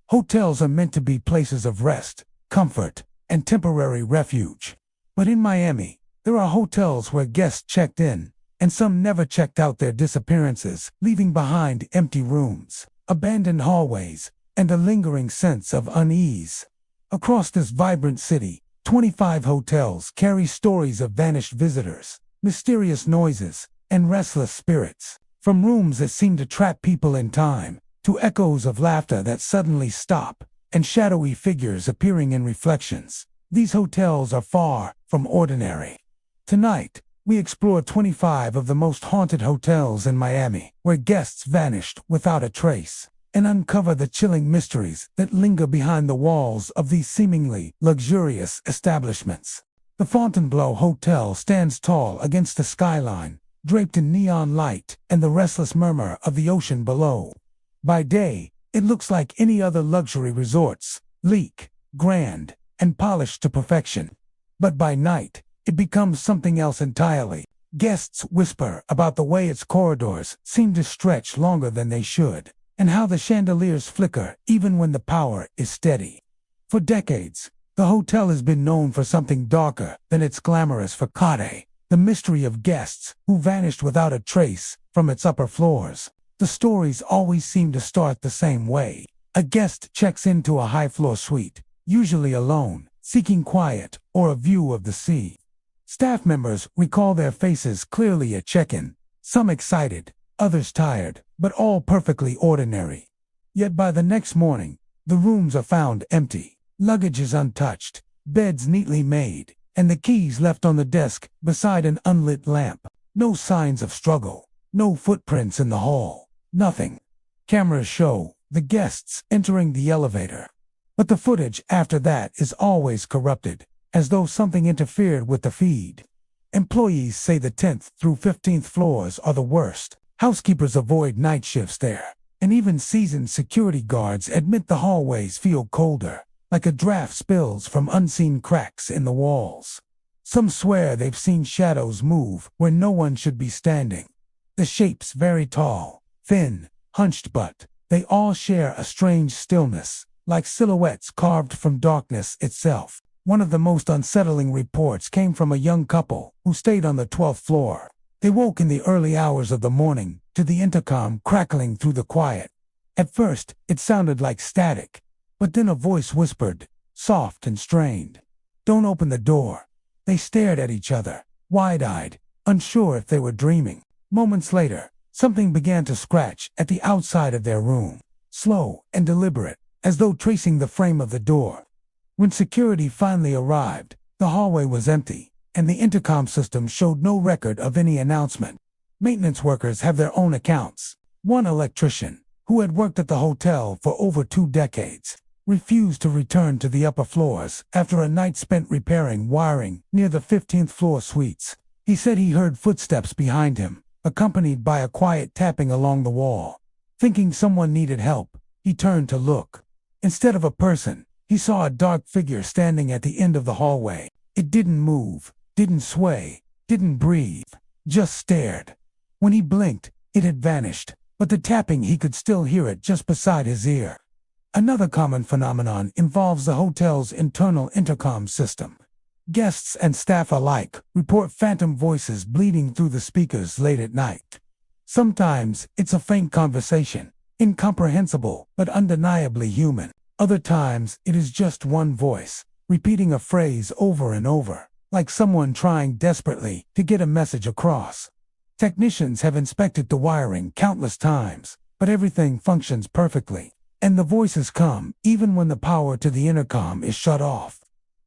Hotels are meant to be places of rest, comfort, and temporary refuge. But in Miami, there are hotels where guests checked in, and some never checked out their disappearances, leaving behind empty rooms, abandoned hallways, and a lingering sense of unease. Across this vibrant city, 25 hotels carry stories of vanished visitors, mysterious noises, and restless spirits. From rooms that seem to trap people in time, to echoes of laughter that suddenly stop, and shadowy figures appearing in reflections, these hotels are far from ordinary. Tonight, we explore 25 of the most haunted hotels in Miami, where guests vanished without a trace, and uncover the chilling mysteries that linger behind the walls of these seemingly luxurious establishments. The Fontainebleau Hotel stands tall against the skyline, draped in neon light and the restless murmur of the ocean below. By day, it looks like any other luxury resorts, sleek, grand, and polished to perfection. But by night, it becomes something else entirely. Guests whisper about the way its corridors seem to stretch longer than they should, and how the chandeliers flicker even when the power is steady. For decades, the hotel has been known for something darker than its glamorous facade, the mystery of guests who vanished without a trace from its upper floors. The stories always seem to start the same way. A guest checks into a high-floor suite, usually alone, seeking quiet or a view of the sea. Staff members recall their faces clearly at check-in, some excited, others tired, but all perfectly ordinary. Yet by the next morning, the rooms are found empty, luggage is untouched, beds neatly made, and the keys left on the desk beside an unlit lamp. No signs of struggle, no footprints in the hall. Nothing. Cameras show the guests entering the elevator. But the footage after that is always corrupted, as though something interfered with the feed. Employees say the 10th through 15th floors are the worst. Housekeepers avoid night shifts there, and even seasoned security guards admit the hallways feel colder, like a draft spills from unseen cracks in the walls. Some swear they've seen shadows move where no one should be standing. The shapes vary: tall, thin, hunched, but they all share a strange stillness, like silhouettes carved from darkness itself. One of the most unsettling reports came from a young couple who stayed on the 12th floor. They woke in the early hours of the morning to the intercom crackling through the quiet. At first, it sounded like static, but then a voice whispered, soft and strained, "Don't open the door." They stared at each other, wide-eyed, unsure if they were dreaming. Moments later, something began to scratch at the outside of their room, slow and deliberate, as though tracing the frame of the door. When security finally arrived, the hallway was empty, and the intercom system showed no record of any announcement. Maintenance workers have their own accounts. One electrician, who had worked at the hotel for over 2 decades, refused to return to the upper floors after a night spent repairing wiring near the 15th floor suites. He said he heard footsteps behind him, accompanied by a quiet tapping along the wall. Thinking someone needed help, he turned to look. Instead of a person, he saw a dark figure standing at the end of the hallway. It didn't move, didn't sway, didn't breathe, just stared. When he blinked, it had vanished, but the tapping, he could still hear it just beside his ear. Another common phenomenon involves the hotel's internal intercom system. Guests and staff alike report phantom voices bleeding through the speakers late at night. Sometimes it's a faint conversation, incomprehensible but undeniably human. Other times it is just one voice, repeating a phrase over and over, like someone trying desperately to get a message across. Technicians have inspected the wiring countless times, but everything functions perfectly, and the voices come even when the power to the intercom is shut off.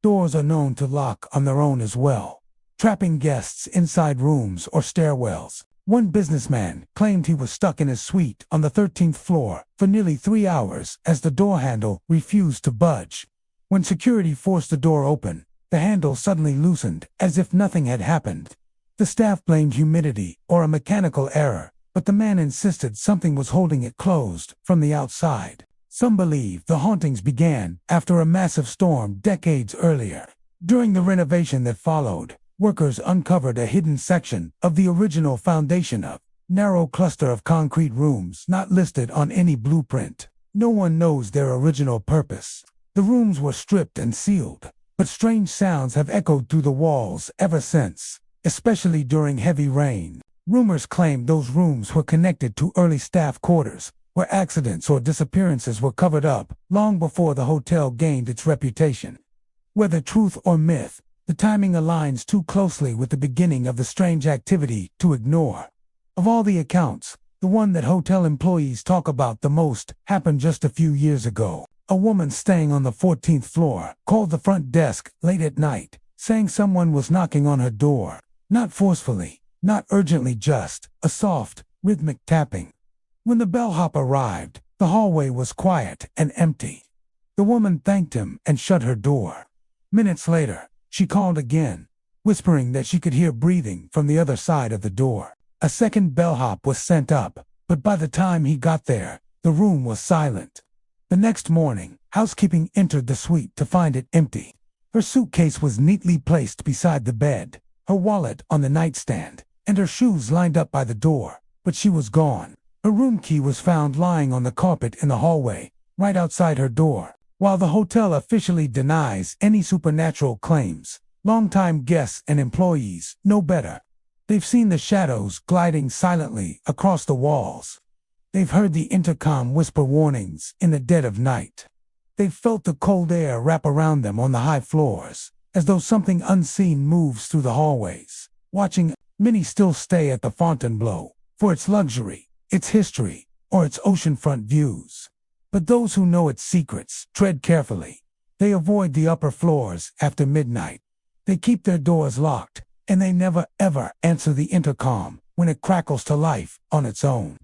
Doors are known to lock on their own as well, trapping guests inside rooms or stairwells. One businessman claimed he was stuck in his suite on the 13th floor for nearly 3 hours as the door handle refused to budge. When security forced the door open, the handle suddenly loosened as if nothing had happened. The staff blamed humidity or a mechanical error, but the man insisted something was holding it closed from the outside. Some believe the hauntings began after a massive storm decades earlier. During the renovation that followed, workers uncovered a hidden section of the original foundation, a narrow cluster of concrete rooms not listed on any blueprint. No one knows their original purpose. The rooms were stripped and sealed, but strange sounds have echoed through the walls ever since, especially during heavy rain. Rumors claim those rooms were connected to early staff quarters, where accidents or disappearances were covered up long before the hotel gained its reputation. Whether truth or myth, the timing aligns too closely with the beginning of the strange activity to ignore. Of all the accounts, the one that hotel employees talk about the most happened just a few years ago. A woman staying on the 14th floor called the front desk late at night, saying someone was knocking on her door. Not forcefully, not urgently, just a soft, rhythmic tapping. When the bellhop arrived, the hallway was quiet and empty. The woman thanked him and shut her door. Minutes later, she called again, whispering that she could hear breathing from the other side of the door. A second bellhop was sent up, but by the time he got there, the room was silent. The next morning, housekeeping entered the suite to find it empty. Her suitcase was neatly placed beside the bed, her wallet on the nightstand, and her shoes lined up by the door, but she was gone. Her room key was found lying on the carpet in the hallway, right outside her door. While the hotel officially denies any supernatural claims, longtime guests and employees know better. They've seen the shadows gliding silently across the walls. They've heard the intercom whisper warnings in the dead of night. They've felt the cold air wrap around them on the high floors, as though something unseen moves through the hallways. Watching, many still stay at the Fontainebleau for its luxury, its history, or its oceanfront views. But those who know its secrets tread carefully. They avoid the upper floors after midnight. They keep their doors locked, and they never ever answer the intercom when it crackles to life on its own.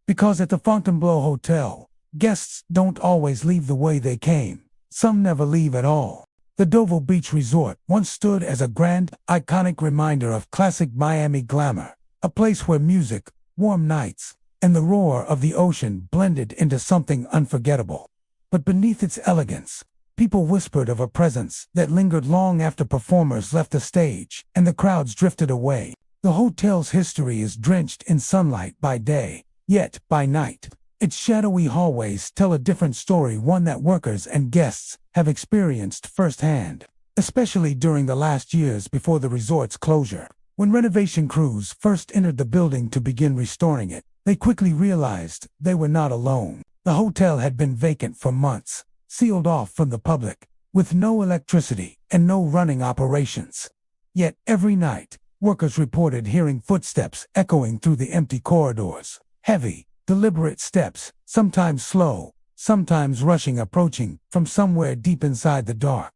Because at the Fontainebleau Hotel, guests don't always leave the way they came. Some never leave at all. The Doval Beach Resort once stood as a grand, iconic reminder of classic Miami glamour, a place where music, warm nights, and the roar of the ocean blended into something unforgettable. But beneath its elegance, people whispered of a presence that lingered long after performers left the stage and the crowds drifted away. The hotel's history is drenched in sunlight by day, yet by night, its shadowy hallways tell a different story, one that workers and guests have experienced firsthand, especially during the last years before the resort's closure. When renovation crews first entered the building to begin restoring it, they quickly realized they were not alone. The hotel had been vacant for months, sealed off from the public, with no electricity and no running operations. Yet every night, workers reported hearing footsteps echoing through the empty corridors. Heavy, deliberate steps, sometimes slow, sometimes rushing, approaching from somewhere deep inside the dark.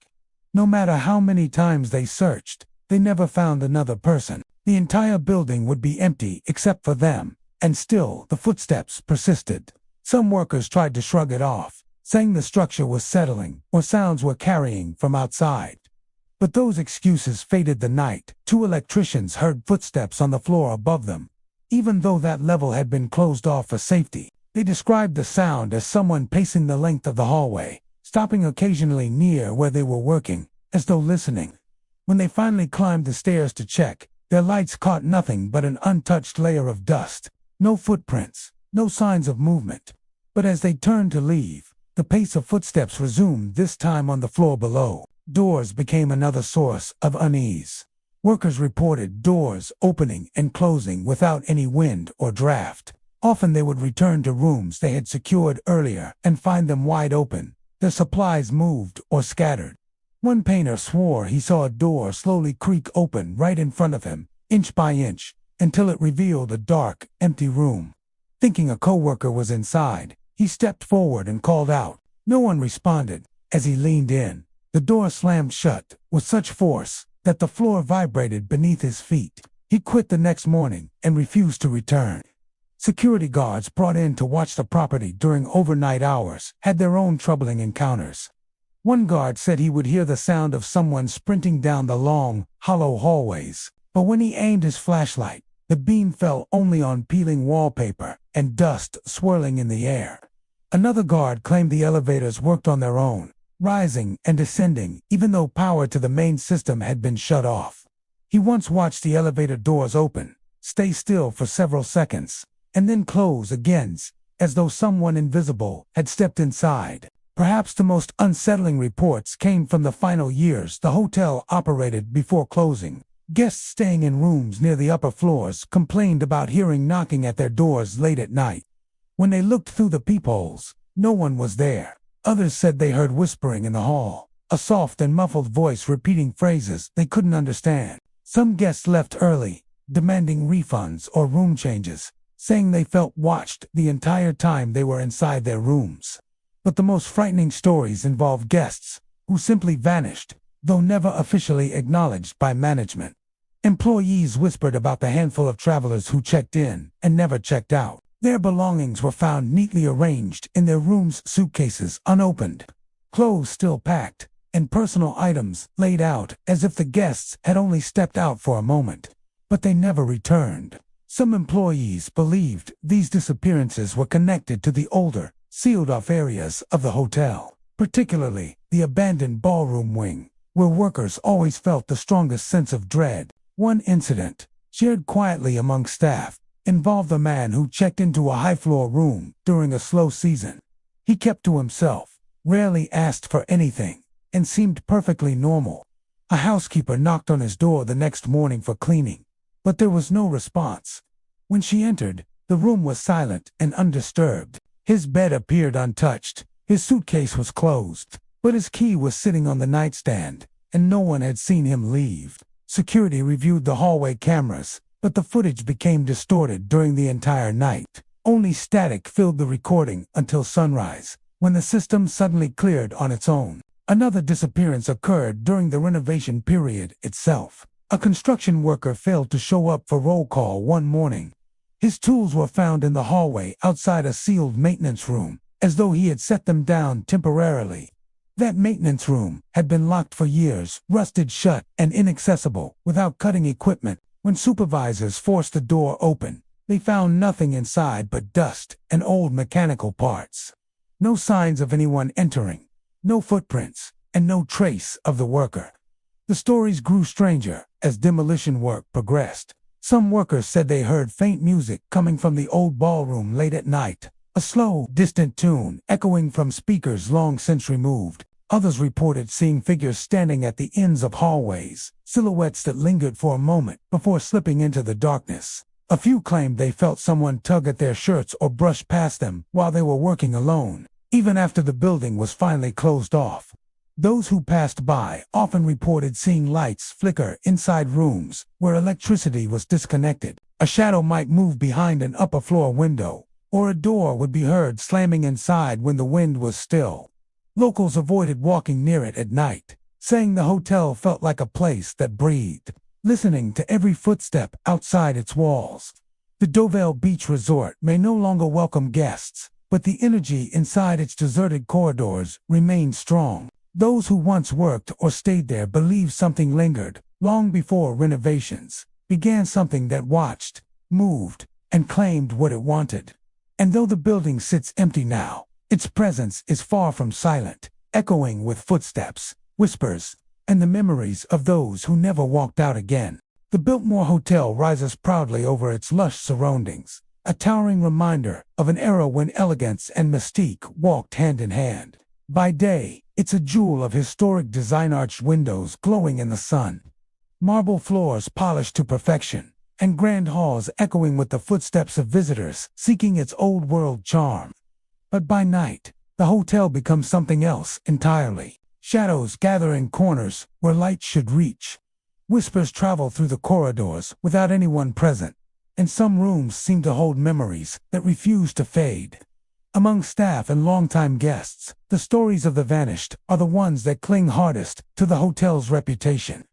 No matter how many times they searched, they never found another person. The entire building would be empty except for them, and still the footsteps persisted. Some workers tried to shrug it off, saying the structure was settling or sounds were carrying from outside. But those excuses faded the night. Two electricians heard footsteps on the floor above them. Even though that level had been closed off for safety, they described the sound as someone pacing the length of the hallway, stopping occasionally near where they were working, as though listening. When they finally climbed the stairs to check, their lights caught nothing but an untouched layer of dust. No footprints, no signs of movement. But as they turned to leave, the pace of footsteps resumed, this time on the floor below. Doors became another source of unease. Workers reported doors opening and closing without any wind or draft. Often they would return to rooms they had secured earlier and find them wide open, their supplies moved or scattered. One painter swore he saw a door slowly creak open right in front of him, inch by inch, until it revealed a dark, empty room. Thinking a coworker was inside, he stepped forward and called out. No one responded. As he leaned in, the door slammed shut with such force that the floor vibrated beneath his feet. He quit the next morning and refused to return. Security guards brought in to watch the property during overnight hours had their own troubling encounters. One guard said he would hear the sound of someone sprinting down the long, hollow hallways, but when he aimed his flashlight, the beam fell only on peeling wallpaper and dust swirling in the air. Another guard claimed the elevators worked on their own, rising and descending even though power to the main system had been shut off. He once watched the elevator doors open, stay still for several seconds, and then close again, as though someone invisible had stepped inside. Perhaps the most unsettling reports came from the final years the hotel operated before closing. Guests staying in rooms near the upper floors complained about hearing knocking at their doors late at night. When they looked through the peepholes, no one was there. Others said they heard whispering in the hall, a soft and muffled voice repeating phrases they couldn't understand. Some guests left early, demanding refunds or room changes, saying they felt watched the entire time they were inside their rooms. But the most frightening stories involved guests who simply vanished, though never officially acknowledged by management. Employees whispered about the handful of travelers who checked in and never checked out. Their belongings were found neatly arranged in their rooms' suitcases unopened, clothes still packed, and personal items laid out as if the guests had only stepped out for a moment. But they never returned. Some employees believed these disappearances were connected to the older, sealed-off areas of the hotel, particularly the abandoned ballroom wing, where workers always felt the strongest sense of dread. One incident, shared quietly among staff, involved a man who checked into a high-floor room during a slow season. He kept to himself, rarely asked for anything, and seemed perfectly normal. A housekeeper knocked on his door the next morning for cleaning, but there was no response. When she entered, the room was silent and undisturbed. His bed appeared untouched, his suitcase was closed, but his key was sitting on the nightstand, and no one had seen him leave. Security reviewed the hallway cameras, but the footage became distorted during the entire night. Only static filled the recording until sunrise, when the system suddenly cleared on its own. Another disappearance occurred during the renovation period itself. A construction worker failed to show up for roll call one morning. His tools were found in the hallway outside a sealed maintenance room, as though he had set them down temporarily. That maintenance room had been locked for years, rusted shut and inaccessible, without cutting equipment. When supervisors forced the door open, they found nothing inside but dust and old mechanical parts. No signs of anyone entering, no footprints, and no trace of the worker. The stories grew stranger as demolition work progressed. Some workers said they heard faint music coming from the old ballroom late at night, a slow, distant tune echoing from speakers long since removed. Others reported seeing figures standing at the ends of hallways, silhouettes that lingered for a moment before slipping into the darkness. A few claimed they felt someone tug at their shirts or brush past them while they were working alone, even after the building was finally closed off. Those who passed by often reported seeing lights flicker inside rooms where electricity was disconnected. A shadow might move behind an upper floor window, or a door would be heard slamming inside when the wind was still. Locals avoided walking near it at night, saying the hotel felt like a place that breathed, listening to every footstep outside its walls. The Deauville Beach Resort may no longer welcome guests, but the energy inside its deserted corridors remained strong. Those who once worked or stayed there believed something lingered, long before renovations, began something that watched, moved, and claimed what it wanted. And though the building sits empty now, its presence is far from silent, echoing with footsteps, whispers, and the memories of those who never walked out again. The Biltmore Hotel rises proudly over its lush surroundings, a towering reminder of an era when elegance and mystique walked hand in hand. By day, it's a jewel of historic design-arched windows glowing in the sun, marble floors polished to perfection, and grand halls echoing with the footsteps of visitors seeking its old-world charm. But by night, the hotel becomes something else entirely. Shadows gather in corners where light should reach. Whispers travel through the corridors without anyone present, and some rooms seem to hold memories that refuse to fade. Among staff and longtime guests, the stories of the vanished are the ones that cling hardest to the hotel's reputation.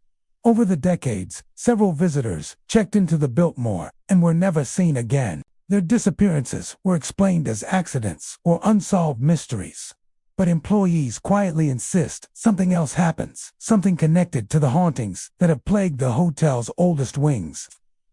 Over the decades, several visitors checked into the Biltmore and were never seen again. Their disappearances were explained as accidents or unsolved mysteries. But employees quietly insist something else happens, something connected to the hauntings that have plagued the hotel's oldest wings.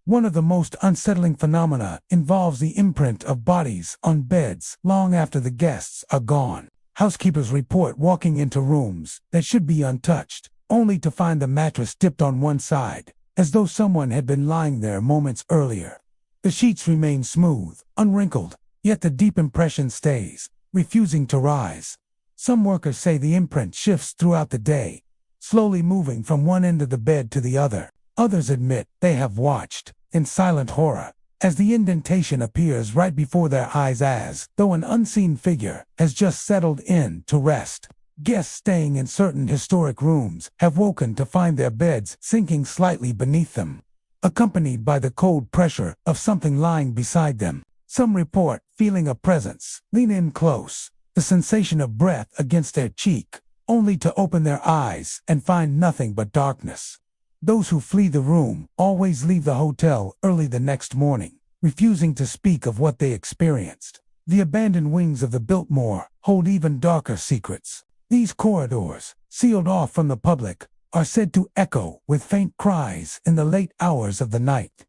One of the most unsettling phenomena involves the imprint of bodies on beds long after the guests are gone. Housekeepers report walking into rooms that should be untouched, only to find the mattress dipped on one side, as though someone had been lying there moments earlier. The sheets remain smooth, unwrinkled, Yet the deep impression stays, refusing to rise. Some workers say the imprint shifts throughout the day, slowly moving from one end of the bed to the other. Others admit they have watched, in silent horror, as the indentation appears right before their eyes as though an unseen figure has just settled in to rest. Guests staying in certain historic rooms have woken to find their beds sinking slightly beneath them, accompanied by the cold pressure of something lying beside them. Some report feeling a presence lean in close, the sensation of breath against their cheek, only to open their eyes and find nothing but darkness. Those who flee the room always leave the hotel early the next morning, refusing to speak of what they experienced. The abandoned wings of the Biltmore hold even darker secrets. These corridors, sealed off from the public, are said to echo with faint cries in the late hours of the night.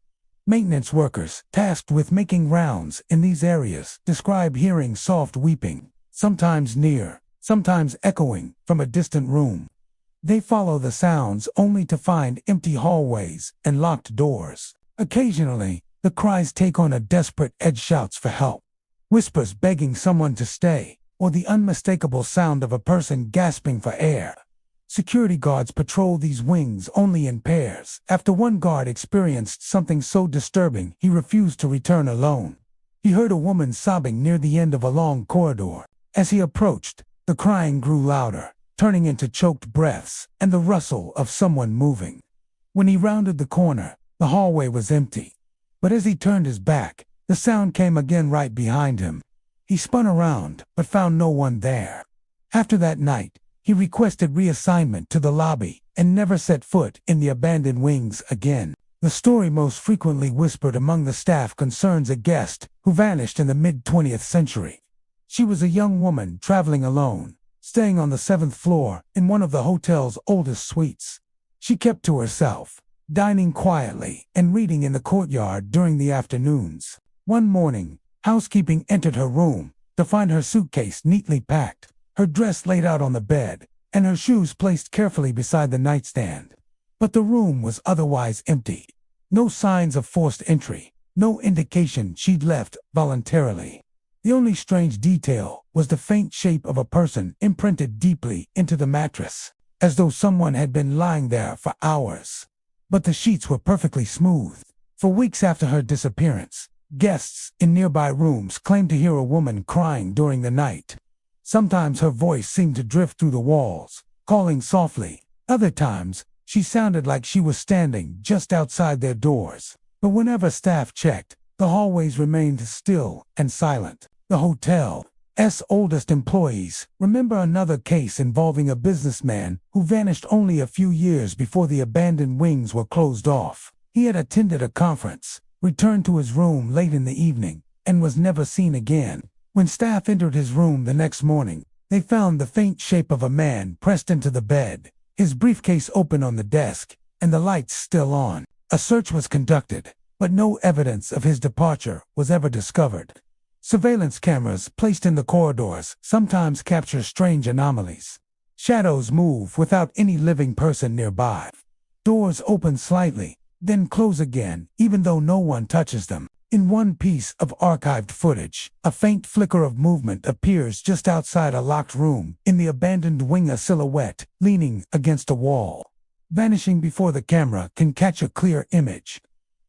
Maintenance workers tasked with making rounds in these areas describe hearing soft weeping, sometimes near, sometimes echoing from a distant room. They follow the sounds only to find empty hallways and locked doors. Occasionally, the cries take on a desperate edge, shouts for help, whispers begging someone to stay, or the unmistakable sound of a person gasping for air. Security guards patrol these wings only in pairs. After one guard experienced something so disturbing he refused to return alone. He heard a woman sobbing near the end of a long corridor. As he approached, the crying grew louder, turning into choked breaths and the rustle of someone moving. When he rounded the corner, the hallway was empty. But as he turned his back, the sound came again right behind him. He spun around, but found no one there. After that night, he requested reassignment to the lobby and never set foot in the abandoned wings again. The story most frequently whispered among the staff concerns a guest who vanished in the mid-20th century. She was a young woman traveling alone, staying on the 7th floor in one of the hotel's oldest suites. She kept to herself, dining quietly and reading in the courtyard during the afternoons. One morning, housekeeping entered her room to find her suitcase neatly packed, her dress laid out on the bed, and her shoes placed carefully beside the nightstand. But the room was otherwise empty. No signs of forced entry, no indication she'd left voluntarily. The only strange detail was the faint shape of a person imprinted deeply into the mattress, as though someone had been lying there for hours. But the sheets were perfectly smooth. For weeks after her disappearance, guests in nearby rooms claimed to hear a woman crying during the night. Sometimes her voice seemed to drift through the walls, calling softly. Other times, she sounded like she was standing just outside their doors. But whenever staff checked, the hallways remained still and silent. The hotel's oldest employees remember another case involving a businessman who vanished only a few years before the abandoned wings were closed off. He had attended a conference, returned to his room late in the evening, and was never seen again. When staff entered his room the next morning, they found the faint shape of a man pressed into the bed, his briefcase open on the desk, and the lights still on. A search was conducted, but no evidence of his departure was ever discovered. Surveillance cameras placed in the corridors sometimes capture strange anomalies. Shadows move without any living person nearby. Doors open slightly, then close again, even though no one touches them. In one piece of archived footage, a faint flicker of movement appears just outside a locked room in the abandoned wing, a silhouette leaning against a wall. Vanishing before the camera can catch a clear image.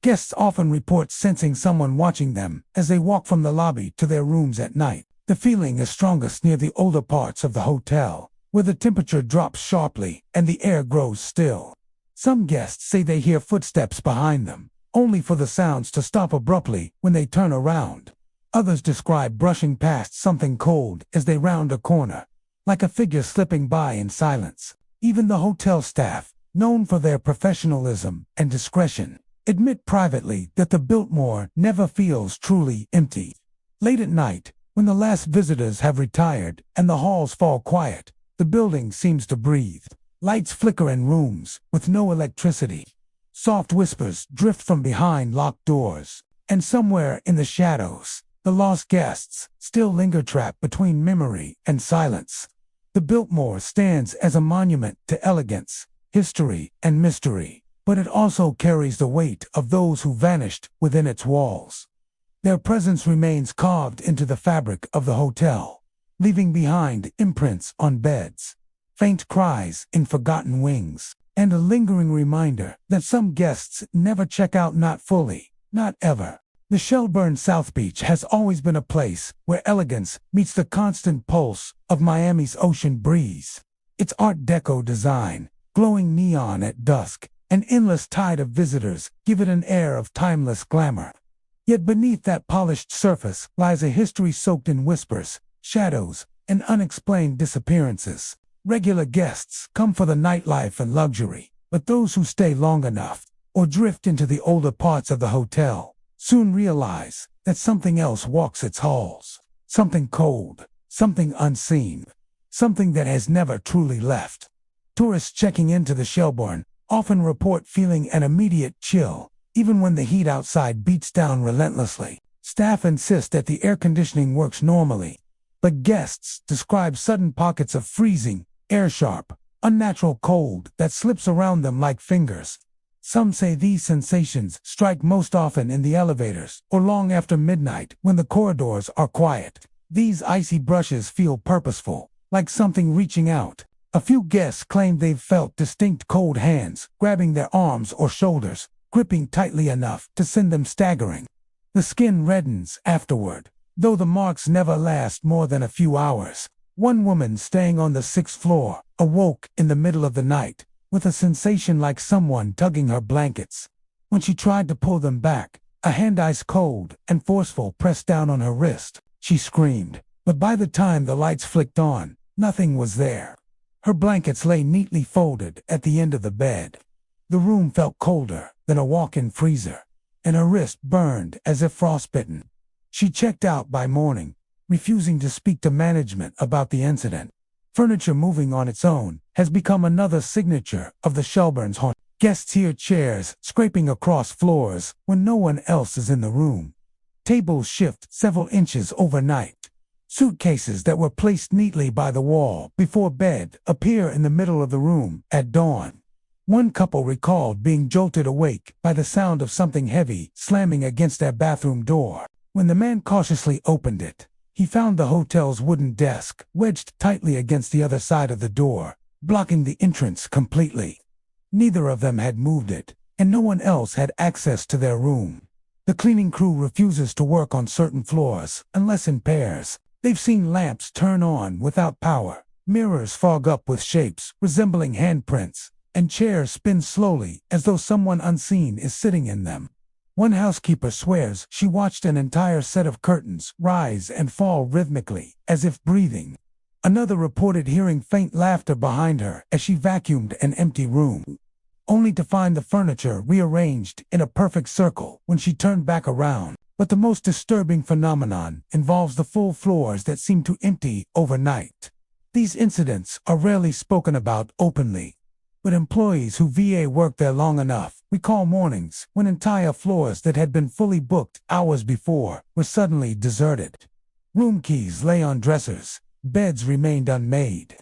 Guests often report sensing someone watching them as they walk from the lobby to their rooms at night. The feeling is strongest near the older parts of the hotel, where the temperature drops sharply and the air grows still. Some guests say they hear footsteps behind them, only for the sounds to stop abruptly when they turn around. Others describe brushing past something cold as they round a corner, like a figure slipping by in silence. Even the hotel staff, known for their professionalism and discretion, admit privately that the Biltmore never feels truly empty. Late at night, when the last visitors have retired and the halls fall quiet, the building seems to breathe. Lights flicker in rooms with no electricity. Soft whispers drift from behind locked doors, and somewhere in the shadows, the lost guests still linger trapped between memory and silence. The Biltmore stands as a monument to elegance, history, and mystery, but it also carries the weight of those who vanished within its walls. Their presence remains carved into the fabric of the hotel, leaving behind imprints on beds, faint cries in forgotten wings, and a lingering reminder that some guests never check out, not fully, not ever. The Shelburne South Beach has always been a place where elegance meets the constant pulse of Miami's ocean breeze. Its Art Deco design, glowing neon at dusk, an endless tide of visitors give it an air of timeless glamour. Yet beneath that polished surface lies a history soaked in whispers, shadows, and unexplained disappearances. Regular guests come for the nightlife and luxury, but those who stay long enough, or drift into the older parts of the hotel, soon realize that something else walks its halls. Something cold, something unseen, something that has never truly left. Tourists checking into the Shelburne often report feeling an immediate chill, even when the heat outside beats down relentlessly. Staff insist that the air conditioning works normally, but guests describe sudden pockets of freezing, air-sharp, unnatural cold that slips around them like fingers. Some say these sensations strike most often in the elevators or long after midnight when the corridors are quiet. These icy brushes feel purposeful, like something reaching out. A few guests claim they've felt distinct cold hands grabbing their arms or shoulders, gripping tightly enough to send them staggering. The skin reddens afterward, though the marks never last more than a few hours. One woman staying on the 6th floor awoke in the middle of the night with a sensation like someone tugging her blankets. When she tried to pull them back, a hand ice cold and forceful pressed down on her wrist. She screamed, but by the time the lights flicked on, nothing was there. Her blankets lay neatly folded at the end of the bed. The room felt colder than a walk-in freezer, and her wrist burned as if frostbitten. She checked out by morning, refusing to speak to management about the incident. Furniture moving on its own has become another signature of the Shelburne's haunt. Guests hear chairs scraping across floors when no one else is in the room. Tables shift several inches overnight. Suitcases that were placed neatly by the wall before bed appear in the middle of the room at dawn. One couple recalled being jolted awake by the sound of something heavy slamming against their bathroom door. When the man cautiously opened it, he found the hotel's wooden desk wedged tightly against the other side of the door, blocking the entrance completely. Neither of them had moved it, and no one else had access to their room. The cleaning crew refuses to work on certain floors unless in pairs. They've seen lamps turn on without power, mirrors fog up with shapes resembling handprints, and chairs spin slowly as though someone unseen is sitting in them. One housekeeper swears she watched an entire set of curtains rise and fall rhythmically, as if breathing. Another reported hearing faint laughter behind her as she vacuumed an empty room, only to find the furniture rearranged in a perfect circle when she turned back around. But the most disturbing phenomenon involves the full floors that seem to empty overnight. These incidents are rarely spoken about openly, but employees who VA worked there long enough recall mornings when entire floors that had been fully booked hours before were suddenly deserted. Room keys lay on dressers, beds remained unmade,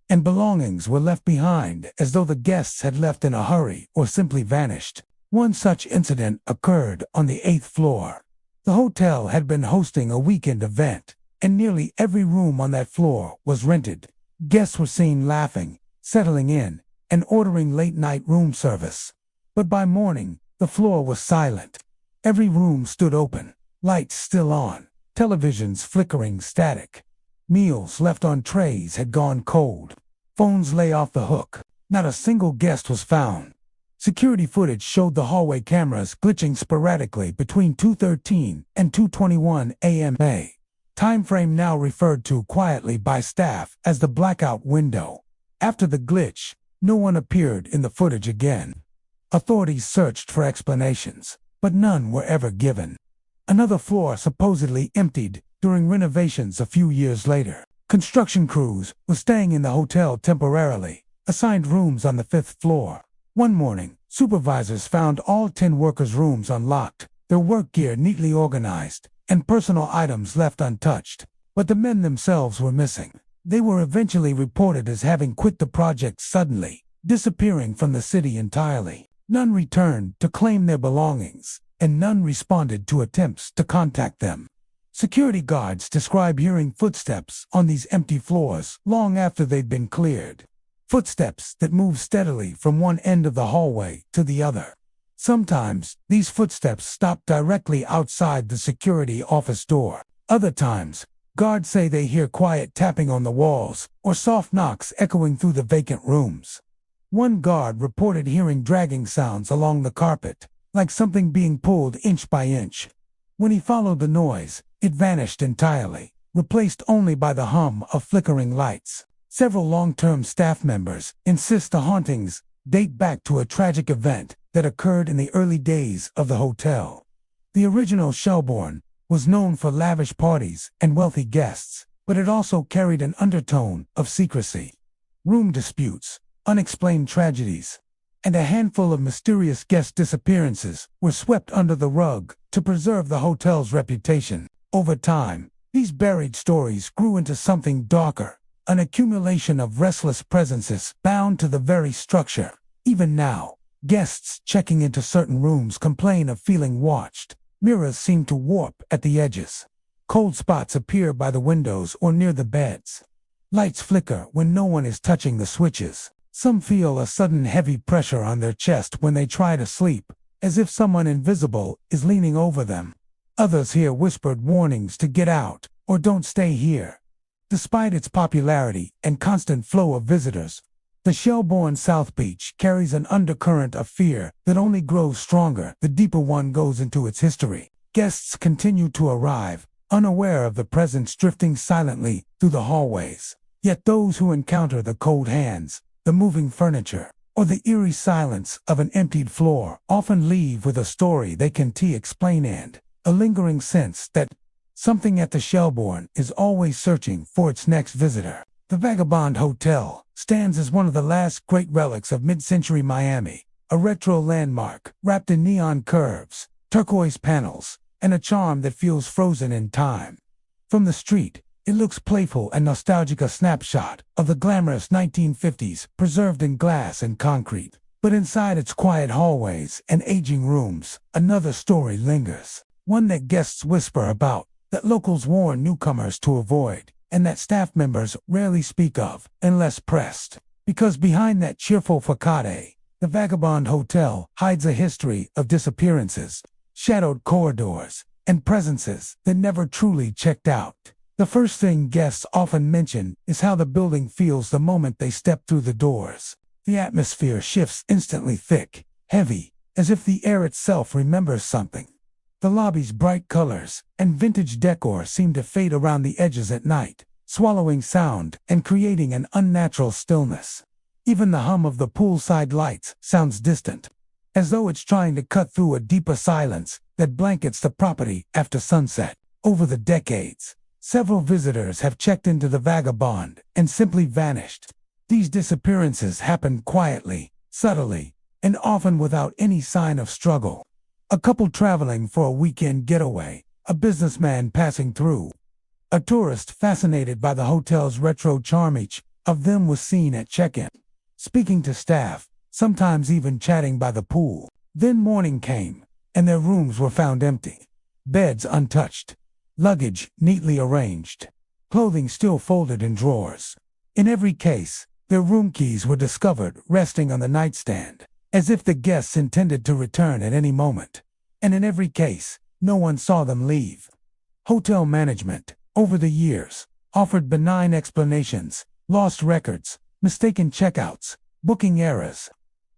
and belongings were left behind as though the guests had left in a hurry or simply vanished. One such incident occurred on the 8th floor. The hotel had been hosting a weekend event, and nearly every room on that floor was rented. Guests were seen laughing, settling in, and ordering late-night room service. But by morning, the floor was silent. Every room stood open, lights still on, televisions flickering static. Meals left on trays had gone cold. Phones lay off the hook. Not a single guest was found. Security footage showed the hallway cameras glitching sporadically between 2:13 and 2:21 a.m. Time frame now referred to quietly by staff as the blackout window. After the glitch, no one appeared in the footage again. Authorities searched for explanations, but none were ever given. Another floor supposedly emptied during renovations a few years later. Construction crews were staying in the hotel temporarily, assigned rooms on the 5th floor. One morning, supervisors found all 10 workers' rooms unlocked, their work gear neatly organized, and personal items left untouched. But the men themselves were missing. They were eventually reported as having quit the project suddenly, disappearing from the city entirely. None returned to claim their belongings, and none responded to attempts to contact them. Security guards describe hearing footsteps on these empty floors long after they'd been cleared. Footsteps that move steadily from one end of the hallway to the other. Sometimes, these footsteps stop directly outside the security office door. Other times, guards say they hear quiet tapping on the walls or soft knocks echoing through the vacant rooms. One guard reported hearing dragging sounds along the carpet, like something being pulled inch by inch. When he followed the noise, it vanished entirely, replaced only by the hum of flickering lights. Several long-term staff members insist the hauntings date back to a tragic event that occurred in the early days of the hotel. The original Shelbourne was known for lavish parties and wealthy guests, but it also carried an undertone of secrecy. Room disputes, unexplained tragedies, and a handful of mysterious guest disappearances were swept under the rug to preserve the hotel's reputation. Over time, these buried stories grew into something darker, an accumulation of restless presences bound to the very structure. Even now, guests checking into certain rooms complain of feeling watched. Mirrors seem to warp at the edges. Cold spots appear by the windows or near the beds. Lights flicker when no one is touching the switches. Some feel a sudden heavy pressure on their chest when they try to sleep, as if someone invisible is leaning over them. Others hear whispered warnings to get out or don't stay here. Despite its popularity and constant flow of visitors, the Shelbourne South Beach carries an undercurrent of fear that only grows stronger the deeper one goes into its history. Guests continue to arrive, unaware of the presence drifting silently through the hallways. Yet those who encounter the cold hands, the moving furniture, or the eerie silence of an emptied floor often leave with a story they can't explain and a lingering sense that something at the Shelbourne is always searching for its next visitor. The Vagabond Hotel stands as one of the last great relics of mid-century Miami, a retro landmark wrapped in neon curves, turquoise panels, and a charm that feels frozen in time. From the street, it looks playful and nostalgic, a snapshot of the glamorous 1950s preserved in glass and concrete. But inside its quiet hallways and aging rooms, another story lingers, one that guests whisper about, that locals warn newcomers to avoid, and that staff members rarely speak of unless pressed. Because behind that cheerful facade, the Vagabond Hotel hides a history of disappearances, shadowed corridors, and presences that never truly checked out. The first thing guests often mention is how the building feels the moment they step through the doors. The atmosphere shifts instantly, thick, heavy, as if the air itself remembers something. The lobby's bright colors and vintage decor seem to fade around the edges at night, swallowing sound and creating an unnatural stillness. Even the hum of the poolside lights sounds distant, as though it's trying to cut through a deeper silence that blankets the property after sunset. Over the decades, several visitors have checked into the Vagabond and simply vanished. These disappearances happen quietly, subtly, and often without any sign of struggle. A couple traveling for a weekend getaway, a businessman passing through, a tourist fascinated by the hotel's retro charm. Each of them was seen at check-in, speaking to staff, sometimes even chatting by the pool. Then morning came, and their rooms were found empty. Beds untouched, luggage neatly arranged, clothing still folded in drawers. In every case, their room keys were discovered resting on the nightstand, as if the guests intended to return at any moment. And in every case, no one saw them leave. Hotel management, over the years, offered benign explanations, lost records, mistaken checkouts, booking errors.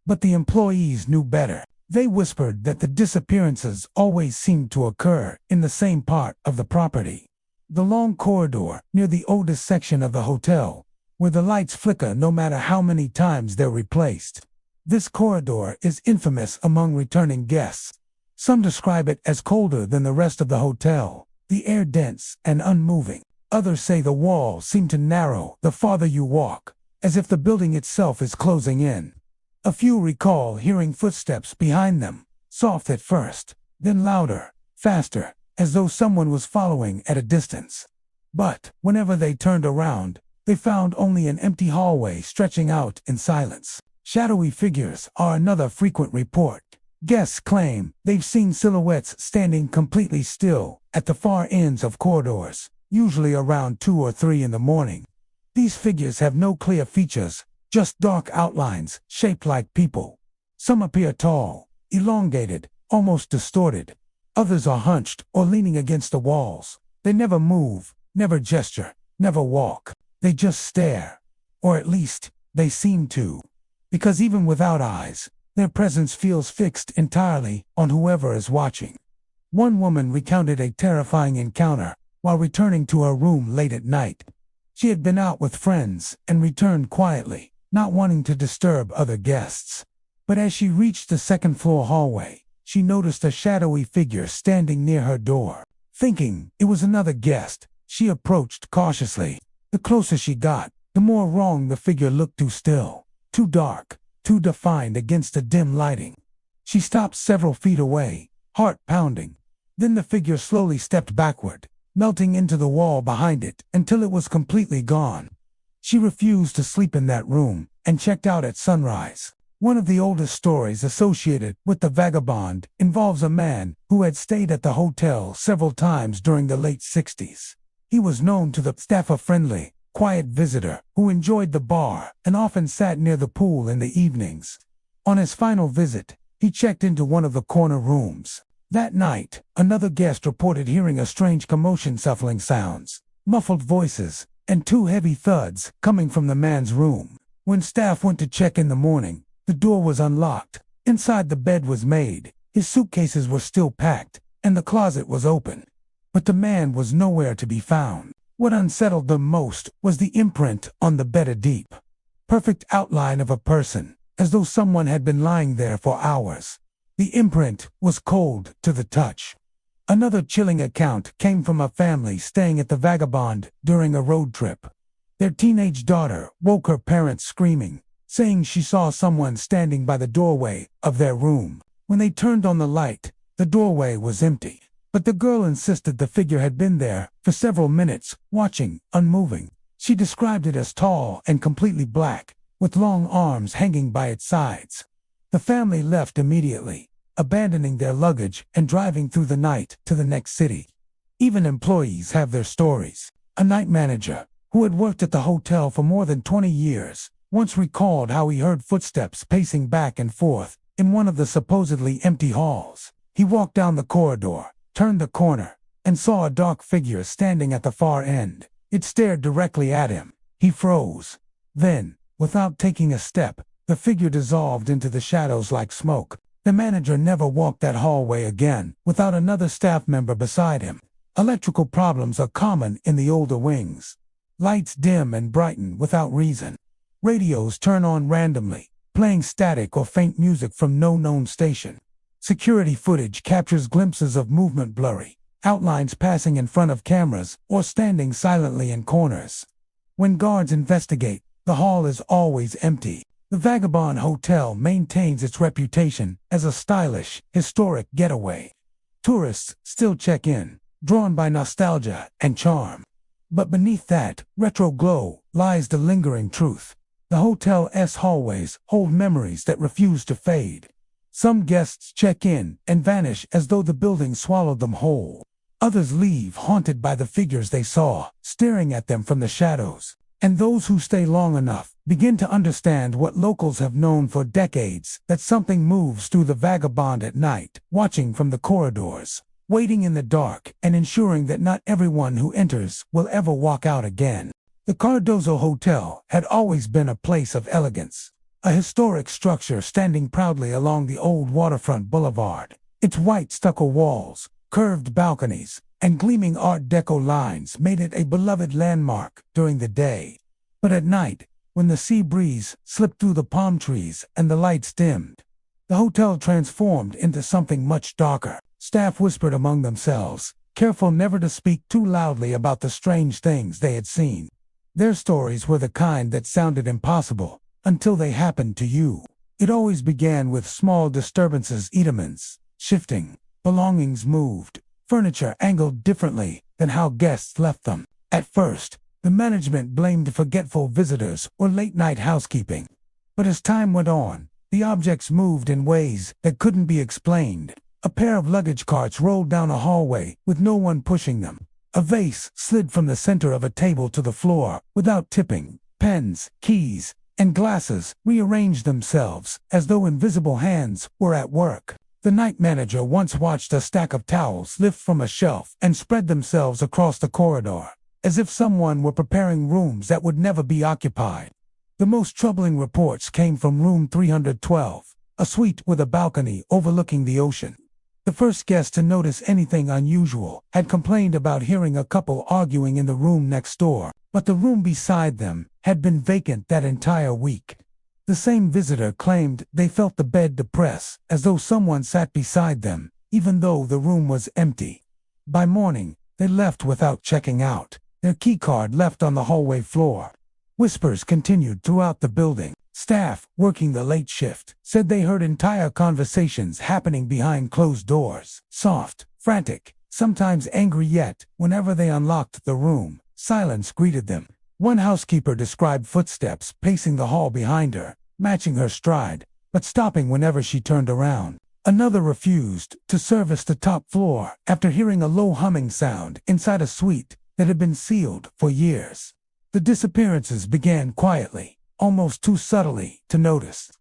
But the employees knew better. They whispered that the disappearances always seemed to occur in the same part of the property. The long corridor near the oldest section of the hotel, where the lights flicker no matter how many times they're replaced. This corridor is infamous among returning guests. Some describe it as colder than the rest of the hotel, the air dense and unmoving. Others say the walls seem to narrow the farther you walk, as if the building itself is closing in. A few recall hearing footsteps behind them, soft at first, then louder, faster, as though someone was following at a distance. But whenever they turned around, they found only an empty hallway stretching out in silence. Shadowy figures are another frequent report. Guests claim they've seen silhouettes standing completely still at the far ends of corridors, usually around 2 or 3 in the morning. These figures have no clear features, just dark outlines shaped like people. Some appear tall, elongated, almost distorted. Others are hunched or leaning against the walls. They never move, never gesture, never walk. They just stare. Or at least, they seem to. Because even without eyes, their presence feels fixed entirely on whoever is watching. One woman recounted a terrifying encounter while returning to her room late at night. She had been out with friends and returned quietly, not wanting to disturb other guests. But as she reached the second-floor hallway, she noticed a shadowy figure standing near her door. Thinking it was another guest, she approached cautiously. The closer she got, the more wrong the figure looked. Too still, too dark, too defined against the dim lighting. She stopped several feet away, heart pounding. Then the figure slowly stepped backward, melting into the wall behind it until it was completely gone. She refused to sleep in that room and checked out at sunrise. One of the oldest stories associated with the vagabond involves a man who had stayed at the hotel several times during the late 60s. He was known to the staff a friendly, quiet visitor who enjoyed the bar and often sat near the pool in the evenings. On his final visit, he checked into one of the corner rooms. That night, another guest reported hearing a strange commotion, shuffling sounds, muffled voices, and 2 heavy thuds coming from the man's room. When staff went to check in the morning, the door was unlocked. Inside, the bed was made, his suitcases were still packed, and the closet was open. But the man was nowhere to be found. What unsettled them most was the imprint on the bed, a deep, perfect outline of a person, as though someone had been lying there for hours. The imprint was cold to the touch. Another chilling account came from a family staying at the Vagabond during a road trip. Their teenage daughter woke her parents screaming, saying she saw someone standing by the doorway of their room. When they turned on the light, the doorway was empty. But the girl insisted the figure had been there for several minutes, watching, unmoving. She described it as tall and completely black, with long arms hanging by its sides. The family left immediately, abandoning their luggage and driving through the night to the next city. Even employees have their stories. A night manager, who had worked at the hotel for more than 20 years, once recalled how he heard footsteps pacing back and forth in one of the supposedly empty halls. He walked down the corridor, turned the corner, and saw a dark figure standing at the far end. It stared directly at him. He froze. Then, without taking a step, the figure dissolved into the shadows like smoke. The manager never walked that hallway again without another staff member beside him. Electrical problems are common in the older wings. Lights dim and brighten without reason. Radios turn on randomly, playing static or faint music from no known station. Security footage captures glimpses of movement, blurry outlines passing in front of cameras or standing silently in corners. When guards investigate, the hall is always empty. The Vagabond Hotel maintains its reputation as a stylish, historic getaway. Tourists still check in, drawn by nostalgia and charm. But beneath that retro glow lies the lingering truth. The hotel's hallways hold memories that refuse to fade. Some guests check in and vanish as though the building swallowed them whole. Others leave haunted by the figures they saw, staring at them from the shadows. And those who stay long enough begin to understand what locals have known for decades, that something moves through the Vagabond at night, watching from the corridors, waiting in the dark, and ensuring that not everyone who enters will ever walk out again. The Cardozo Hotel had always been a place of elegance. A historic structure standing proudly along the old waterfront boulevard. Its white stucco walls, curved balconies, and gleaming Art Deco lines made it a beloved landmark during the day. But at night, when the sea breeze slipped through the palm trees and the lights dimmed, the hotel transformed into something much darker. Staff whispered among themselves, careful never to speak too loudly about the strange things they had seen. Their stories were the kind that sounded impossible, until they happened to you. It always began with small disturbances, ottomans shifting, belongings moved, furniture angled differently than how guests left them. At first, the management blamed forgetful visitors or late-night housekeeping. But as time went on, The objects moved in ways that couldn't be explained. A pair of luggage carts rolled down a hallway with no one pushing them. A vase slid from the center of a table to the floor without tipping. Pens, keys, and glasses rearranged themselves as though invisible hands were at work. The night manager once watched a stack of towels lift from a shelf and spread themselves across the corridor, as if someone were preparing rooms that would never be occupied. The most troubling reports came from room 312, a suite with a balcony overlooking the ocean. The first guest to notice anything unusual had complained about hearing a couple arguing in the room next door, but the room beside them had been vacant that entire week. The same visitor claimed they felt the bed depress, as though someone sat beside them, even though the room was empty. By morning, they left without checking out, their keycard left on the hallway floor. Whispers continued throughout the building. Staff, working the late shift, said they heard entire conversations happening behind closed doors. Soft, frantic, sometimes angry, yet, whenever they unlocked the room, silence greeted them. One housekeeper described footsteps pacing the hall behind her, matching her stride, but stopping whenever she turned around. Another refused to service the top floor after hearing a low humming sound inside a suite that had been sealed for years. The disappearances began quietly, almost too subtly to notice.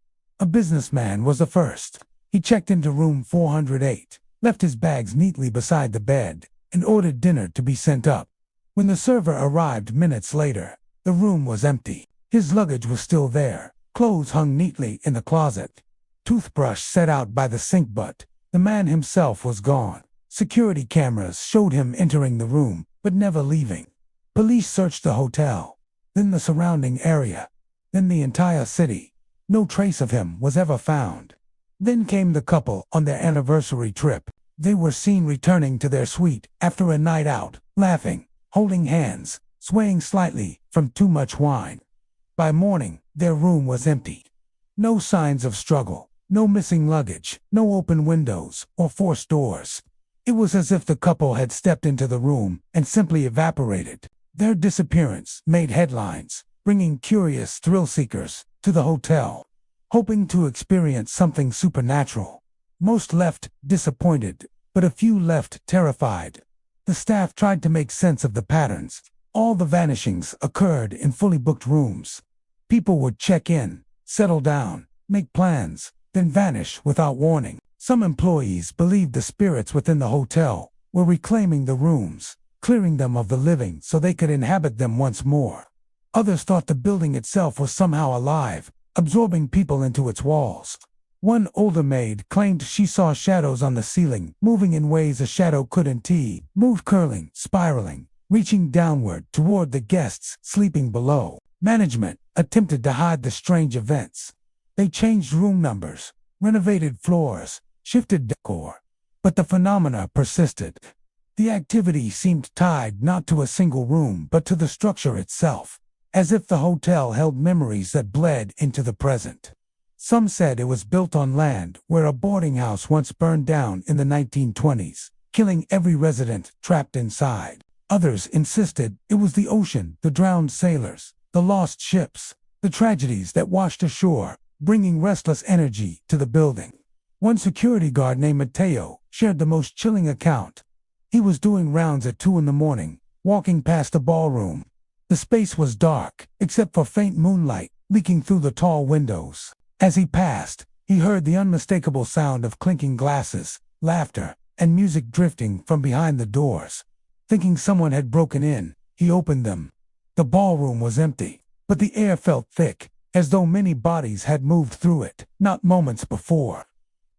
A businessman was the first. He checked into room 408, left his bags neatly beside the bed, and ordered dinner to be sent up. When the server arrived minutes later, the room was empty. His luggage was still there, clothes hung neatly in the closet, toothbrush set out by the sink, but the man himself was gone. Security cameras showed him entering the room, but never leaving. Police searched the hotel, then the surrounding area, then the entire city. No trace of him was ever found. Then came the couple on their anniversary trip. They were seen returning to their suite after a night out, laughing, holding hands, swaying slightly from too much wine. By morning, their room was empty. No signs of struggle, no missing luggage, no open windows or forced doors. It was as if the couple had stepped into the room and simply evaporated. Their disappearance made headlines, bringing curious thrill-seekers to the hotel, hoping to experience something supernatural. Most left disappointed, but a few left terrified. The staff tried to make sense of the patterns. All the vanishings occurred in fully booked rooms. People would check in, settle down, make plans, then vanish without warning. Some employees believed the spirits within the hotel were reclaiming the rooms, clearing them of the living so they could inhabit them once more. Others thought the building itself was somehow alive, absorbing people into its walls. One older maid claimed she saw shadows on the ceiling, moving in ways a shadow couldn't move, curling, spiraling, reaching downward toward the guests sleeping below. Management attempted to hide the strange events. They changed room numbers, renovated floors, shifted decor, but the phenomena persisted. The activity seemed tied not to a single room but to the structure itself, as if the hotel held memories that bled into the present. Some said it was built on land where a boarding house once burned down in the 1920s, killing every resident trapped inside. Others insisted it was the ocean, the drowned sailors, the lost ships, the tragedies that washed ashore, bringing restless energy to the building. One security guard named Mateo shared the most chilling account. He was doing rounds at 2 a.m, walking past a ballroom. The space was dark, except for faint moonlight leaking through the tall windows. As he passed, he heard the unmistakable sound of clinking glasses, laughter, and music drifting from behind the doors. Thinking someone had broken in, he opened them. The ballroom was empty, but the air felt thick, as though many bodies had moved through it, not moments before.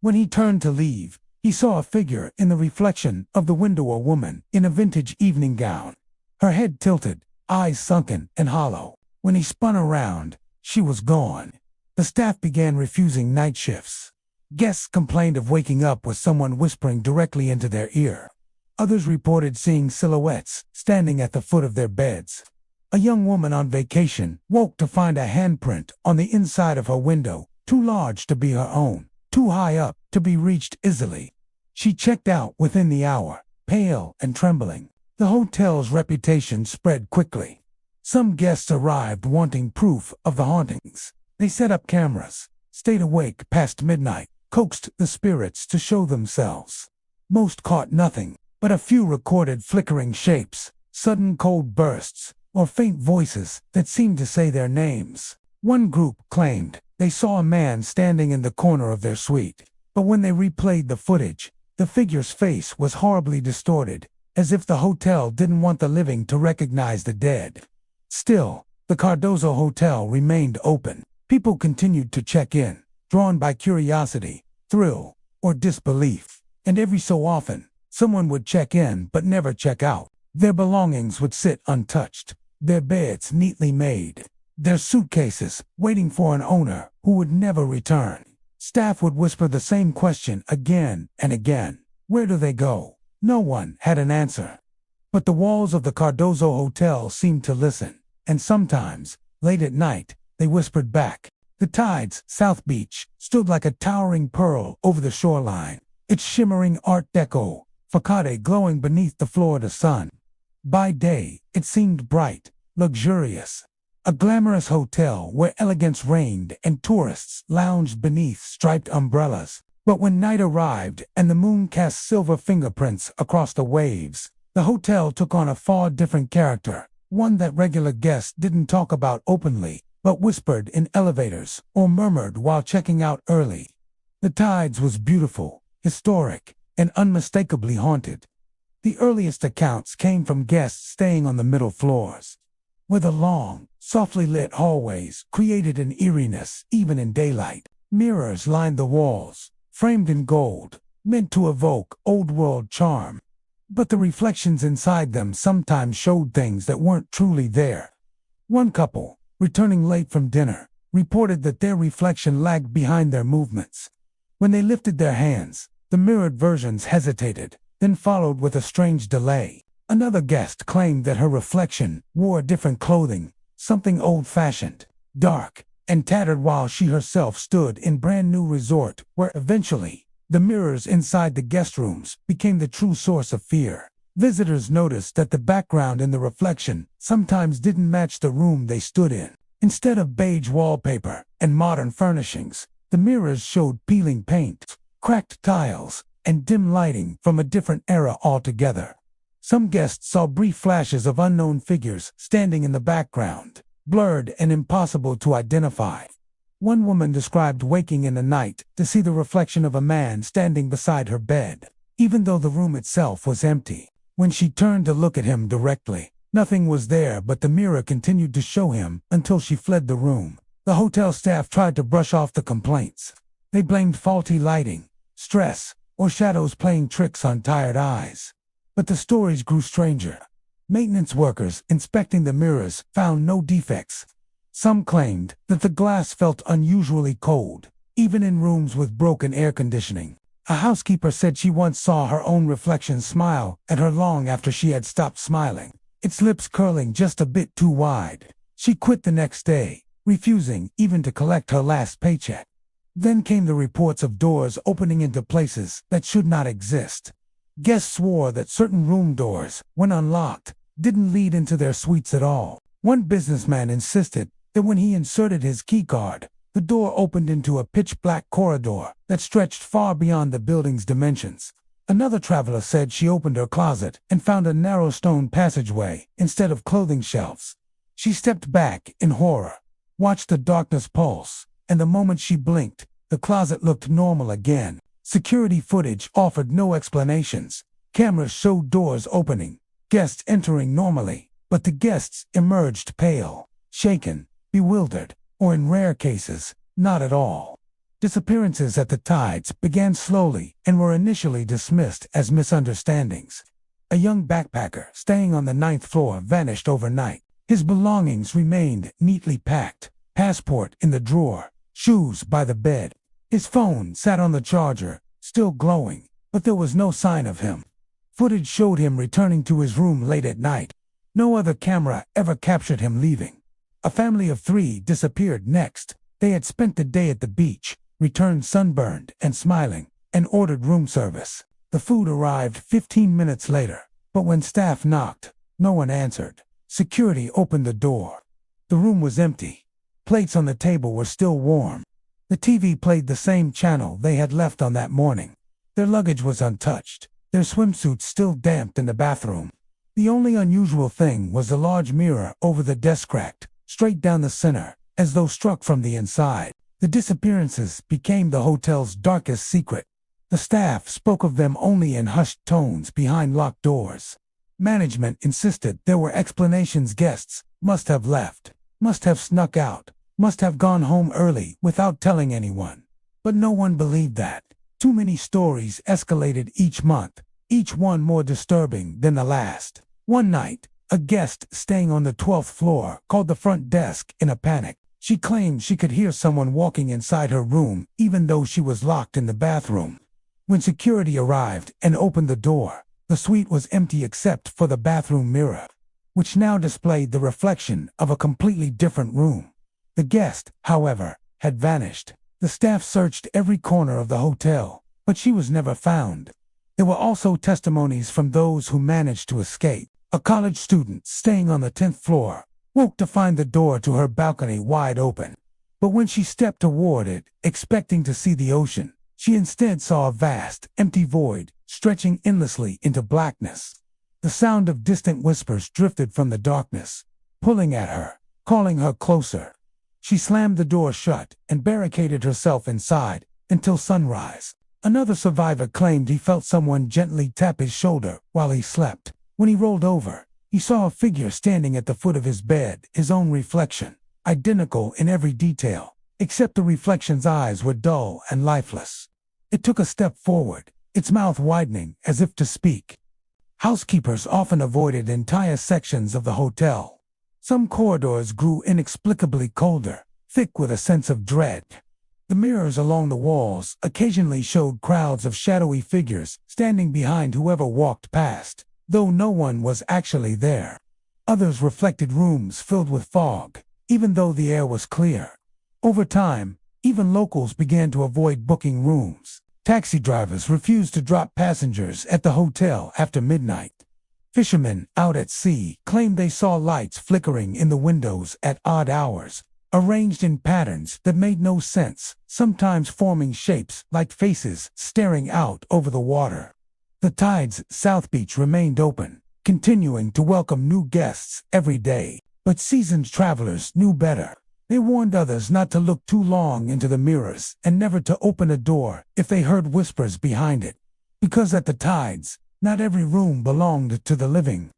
When he turned to leave, he saw a figure in the reflection of the window, a woman in a vintage evening gown. Her head tilted, eyes sunken and hollow. When he spun around, she was gone. The staff began refusing night shifts. Guests complained of waking up with someone whispering directly into their ear. Others reported seeing silhouettes standing at the foot of their beds. A young woman on vacation woke to find a handprint on the inside of her window, too large to be her own, too high up to be reached easily. She checked out within the hour, pale and trembling. The hotel's reputation spread quickly. Some guests arrived wanting proof of the hauntings. They set up cameras, stayed awake past midnight, coaxed the spirits to show themselves. Most caught nothing, but a few recorded flickering shapes, sudden cold bursts, or faint voices that seemed to say their names. One group claimed they saw a man standing in the corner of their suite, but when they replayed the footage, the figure's face was horribly distorted, as if the hotel didn't want the living to recognize the dead. Still, the Cardozo Hotel remained open. People continued to check in, drawn by curiosity, thrill, or disbelief. And every so often, someone would check in but never check out. Their belongings would sit untouched, their beds neatly made, their suitcases waiting for an owner who would never return. Staff would whisper the same question again and again. Where do they go? No one had an answer. But the walls of the Cardozo Hotel seemed to listen, and sometimes, late at night, they whispered back. The Tide's South Beach stood like a towering pearl over the shoreline, its shimmering Art Deco facade glowing beneath the Florida sun. By day, it seemed bright, luxurious, a glamorous hotel where elegance reigned and tourists lounged beneath striped umbrellas. But when night arrived and the moon cast silver fingerprints across the waves, the hotel took on a far different character, one that regular guests didn't talk about openly, but whispered in elevators or murmured while checking out early. The Tides was beautiful, historic, and unmistakably haunted. The earliest accounts came from guests staying on the middle floors, where the long, softly lit hallways created an eeriness even in daylight. Mirrors lined the walls, framed in gold, meant to evoke old-world charm. But the reflections inside them sometimes showed things that weren't truly there. One couple, returning late from dinner, reported that their reflection lagged behind their movements. When they lifted their hands, the mirrored versions hesitated, then followed with a strange delay. Another guest claimed that her reflection wore different clothing, something old-fashioned, dark, and tattered, while she herself stood in brand-new resort where eventually the mirrors inside the guest rooms became the true source of fear. Visitors noticed that the background in the reflection sometimes didn't match the room they stood in. Instead of beige wallpaper and modern furnishings, the mirrors showed peeling paint, cracked tiles, and dim lighting from a different era altogether. Some guests saw brief flashes of unknown figures standing in the background, blurred and impossible to identify. One woman described waking in the night to see the reflection of a man standing beside her bed, even though the room itself was empty. When she turned to look at him directly, nothing was there, but the mirror continued to show him until she fled the room. The hotel staff tried to brush off the complaints. They blamed faulty lighting, stress, or shadows playing tricks on tired eyes. But the stories grew stranger. Maintenance workers inspecting the mirrors found no defects. Some claimed that the glass felt unusually cold, even in rooms with broken air conditioning. A housekeeper said she once saw her own reflection smile at her long after she had stopped smiling, its lips curling just a bit too wide. She quit the next day, refusing even to collect her last paycheck. Then came the reports of doors opening into places that should not exist. Guests swore that certain room doors, when unlocked, didn't lead into their suites at all. One businessman insisted that when he inserted his keycard, the door opened into a pitch-black corridor that stretched far beyond the building's dimensions. Another traveler said she opened her closet and found a narrow stone passageway instead of clothing shelves. She stepped back in horror, watched the darkness pulse, and the moment she blinked, the closet looked normal again. Security footage offered no explanations. Cameras showed doors opening, guests entering normally, but the guests emerged pale, shaken, bewildered, or in rare cases, not at all. Disappearances at the Tides began slowly and were initially dismissed as misunderstandings. A young backpacker staying on the 9th floor vanished overnight. His belongings remained neatly packed, passport in the drawer, shoes by the bed. His phone sat on the charger, still glowing, but there was no sign of him. Footage showed him returning to his room late at night. No other camera ever captured him leaving. A family of 3 disappeared next. They had spent the day at the beach, returned sunburned and smiling, and ordered room service. The food arrived 15 minutes later, but when staff knocked, no one answered. Security opened the door. The room was empty. Plates on the table were still warm. The TV played the same channel they had left on that morning. Their luggage was untouched, their swimsuits still damped in the bathroom. The only unusual thing was the large mirror over the desk cracked, straight down the center, as though struck from the inside. The disappearances became the hotel's darkest secret. The staff spoke of them only in hushed tones behind locked doors. Management insisted there were explanations. Guests must have left, must have snuck out, must have gone home early without telling anyone. But no one believed that. Too many stories escalated each month, each one more disturbing than the last. One night, a guest staying on the 12th floor called the front desk in a panic. She claimed she could hear someone walking inside her room even though she was locked in the bathroom. When security arrived and opened the door, the suite was empty except for the bathroom mirror, which now displayed the reflection of a completely different room. The guest, however, had vanished. The staff searched every corner of the hotel, but she was never found. There were also testimonies from those who managed to escape. A college student staying on the 10th floor woke to find the door to her balcony wide open. But when she stepped toward it, expecting to see the ocean, she instead saw a vast, empty void stretching endlessly into blackness. The sound of distant whispers drifted from the darkness, pulling at her, calling her closer. She slammed the door shut and barricaded herself inside until sunrise. Another survivor claimed he felt someone gently tap his shoulder while he slept. When he rolled over, he saw a figure standing at the foot of his bed, his own reflection, identical in every detail, except the reflection's eyes were dull and lifeless. It took a step forward, its mouth widening as if to speak. Housekeepers often avoided entire sections of the hotel. Some corridors grew inexplicably colder, thick with a sense of dread. The mirrors along the walls occasionally showed crowds of shadowy figures standing behind whoever walked past, though no one was actually there. Others reflected rooms filled with fog, even though the air was clear. Over time, even locals began to avoid booking rooms. Taxi drivers refused to drop passengers at the hotel after midnight. Fishermen out at sea claimed they saw lights flickering in the windows at odd hours, arranged in patterns that made no sense, sometimes forming shapes like faces staring out over the water. The Tide's South Beach remained open, continuing to welcome new guests every day, but seasoned travelers knew better. They warned others not to look too long into the mirrors and never to open a door if they heard whispers behind it. Because at the Tides, not every room belonged to the living.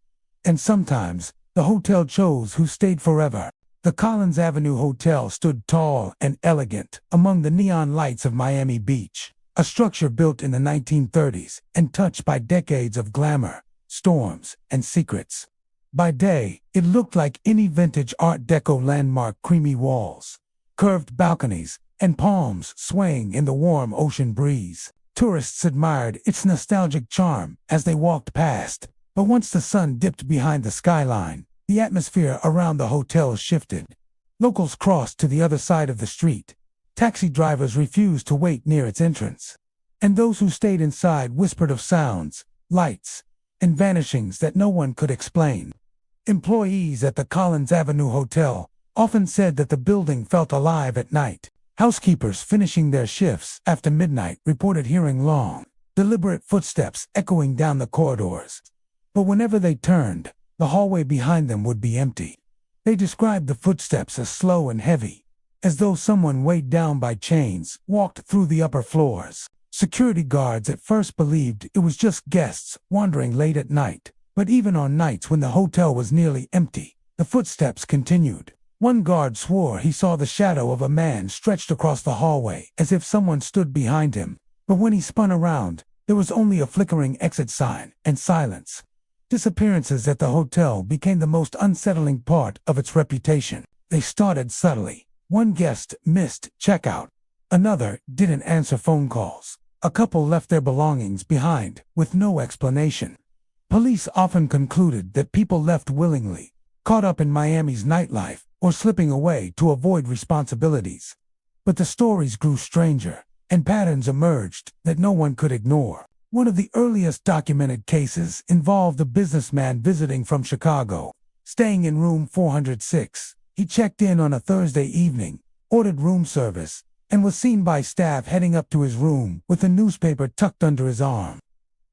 And sometimes, the hotel chose who stayed forever. The Collins Avenue Hotel stood tall and elegant among the neon lights of Miami Beach, a structure built in the 1930s and touched by decades of glamour, storms, and secrets. By day, it looked like any vintage Art Deco landmark: creamy walls, curved balconies, and palms swaying in the warm ocean breeze. Tourists admired its nostalgic charm as they walked past, but once the sun dipped behind the skyline, the atmosphere around the hotel shifted. Locals crossed to the other side of the street. Taxi drivers refused to wait near its entrance. And those who stayed inside whispered of sounds, lights, and vanishings that no one could explain. Employees at the Collins Avenue Hotel often said that the building felt alive at night. Housekeepers finishing their shifts after midnight reported hearing long, deliberate footsteps echoing down the corridors. But whenever they turned, the hallway behind them would be empty. They described the footsteps as slow and heavy, as though someone weighed down by chains walked through the upper floors. Security guards at first believed it was just guests wandering late at night, but even on nights when the hotel was nearly empty, the footsteps continued. One guard swore he saw the shadow of a man stretched across the hallway as if someone stood behind him, but when he spun around, there was only a flickering exit sign and silence. Disappearances at the hotel became the most unsettling part of its reputation. They started subtly. One guest missed checkout. Another didn't answer phone calls. A couple left their belongings behind with no explanation. Police often concluded that people left willingly, caught up in Miami's nightlife, or slipping away to avoid responsibilities. But the stories grew stranger, and patterns emerged that no one could ignore. One of the earliest documented cases involved a businessman visiting from Chicago, staying in room 406. He checked in on a Thursday evening, ordered room service, and was seen by staff heading up to his room with a newspaper tucked under his arm.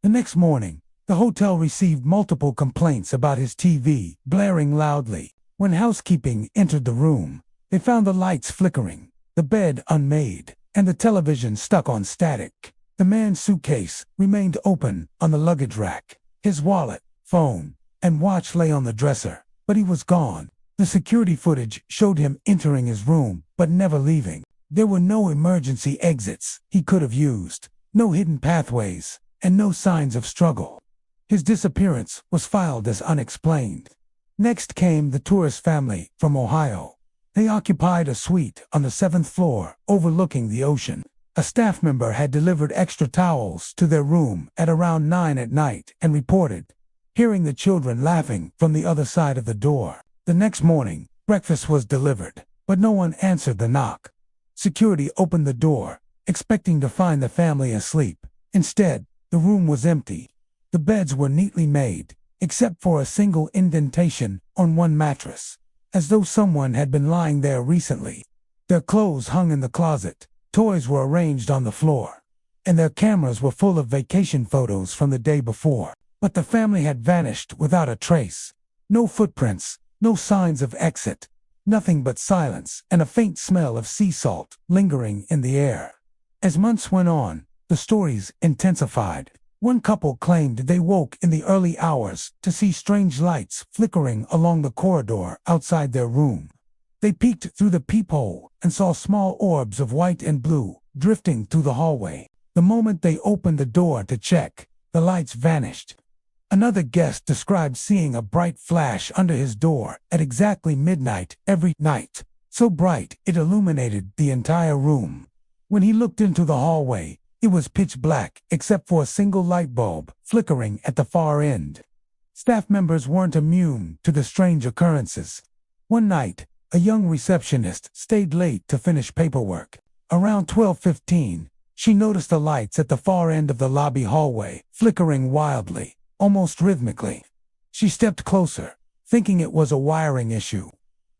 The next morning, the hotel received multiple complaints about his TV blaring loudly. When housekeeping entered the room, they found the lights flickering, the bed unmade, and the television stuck on static. The man's suitcase remained open on the luggage rack. His wallet, phone, and watch lay on the dresser, but he was gone. The security footage showed him entering his room, but never leaving. There were no emergency exits he could have used, no hidden pathways, and no signs of struggle. His disappearance was filed as unexplained. Next came the tourist family from Ohio. They occupied a suite on the 7th floor, overlooking the ocean. A staff member had delivered extra towels to their room at around 9 at night and reported hearing the children laughing from the other side of the door. The next morning, breakfast was delivered, but no one answered the knock. Security opened the door, expecting to find the family asleep. Instead, the room was empty. The beds were neatly made, except for a single indentation on one mattress, as though someone had been lying there recently. Their clothes hung in the closet, toys were arranged on the floor, and their cameras were full of vacation photos from the day before. But the family had vanished without a trace. No footprints, no signs of exit, nothing but silence and a faint smell of sea salt lingering in the air. As months went on, the stories intensified. One couple claimed they woke in the early hours to see strange lights flickering along the corridor outside their room. They peeked through the peephole and saw small orbs of white and blue drifting through the hallway. The moment they opened the door to check, the lights vanished. Another guest described seeing a bright flash under his door at exactly midnight every night, so bright it illuminated the entire room. When he looked into the hallway, it was pitch black except for a single light bulb flickering at the far end. Staff members weren't immune to the strange occurrences. One night, a young receptionist stayed late to finish paperwork. Around 12:15, she noticed the lights at the far end of the lobby hallway flickering wildly, almost rhythmically. She stepped closer, thinking it was a wiring issue.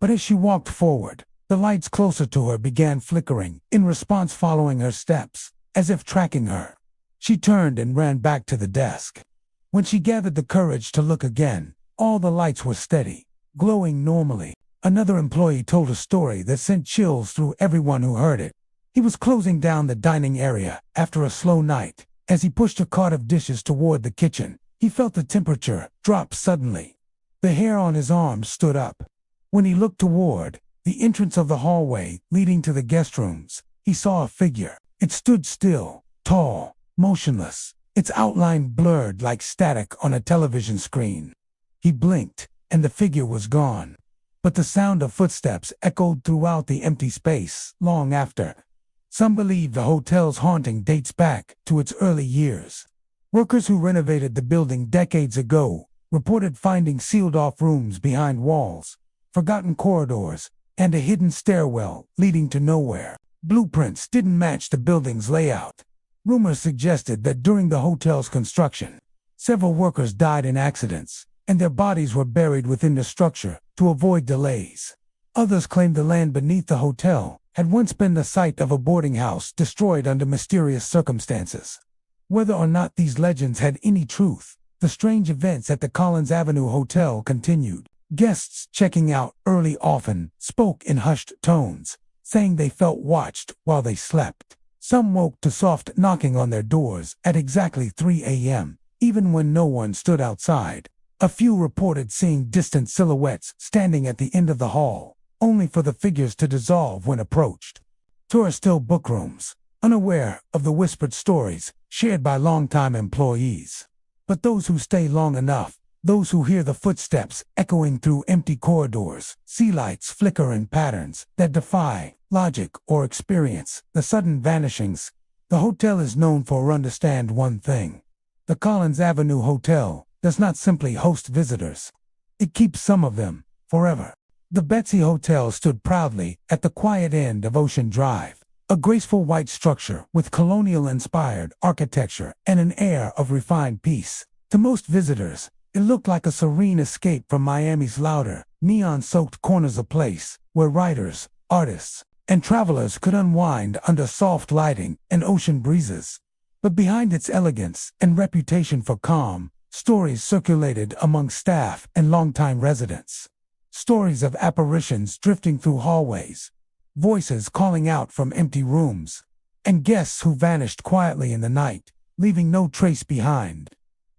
But as she walked forward, the lights closer to her began flickering, in response following her steps, as if tracking her. She turned and ran back to the desk. When she gathered the courage to look again, all the lights were steady, glowing normally. Another employee told a story that sent chills through everyone who heard it. He was closing down the dining area after a slow night. As he pushed a cart of dishes toward the kitchen, he felt the temperature drop suddenly. The hair on his arms stood up. When he looked toward the entrance of the hallway leading to the guest rooms, he saw a figure. It stood still, tall, motionless, its outline blurred like static on a television screen. He blinked, and the figure was gone. But the sound of footsteps echoed throughout the empty space long after. Some believe the hotel's haunting dates back to its early years. Workers who renovated the building decades ago reported finding sealed-off rooms behind walls, forgotten corridors, and a hidden stairwell leading to nowhere. Blueprints didn't match the building's layout. Rumors suggested that during the hotel's construction, several workers died in accidents, and their bodies were buried within the structure to avoid delays. Others claimed the land beneath the hotel had once been the site of a boarding house destroyed under mysterious circumstances. Whether or not these legends had any truth, the strange events at the Collins Avenue Hotel continued. Guests checking out early often spoke in hushed tones, saying they felt watched while they slept. Some woke to soft knocking on their doors at exactly 3 a.m., even when no one stood outside. A few reported seeing distant silhouettes standing at the end of the hall, only for the figures to dissolve when approached. Tourists still book rooms, unaware of the whispered stories shared by longtime employees. But those who stay long enough, those who hear the footsteps echoing through empty corridors, see lights flicker in patterns that defy logic or experience, the sudden vanishings. The hotel is known for understand one thing. The Collins Avenue Hotel does not simply host visitors. It keeps some of them forever. The Betsy Hotel stood proudly at the quiet end of Ocean Drive, a graceful white structure with colonial-inspired architecture and an air of refined peace. To most visitors, it looked like a serene escape from Miami's louder, neon-soaked corners, a place where writers, artists, and travelers could unwind under soft lighting and ocean breezes. But behind its elegance and reputation for calm, stories circulated among staff and longtime residents. Stories of apparitions drifting through hallways, voices calling out from empty rooms, and guests who vanished quietly in the night, leaving no trace behind.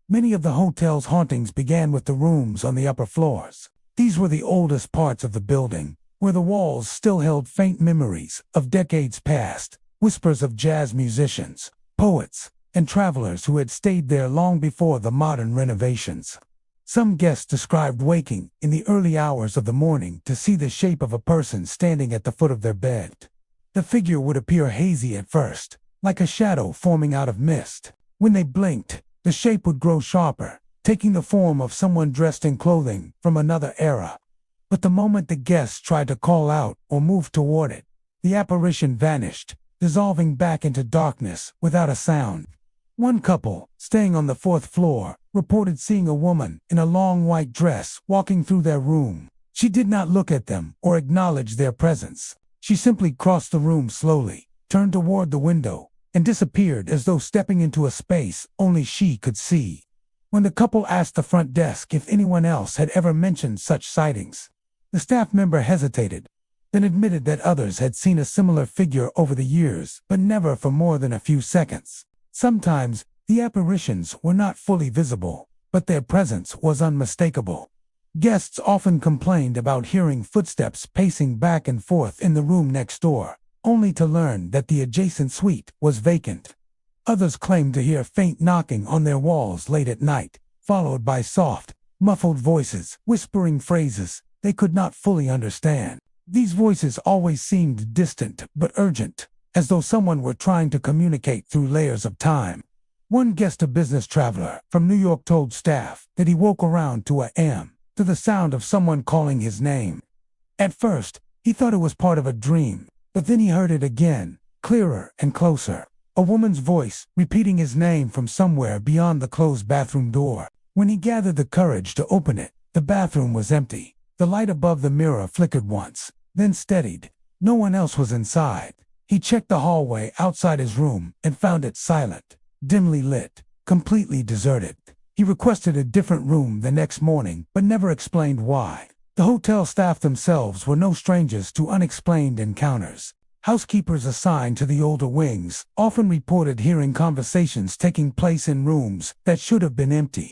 Many of the hotel's hauntings began with the rooms on the upper floors. These were the oldest parts of the building, where the walls still held faint memories of decades past, whispers of jazz musicians, poets, and travelers who had stayed there long before the modern renovations. Some guests described waking in the early hours of the morning to see the shape of a person standing at the foot of their bed. The figure would appear hazy at first, like a shadow forming out of mist. When they blinked, the shape would grow sharper, taking the form of someone dressed in clothing from another era. But the moment the guests tried to call out or move toward it, the apparition vanished, dissolving back into darkness without a sound. One couple, staying on the 4th floor, reported seeing a woman in a long white dress walking through their room. She did not look at them or acknowledge their presence. She simply crossed the room slowly, turned toward the window, and disappeared as though stepping into a space only she could see. When the couple asked the front desk if anyone else had ever mentioned such sightings, the staff member hesitated, then admitted that others had seen a similar figure over the years, but never for more than a few seconds. Sometimes, the apparitions were not fully visible, but their presence was unmistakable. Guests often complained about hearing footsteps pacing back and forth in the room next door, only to learn that the adjacent suite was vacant. Others claimed to hear faint knocking on their walls late at night, followed by soft, muffled voices, whispering phrases they could not fully understand. These voices always seemed distant but urgent, as though someone were trying to communicate through layers of time. One guest, a business traveler from New York, told staff that he woke around 2 a.m. to the sound of someone calling his name. At first, he thought it was part of a dream, but then he heard it again, clearer and closer. A woman's voice repeating his name from somewhere beyond the closed bathroom door. When he gathered the courage to open it, the bathroom was empty. The light above the mirror flickered once, then steadied. No one else was inside. He checked the hallway outside his room and found it silent, dimly lit, completely deserted. He requested a different room the next morning, but never explained why. The hotel staff themselves were no strangers to unexplained encounters. Housekeepers assigned to the older wings often reported hearing conversations taking place in rooms that should have been empty.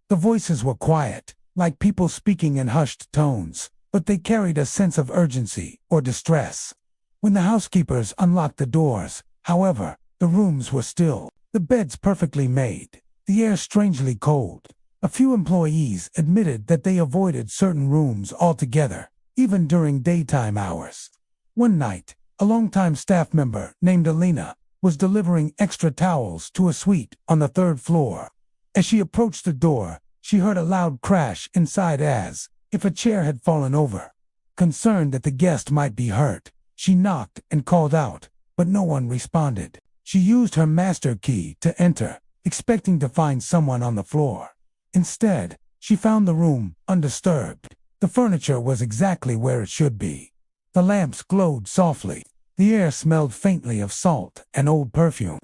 The voices were quiet, like people speaking in hushed tones, but they carried a sense of urgency or distress. When the housekeepers unlocked the doors, however, the rooms were still, the beds perfectly made, the air strangely cold. A few employees admitted that they avoided certain rooms altogether, even during daytime hours. One night, a longtime staff member named Alina was delivering extra towels to a suite on the 3rd floor. As she approached the door, she heard a loud crash inside as if a chair had fallen over. Concerned that the guest might be hurt, she knocked and called out, but no one responded. She used her master key to enter, expecting to find someone on the floor. Instead, she found the room undisturbed. The furniture was exactly where it should be. The lamps glowed softly. The air smelled faintly of salt and old perfume.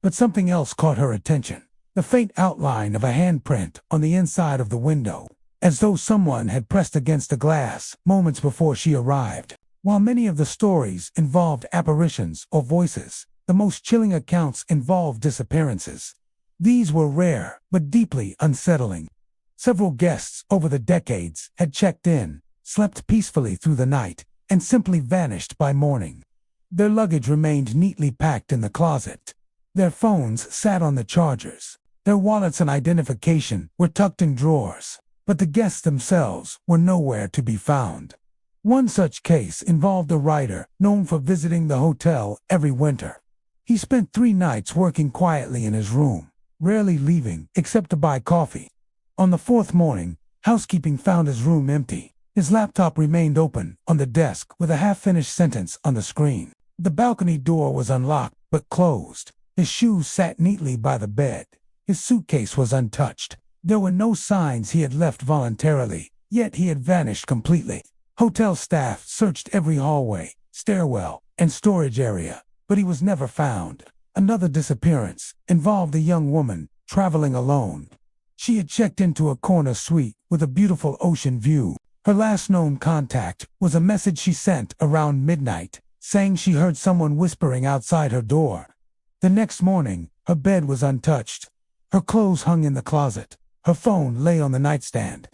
But something else caught her attention. The faint outline of a handprint on the inside of the window, as though someone had pressed against the glass moments before she arrived. While many of the stories involved apparitions or voices, the most chilling accounts involved disappearances. These were rare, but deeply unsettling. Several guests over the decades had checked in, slept peacefully through the night, and simply vanished by morning. Their luggage remained neatly packed in the closet. Their phones sat on the chargers. Their wallets and identification were tucked in drawers, but the guests themselves were nowhere to be found. One such case involved a writer known for visiting the hotel every winter. He spent 3 nights working quietly in his room, rarely leaving except to buy coffee. On the 4th morning, housekeeping found his room empty. His laptop remained open on the desk with a half-finished sentence on the screen. The balcony door was unlocked but closed. His shoes sat neatly by the bed. His suitcase was untouched. There were no signs he had left voluntarily, yet he had vanished completely. Hotel staff searched every hallway, stairwell, and storage area, but he was never found. Another disappearance involved a young woman traveling alone. She had checked into a corner suite with a beautiful ocean view. Her last known contact was a message she sent around midnight, saying she heard someone whispering outside her door. The next morning, her bed was untouched. Her clothes hung in the closet. Her phone lay on the nightstand.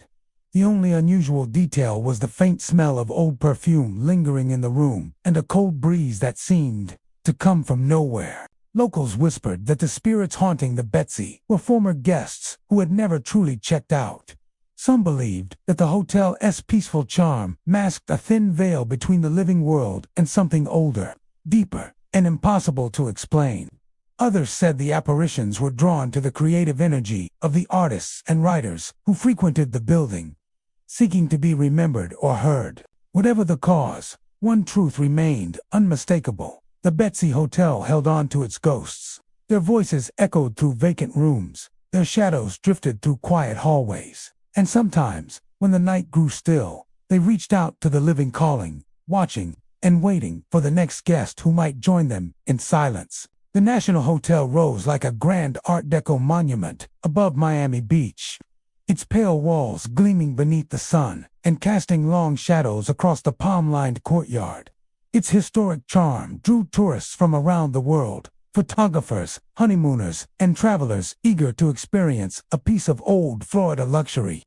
The only unusual detail was the faint smell of old perfume lingering in the room and a cold breeze that seemed to come from nowhere. Locals whispered that the spirits haunting the Betsy were former guests who had never truly checked out. Some believed that the hotel's peaceful charm masked a thin veil between the living world and something older, deeper, and impossible to explain. Others said the apparitions were drawn to the creative energy of the artists and writers who frequented the building, seeking to be remembered or heard. Whatever the cause, one truth remained unmistakable. The Betsy Hotel held on to its ghosts. Their voices echoed through vacant rooms. Their shadows drifted through quiet hallways. And sometimes, when the night grew still, they reached out to the living calling, watching and waiting for the next guest who might join them in silence. The National Hotel rose like a grand Art Deco monument above Miami Beach, its pale walls gleaming beneath the sun and casting long shadows across the palm-lined courtyard. Its historic charm drew tourists from around the world, photographers, honeymooners, and travelers eager to experience a piece of old Florida luxury.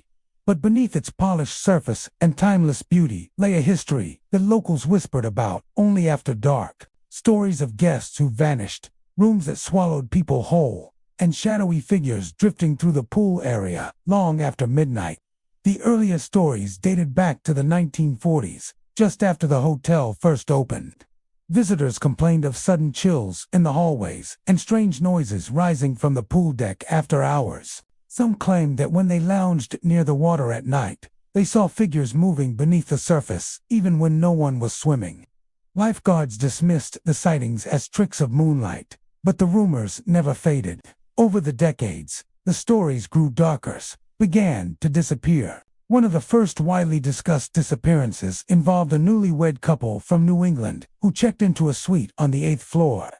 But beneath its polished surface and timeless beauty lay a history that locals whispered about only after dark. Stories of guests who vanished, rooms that swallowed people whole, and shadowy figures drifting through the pool area long after midnight. The earliest stories dated back to the 1940s, just after the hotel first opened. Visitors complained of sudden chills in the hallways and strange noises rising from the pool deck after hours. Some claimed that when they lounged near the water at night, they saw figures moving beneath the surface, even when no one was swimming. Lifeguards dismissed the sightings as tricks of moonlight, but the rumors never faded. Over the decades, the stories grew darker, began to disappear. One of the first widely discussed disappearances involved a newlywed couple from New England who checked into a suite on the 8th floor.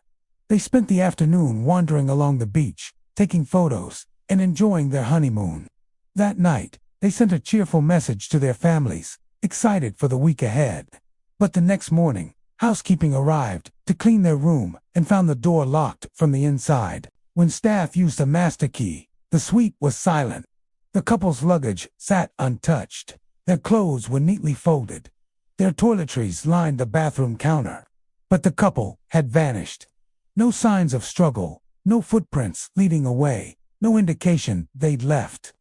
They spent the afternoon wandering along the beach, taking photos, and enjoying their honeymoon. That night, they sent a cheerful message to their families, excited for the week ahead. But the next morning, housekeeping arrived to clean their room and found the door locked from the inside. When staff used a master key, the suite was silent. The couple's luggage sat untouched. Their clothes were neatly folded. Their toiletries lined the bathroom counter. But the couple had vanished. No signs of struggle, no footprints leading away, no indication they'd left.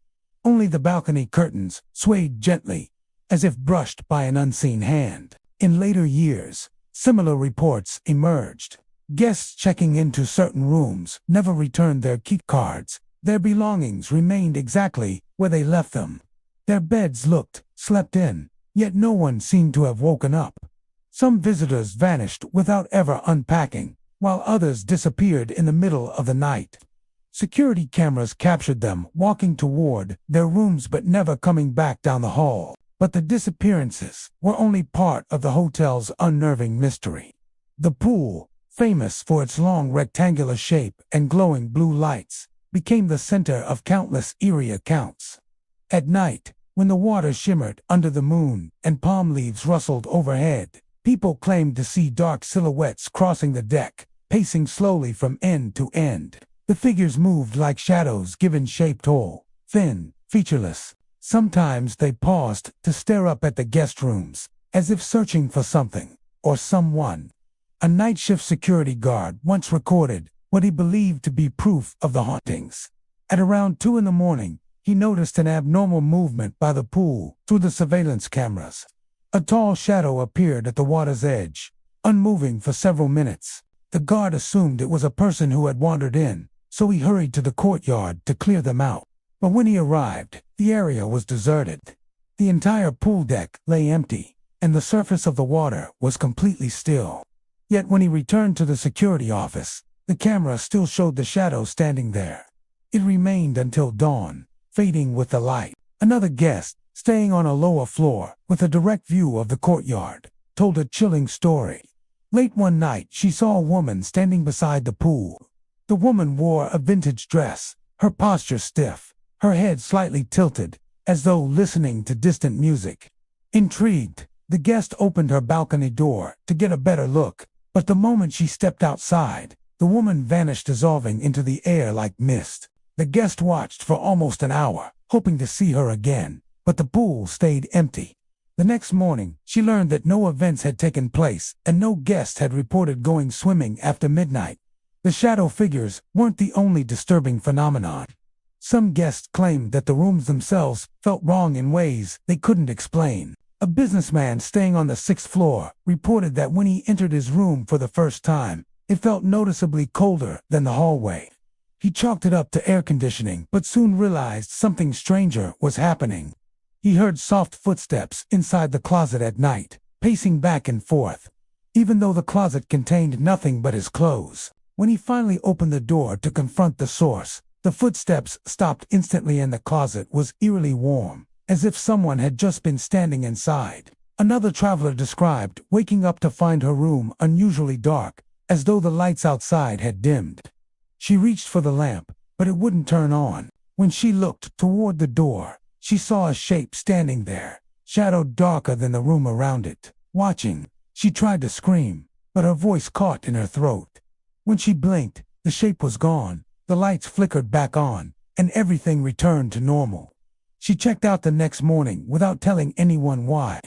Only the balcony curtains swayed gently, as if brushed by an unseen hand. In later years, similar reports emerged. Guests checking into certain rooms never returned their key cards. Their belongings remained exactly where they left them. Their beds looked slept in, yet no one seemed to have woken up. Some visitors vanished without ever unpacking, while others disappeared in the middle of the night. Security cameras captured them walking toward their rooms but never coming back down the hall. But the disappearances were only part of the hotel's unnerving mystery. The pool, famous for its long rectangular shape and glowing blue lights, became the center of countless eerie accounts. At night, when the water shimmered under the moon and palm leaves rustled overhead, people claimed to see dark silhouettes crossing the deck, pacing slowly from end to end. The figures moved like shadows given shape tall, thin, featureless. Sometimes they paused to stare up at the guest rooms, as if searching for something or someone. A night shift security guard once recorded what he believed to be proof of the hauntings. At around 2 a.m, he noticed an abnormal movement by the pool through the surveillance cameras. A tall shadow appeared at the water's edge, unmoving for several minutes. The guard assumed it was a person who had wandered in, so he hurried to the courtyard to clear them out. But when he arrived, the area was deserted. The entire pool deck lay empty, and the surface of the water was completely still. Yet when he returned to the security office, the camera still showed the shadow standing there. It remained until dawn, fading with the light. Another guest, staying on a lower floor with a direct view of the courtyard, told a chilling story. Late one night, she saw a woman standing beside the pool. The woman wore a vintage dress, her posture stiff, her head slightly tilted, as though listening to distant music. Intrigued, the guest opened her balcony door to get a better look, but the moment she stepped outside, the woman vanished, dissolving into the air like mist. The guest watched for almost an hour, hoping to see her again, but the pool stayed empty. The next morning, she learned that no events had taken place and no guest had reported going swimming after midnight. The shadow figures weren't the only disturbing phenomenon. Some guests claimed that the rooms themselves felt wrong in ways they couldn't explain. A businessman staying on the 6th floor reported that when he entered his room for the first time, it felt noticeably colder than the hallway. He chalked it up to air conditioning, but soon realized something stranger was happening. He heard soft footsteps inside the closet at night, pacing back and forth, even though the closet contained nothing but his clothes. When he finally opened the door to confront the source, the footsteps stopped instantly and the closet was eerily warm, as if someone had just been standing inside. Another traveler described waking up to find her room unusually dark, as though the lights outside had dimmed. She reached for the lamp, but it wouldn't turn on. When she looked toward the door, she saw a shape standing there, shadowed darker than the room around it. Watching, she tried to scream, but her voice caught in her throat. When she blinked, the shape was gone, the lights flickered back on, and everything returned to normal. She checked out the next morning without telling anyone why.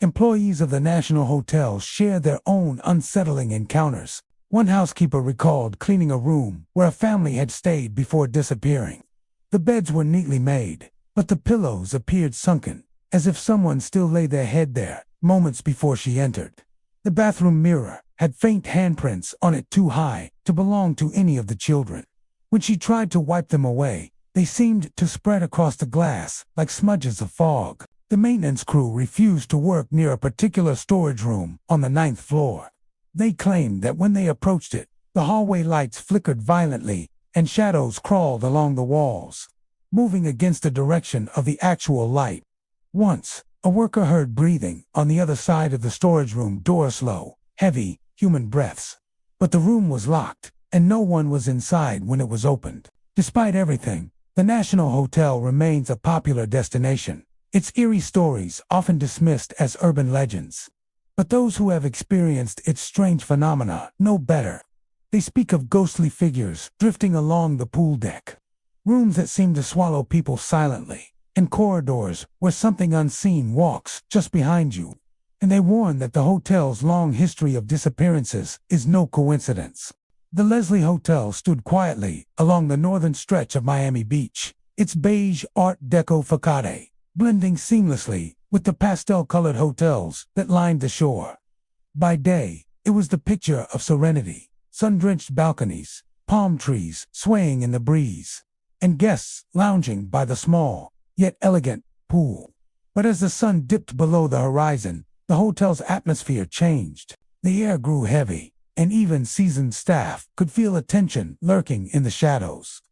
Employees of the National Hotel shared their own unsettling encounters. One housekeeper recalled cleaning a room where a family had stayed before disappearing. The beds were neatly made, but the pillows appeared sunken, as if someone still lay their head there moments before she entered. The bathroom mirror had faint handprints on it too high to belong to any of the children. When she tried to wipe them away, they seemed to spread across the glass like smudges of fog. The maintenance crew refused to work near a particular storage room on the 9th floor. They claimed that when they approached it, the hallway lights flickered violently and shadows crawled along the walls, moving against the direction of the actual light. Once, a worker heard breathing on the other side of the storage room door, slow, heavy, human breaths. But the room was locked, and no one was inside when it was opened. Despite everything, the National Hotel remains a popular destination, its eerie stories often dismissed as urban legends. But those who have experienced its strange phenomena know better. They speak of ghostly figures drifting along the pool deck, rooms that seem to swallow people silently, and corridors where something unseen walks just behind you. And they warn that the hotel's long history of disappearances is no coincidence. The Leslie Hotel stood quietly along the northern stretch of Miami Beach, its beige Art Deco facade blending seamlessly with the pastel-colored hotels that lined the shore. By day, it was the picture of serenity, sun-drenched balconies, palm trees swaying in the breeze, and guests lounging by the small, yet elegant, pool. But as the sun dipped below the horizon, the hotel's atmosphere changed. The air grew heavy, and even seasoned staff could feel a tension lurking in the shadows.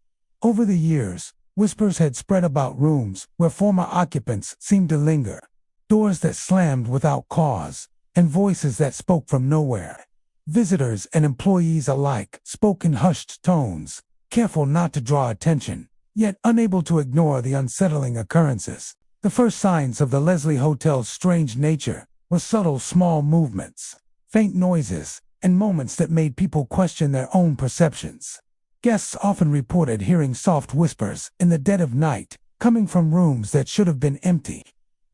Over the years, whispers had spread about rooms where former occupants seemed to linger, doors that slammed without cause, and voices that spoke from nowhere. Visitors and employees alike spoke in hushed tones, careful not to draw attention, yet unable to ignore the unsettling occurrences. The first signs of the Leslie Hotel's strange nature were subtle small movements, faint noises, and moments that made people question their own perceptions. Guests often reported hearing soft whispers in the dead of night, coming from rooms that should have been empty.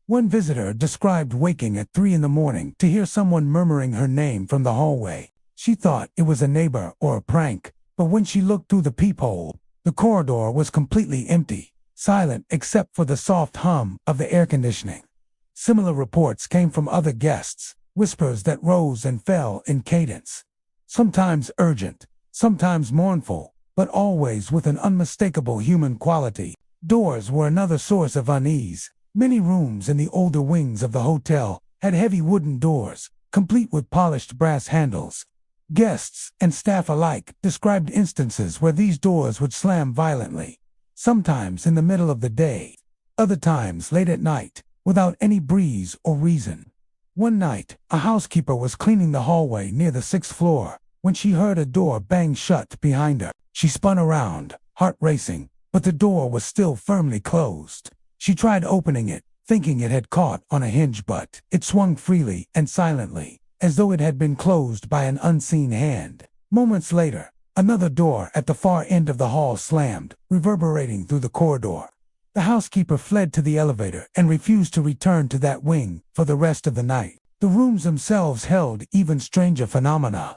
One visitor described waking at 3 in the morning to hear someone murmuring her name from the hallway. She thought it was a neighbor or a prank, but when she looked through the peephole, the corridor was completely empty, silent except for the soft hum of the air conditioning. Similar reports came from other guests, whispers that rose and fell in cadence, sometimes urgent, sometimes mournful, but always with an unmistakable human quality. Doors were another source of unease. Many rooms in the older wings of the hotel had heavy wooden doors, complete with polished brass handles. Guests and staff alike described instances where these doors would slam violently, sometimes in the middle of the day, other times late at night, without any breeze or reason. One night, a housekeeper was cleaning the hallway near the 6th floor when she heard a door bang shut behind her. She spun around, heart racing, but the door was still firmly closed. She tried opening it, thinking it had caught on a hinge, but it swung freely and silently, as though it had been closed by an unseen hand. Moments later, another door at the far end of the hall slammed, reverberating through the corridor. The housekeeper fled to the elevator and refused to return to that wing for the rest of the night. The rooms themselves held even stranger phenomena.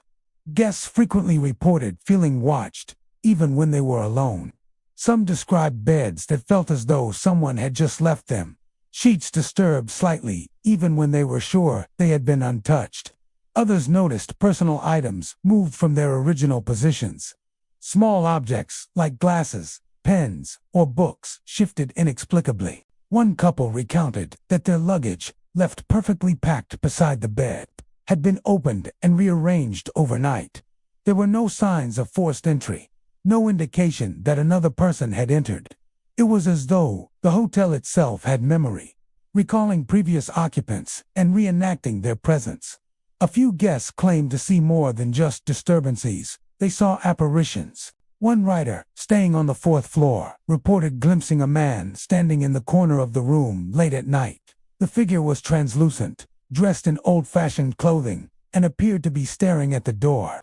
Guests frequently reported feeling watched, even when they were alone. Some described beds that felt as though someone had just left them. Sheets disturbed slightly, even when they were sure they had been untouched. Others noticed personal items moved from their original positions. Small objects, like glasses, pens, or books, shifted inexplicably. One couple recounted that their luggage, left perfectly packed beside the bed, had been opened and rearranged overnight. There were no signs of forced entry, no indication that another person had entered. It was as though the hotel itself had memory, recalling previous occupants and reenacting their presence. A few guests claimed to see more than just disturbances. They saw apparitions. One writer, staying on the 4th floor, reported glimpsing a man standing in the corner of the room late at night. The figure was translucent, dressed in old-fashioned clothing, and appeared to be staring at the door.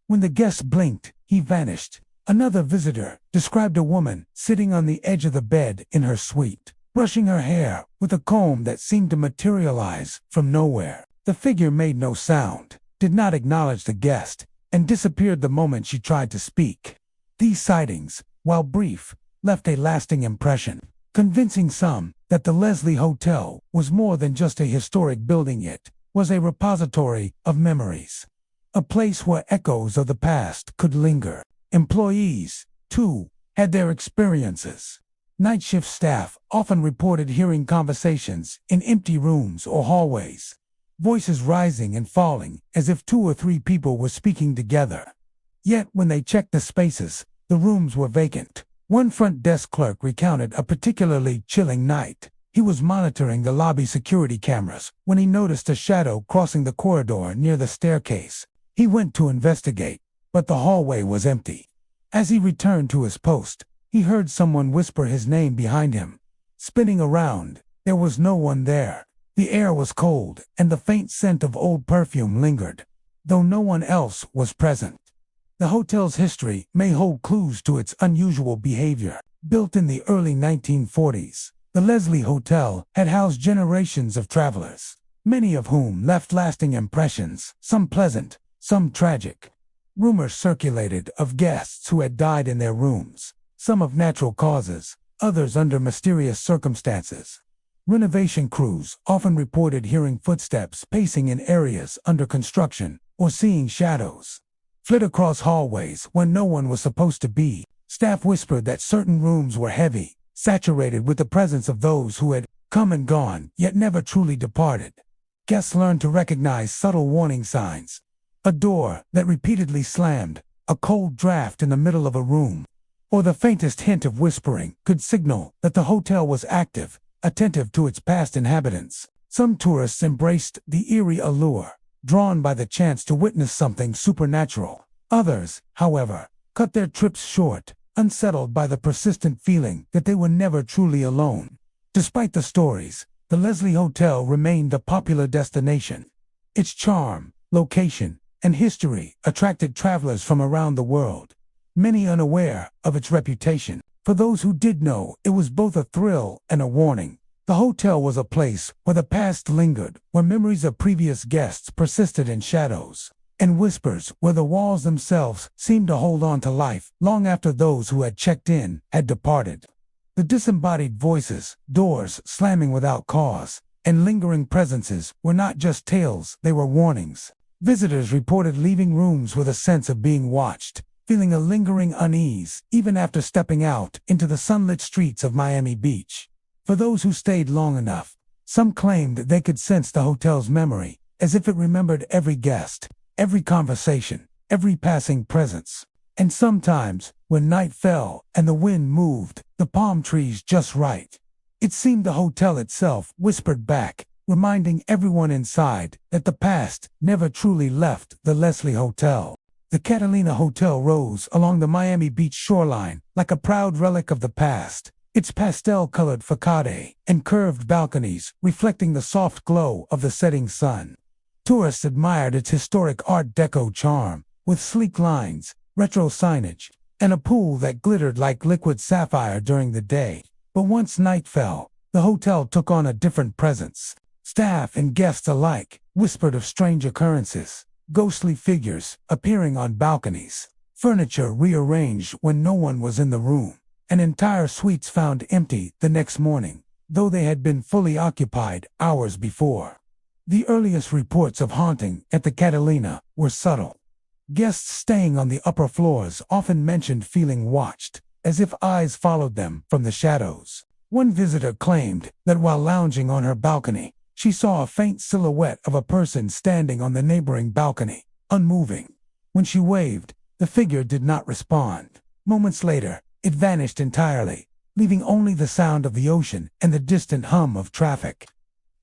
When the guest blinked, he vanished. Another visitor described a woman sitting on the edge of the bed in her suite, brushing her hair with a comb that seemed to materialize from nowhere. The figure made no sound, did not acknowledge the guest, and disappeared the moment she tried to speak. These sightings, while brief, left a lasting impression, convincing some that the Leslie Hotel was more than just a historic building. It was a repository of memories, a place where echoes of the past could linger. Employees, too, had their experiences. Night shift staff often reported hearing conversations in empty rooms or hallways, voices rising and falling as if 2 or 3 people were speaking together. Yet when they checked the spaces, the rooms were vacant. One front desk clerk recounted a particularly chilling night. He was monitoring the lobby security cameras when he noticed a shadow crossing the corridor near the staircase. He went to investigate, but the hallway was empty. As he returned to his post, he heard someone whisper his name behind him. Spinning around, there was no one there. The air was cold, and the faint scent of old perfume lingered, though no one else was present. The hotel's history may hold clues to its unusual behavior. Built in the early 1940s, the Leslie Hotel had housed generations of travelers, many of whom left lasting impressions, some pleasant, some tragic. Rumors circulated of guests who had died in their rooms, some of natural causes, others under mysterious circumstances. Renovation crews often reported hearing footsteps pacing in areas under construction or seeing shadows flit across hallways when no one was supposed to be. Staff whispered that certain rooms were heavy, saturated with the presence of those who had come and gone, yet never truly departed. Guests learned to recognize subtle warning signs. A door that repeatedly slammed, a cold draft in the middle of a room, or the faintest hint of whispering could signal that the hotel was active, attentive to its past inhabitants. Some tourists embraced the eerie allure, drawn by the chance to witness something supernatural. Others, however, cut their trips short, unsettled by the persistent feeling that they were never truly alone. Despite the stories, the Leslie Hotel remained a popular destination. Its charm, location, and history attracted travelers from around the world, many unaware of its reputation. For those who did know, it was both a thrill and a warning. The hotel was a place where the past lingered, where memories of previous guests persisted in shadows and whispers, where the walls themselves seemed to hold on to life long after those who had checked in had departed. The disembodied voices, doors slamming without cause, and lingering presences were not just tales, they were warnings. Visitors reported leaving rooms with a sense of being watched, feeling a lingering unease even after stepping out into the sunlit streets of Miami Beach. For those who stayed long enough, some claimed that they could sense the hotel's memory, as if it remembered every guest, every conversation, every passing presence. And sometimes, when night fell and the wind moved the palm trees just right, it seemed the hotel itself whispered back, reminding everyone inside that the past never truly left the Leslie Hotel. The Catalina Hotel rose along the Miami Beach shoreline like a proud relic of the past, its pastel-colored facade and curved balconies reflecting the soft glow of the setting sun. Tourists admired its historic Art Deco charm, with sleek lines, retro signage, and a pool that glittered like liquid sapphire during the day. But once night fell, the hotel took on a different presence. Staff and guests alike whispered of strange occurrences, ghostly figures appearing on balconies, furniture rearranged when no one was in the room, and entire suites found empty the next morning, though they had been fully occupied hours before. The earliest reports of haunting at the Catalina were subtle. Guests staying on the upper floors often mentioned feeling watched, as if eyes followed them from the shadows. One visitor claimed that while lounging on her balcony, she saw a faint silhouette of a person standing on the neighboring balcony, unmoving. When she waved, the figure did not respond. Moments later, it vanished entirely, leaving only the sound of the ocean and the distant hum of traffic.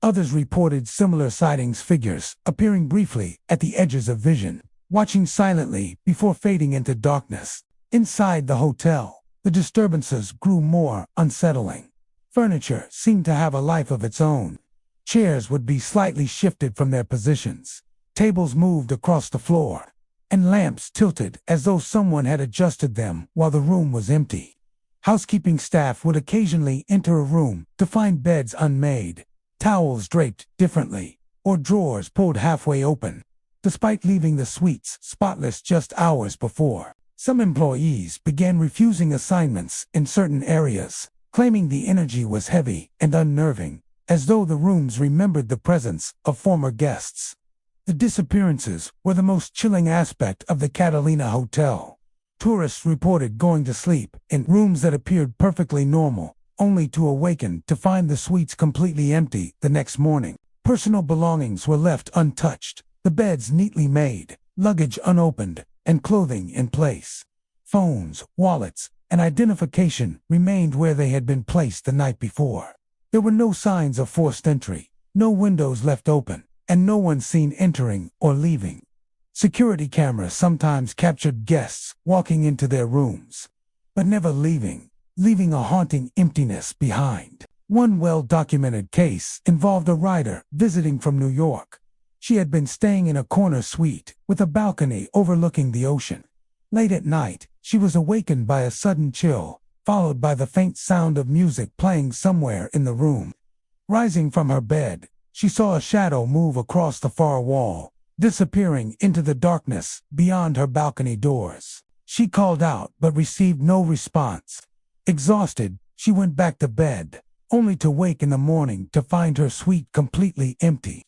Others reported similar sightings, figures appearing briefly at the edges of vision, watching silently before fading into darkness. Inside the hotel, the disturbances grew more unsettling. Furniture seemed to have a life of its own. Chairs would be slightly shifted from their positions, tables moved across the floor, and lamps tilted as though someone had adjusted them while the room was empty. Housekeeping staff would occasionally enter a room to find beds unmade, towels draped differently, or drawers pulled halfway open, despite leaving the suites spotless just hours before. Some employees began refusing assignments in certain areas, claiming the energy was heavy and unnerving, as though the rooms remembered the presence of former guests. The disappearances were the most chilling aspect of the Catalina Hotel. Tourists reported going to sleep in rooms that appeared perfectly normal, only to awaken to find the suites completely empty the next morning. Personal belongings were left untouched, the beds neatly made, luggage unopened, and clothing in place. Phones, wallets, and identification remained where they had been placed the night before. There were no signs of forced entry, no windows left open, and no one seen entering or leaving. Security cameras sometimes captured guests walking into their rooms, but never leaving a haunting emptiness behind. One well-documented case involved a writer visiting from New York. She had been staying in a corner suite with a balcony overlooking the ocean. Late at night, she was awakened by a sudden chill, followed by the faint sound of music playing somewhere in the room. Rising from her bed, she saw a shadow move across the far wall, disappearing into the darkness beyond her balcony doors. She called out but received no response. Exhausted, she went back to bed, only to wake in the morning to find her suite completely empty.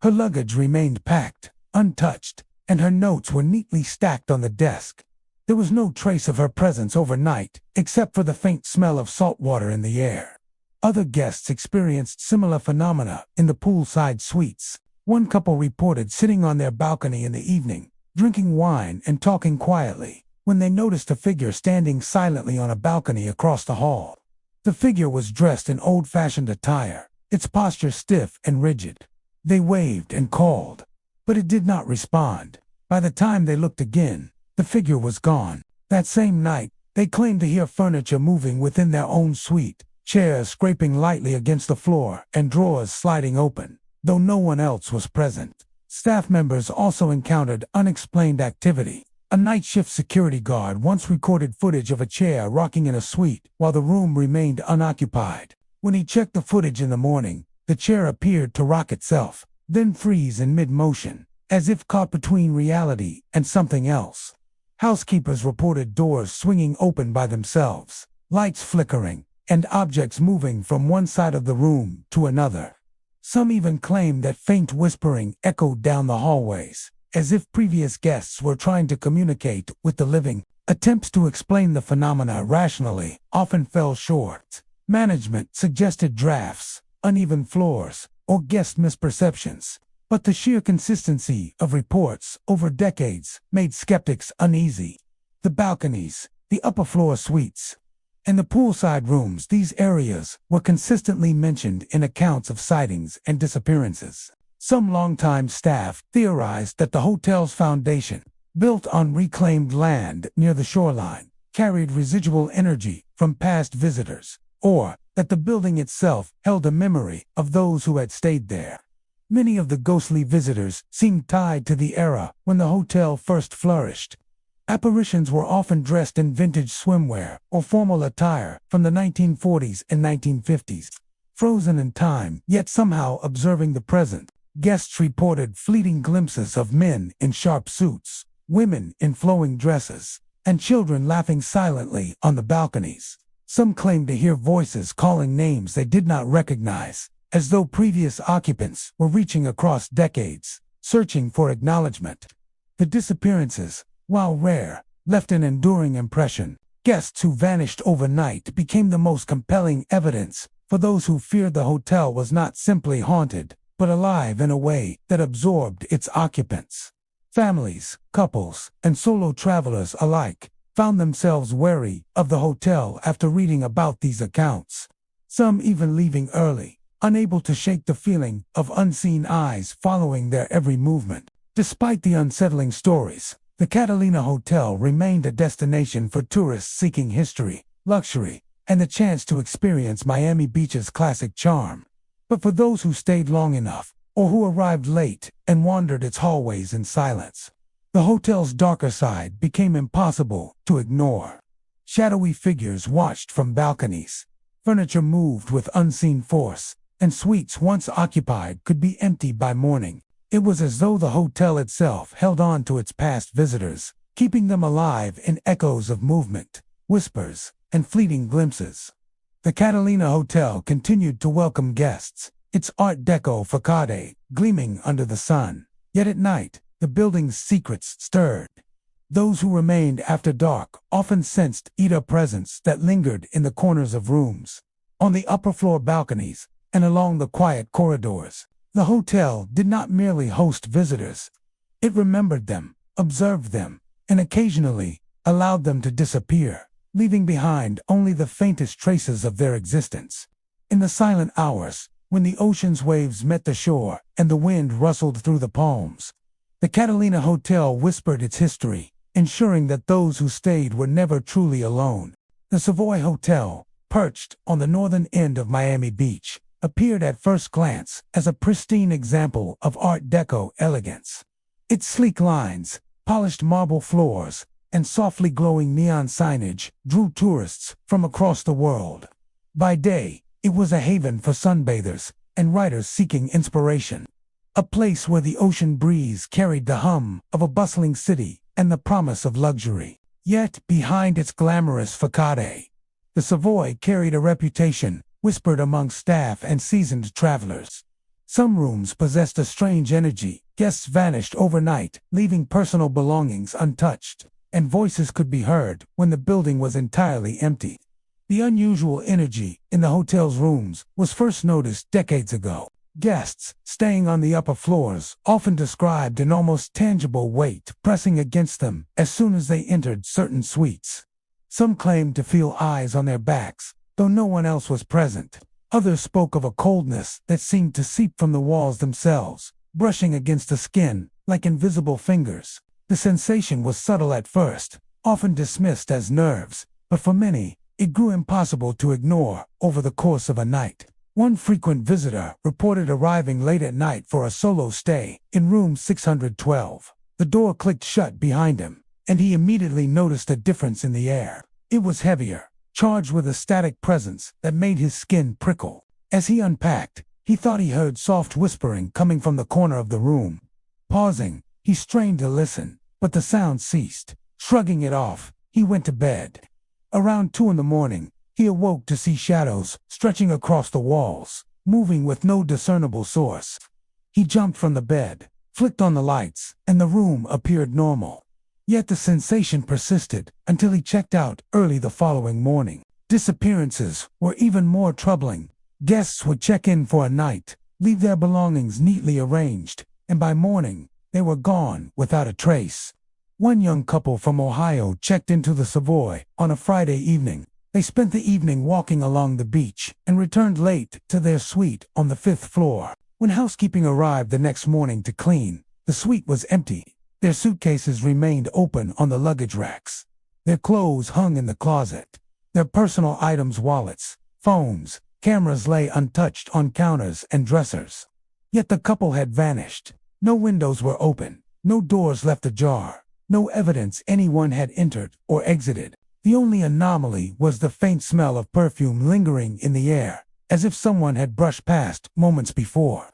Her luggage remained packed, untouched, and her notes were neatly stacked on the desk. There was no trace of her presence overnight, except for the faint smell of salt water in the air. Other guests experienced similar phenomena in the poolside suites. One couple reported sitting on their balcony in the evening, drinking wine and talking quietly, when they noticed a figure standing silently on a balcony across the hall. The figure was dressed in old-fashioned attire, its posture stiff and rigid. They waved and called, but it did not respond. By the time they looked again, the figure was gone. That same night, they claimed to hear furniture moving within their own suite, chairs scraping lightly against the floor and drawers sliding open, though no one else was present. Staff members also encountered unexplained activity. A night shift security guard once recorded footage of a chair rocking in a suite while the room remained unoccupied. When he checked the footage in the morning, the chair appeared to rock itself, then freeze in mid-motion, as if caught between reality and something else. Housekeepers reported doors swinging open by themselves, lights flickering, and objects moving from one side of the room to another. Some even claimed that faint whispering echoed down the hallways, as if previous guests were trying to communicate with the living. Attempts to explain the phenomena rationally often fell short. Management suggested drafts, uneven floors, or guest misperceptions, but the sheer consistency of reports over decades made skeptics uneasy. The balconies, the upper floor suites, and the poolside rooms. These areas were consistently mentioned in accounts of sightings and disappearances. Some longtime staff theorized that the hotel's foundation, built on reclaimed land near the shoreline, carried residual energy from past visitors, or that the building itself held a memory of those who had stayed there. Many of the ghostly visitors seemed tied to the era when the hotel first flourished. Apparitions were often dressed in vintage swimwear or formal attire from the 1940s and 1950s. Frozen in time, yet somehow observing the present, guests reported fleeting glimpses of men in sharp suits, women in flowing dresses, and children laughing silently on the balconies. Some claimed to hear voices calling names they did not recognize, as though previous occupants were reaching across decades, searching for acknowledgement. The disappearances, while rare, left an enduring impression. Guests who vanished overnight became the most compelling evidence for those who feared the hotel was not simply haunted, but alive in a way that absorbed its occupants. Families, couples, and solo travelers alike found themselves wary of the hotel after reading about these accounts. Some even leaving early, unable to shake the feeling of unseen eyes following their every movement. Despite the unsettling stories, the Catalina Hotel remained a destination for tourists seeking history, luxury, and the chance to experience Miami Beach's classic charm. But for those who stayed long enough, or who arrived late and wandered its hallways in silence, the hotel's darker side became impossible to ignore. Shadowy figures watched from balconies, furniture moved with unseen force, and suites once occupied could be empty by morning. It was as though the hotel itself held on to its past visitors, keeping them alive in echoes of movement, whispers, and fleeting glimpses. The Catalina Hotel continued to welcome guests, its Art Deco facade gleaming under the sun. Yet at night, the building's secrets stirred. Those who remained after dark often sensed either presence that lingered in the corners of rooms, on the upper floor balconies, and along the quiet corridors. The hotel did not merely host visitors. It remembered them, observed them, and occasionally allowed them to disappear, leaving behind only the faintest traces of their existence. In the silent hours, when the ocean's waves met the shore and the wind rustled through the palms, the Catalina Hotel whispered its history, ensuring that those who stayed were never truly alone. The Savoy Hotel, perched on the northern end of Miami Beach, appeared at first glance as a pristine example of Art Deco elegance. Its sleek lines, polished marble floors, and softly glowing neon signage drew tourists from across the world. By day, it was a haven for sunbathers and writers seeking inspiration, a place where the ocean breeze carried the hum of a bustling city and the promise of luxury. Yet, behind its glamorous facade, the Savoy carried a reputation whispered among staff and seasoned travelers. Some rooms possessed a strange energy. Guests vanished overnight, leaving personal belongings untouched, and voices could be heard when the building was entirely empty. The unusual energy in the hotel's rooms was first noticed decades ago. Guests, staying on the upper floors, often described an almost tangible weight pressing against them as soon as they entered certain suites. Some claimed to feel eyes on their backs, though no one else was present. Others spoke of a coldness that seemed to seep from the walls themselves, brushing against the skin like invisible fingers. The sensation was subtle at first, often dismissed as nerves, but for many, it grew impossible to ignore over the course of a night. One frequent visitor reported arriving late at night for a solo stay in room 612. The door clicked shut behind him, and he immediately noticed a difference in the air. It was heavier, charged with a static presence that made his skin prickle. As he unpacked, he thought he heard soft whispering coming from the corner of the room. Pausing, he strained to listen, but the sound ceased. Shrugging it off, he went to bed. Around 2 a.m, he awoke to see shadows stretching across the walls, moving with no discernible source. He jumped from the bed, flicked on the lights, and the room appeared normal. Yet the sensation persisted until he checked out early the following morning. Disappearances were even more troubling. Guests would check in for a night, leave their belongings neatly arranged, and by morning, they were gone without a trace. One young couple from Ohio checked into the Savoy on a Friday evening. They spent the evening walking along the beach and returned late to their suite on the 5th floor. When housekeeping arrived the next morning to clean, the suite was empty. Their suitcases remained open on the luggage racks. Their clothes hung in the closet. Their personal items, wallets, phones, cameras lay untouched on counters and dressers. Yet the couple had vanished. No windows were open, no doors left ajar, no evidence anyone had entered or exited. The only anomaly was the faint smell of perfume lingering in the air, as if someone had brushed past moments before.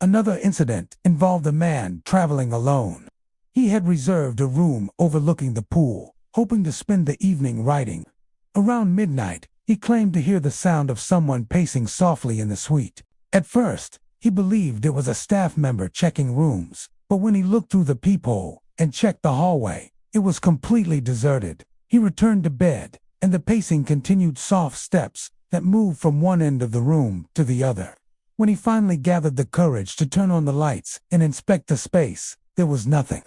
Another incident involved a man traveling alone. He had reserved a room overlooking the pool, hoping to spend the evening writing. Around midnight, he claimed to hear the sound of someone pacing softly in the suite. At first, he believed it was a staff member checking rooms, but when he looked through the peephole and checked the hallway, it was completely deserted. He returned to bed, and the pacing continued, soft steps that moved from one end of the room to the other. When he finally gathered the courage to turn on the lights and inspect the space, there was nothing.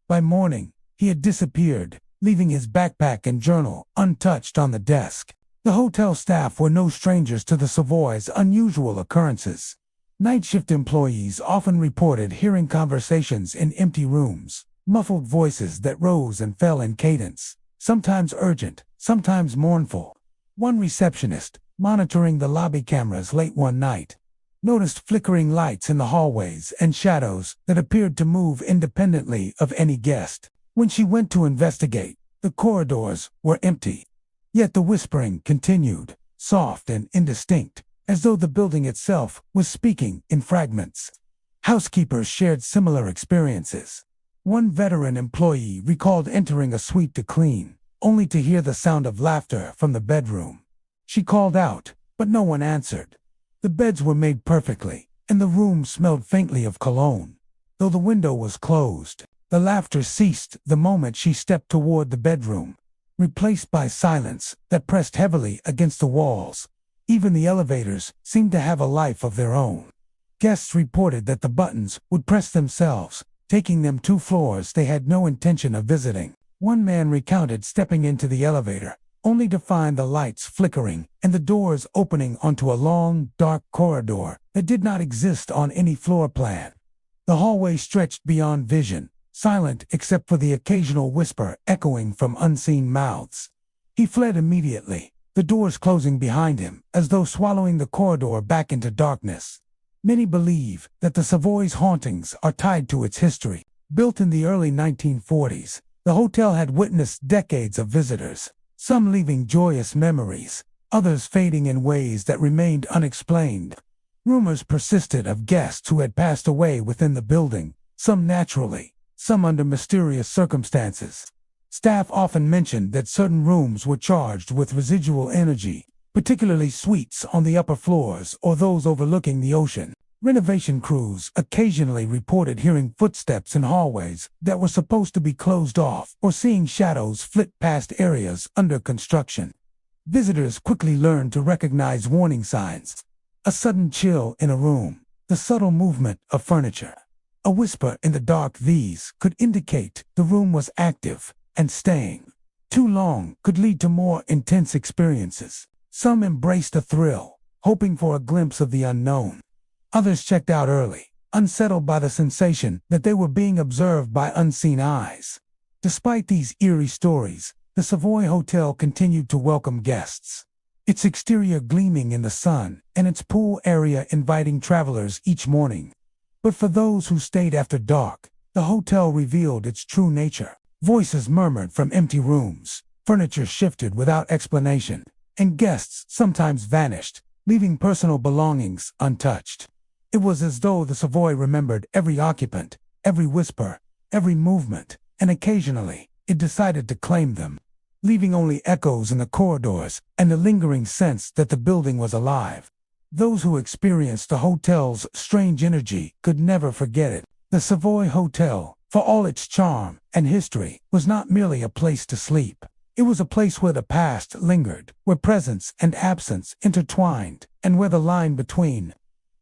By morning, he had disappeared, leaving his backpack and journal untouched on the desk. The hotel staff were no strangers to the Savoy's unusual occurrences. Night shift employees often reported hearing conversations in empty rooms, muffled voices that rose and fell in cadence, sometimes urgent, sometimes mournful. One receptionist, monitoring the lobby cameras late one night, noticed flickering lights in the hallways and shadows that appeared to move independently of any guest. When she went to investigate, the corridors were empty. Yet the whispering continued, soft and indistinct, as though the building itself was speaking in fragments. Housekeepers shared similar experiences. One veteran employee recalled entering a suite to clean, only to hear the sound of laughter from the bedroom. She called out, but no one answered. The beds were made perfectly, and the room smelled faintly of cologne. Though the window was closed, the laughter ceased the moment she stepped toward the bedroom, replaced by silence that pressed heavily against the walls. Even the elevators seemed to have a life of their own. Guests reported that the buttons would press themselves, taking them to floors they had no intention of visiting. One man recounted stepping into the elevator, only to find the lights flickering and the doors opening onto a long, dark corridor that did not exist on any floor plan. The hallway stretched beyond vision, silent except for the occasional whisper echoing from unseen mouths. He fled immediately, the doors closing behind him, as though swallowing the corridor back into darkness. Many believe that the Savoy's hauntings are tied to its history. Built in the early 1940s, the hotel had witnessed decades of visitors, some leaving joyous memories, others fading in ways that remained unexplained. Rumors persisted of guests who had passed away within the building, some naturally, some under mysterious circumstances. Staff often mentioned that certain rooms were charged with residual energy, particularly suites on the upper floors or those overlooking the ocean. Renovation crews occasionally reported hearing footsteps in hallways that were supposed to be closed off or seeing shadows flit past areas under construction. Visitors quickly learned to recognize warning signs: a sudden chill in a room, the subtle movement of furniture, a whisper in the dark. These could indicate the room was active and staying too long could lead to more intense experiences. Some embraced a thrill, hoping for a glimpse of the unknown. Others checked out early, unsettled by the sensation that they were being observed by unseen eyes. Despite these eerie stories, the Savoy Hotel continued to welcome guests, its exterior gleaming in the sun and its pool area inviting travelers each morning. But for those who stayed after dark, the hotel revealed its true nature. Voices murmured from empty rooms, furniture shifted without explanation, and guests sometimes vanished, leaving personal belongings untouched. It was as though the Savoy remembered every occupant, every whisper, every movement, and occasionally it decided to claim them, leaving only echoes in the corridors and the lingering sense that the building was alive. Those who experienced the hotel's strange energy could never forget it. The Savoy Hotel, for all its charm and history, was not merely a place to sleep. It was a place where the past lingered, where presence and absence intertwined, and where the line between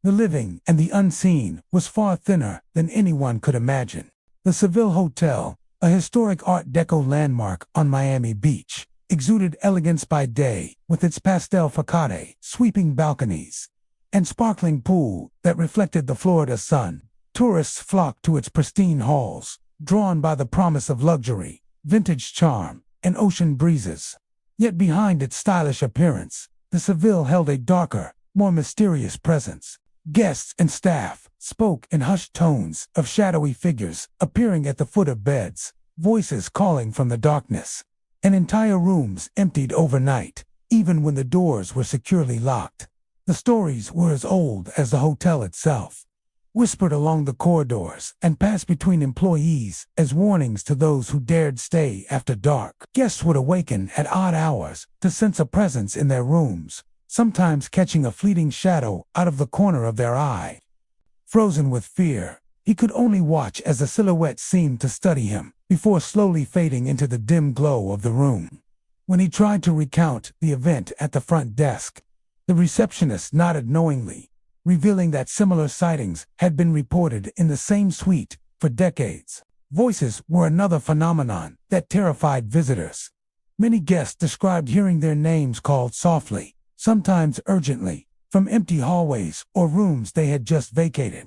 the living and the unseen was far thinner than anyone could imagine. The Seville Hotel, a historic Art Deco landmark on Miami Beach, exuded elegance by day, with its pastel facade, sweeping balconies, and sparkling pool that reflected the Florida sun. Tourists flocked to its pristine halls, drawn by the promise of luxury, vintage charm, and ocean breezes. Yet behind its stylish appearance, the Seville held a darker, more mysterious presence. Guests and staff spoke in hushed tones of shadowy figures appearing at the foot of beds, voices calling from the darkness, and entire rooms emptied overnight, even when the doors were securely locked. The stories were as old as the hotel itself, whispered along the corridors and passed between employees as warnings to those who dared stay after dark. Guests would awaken at odd hours to sense a presence in their rooms, sometimes catching a fleeting shadow out of the corner of their eye. Frozen with fear, he could only watch as the silhouette seemed to study him, before slowly fading into the dim glow of the room. When he tried to recount the event at the front desk, the receptionist nodded knowingly, revealing that similar sightings had been reported in the same suite for decades. Voices were another phenomenon that terrified visitors. Many guests described hearing their names called softly, sometimes urgently, from empty hallways or rooms they had just vacated.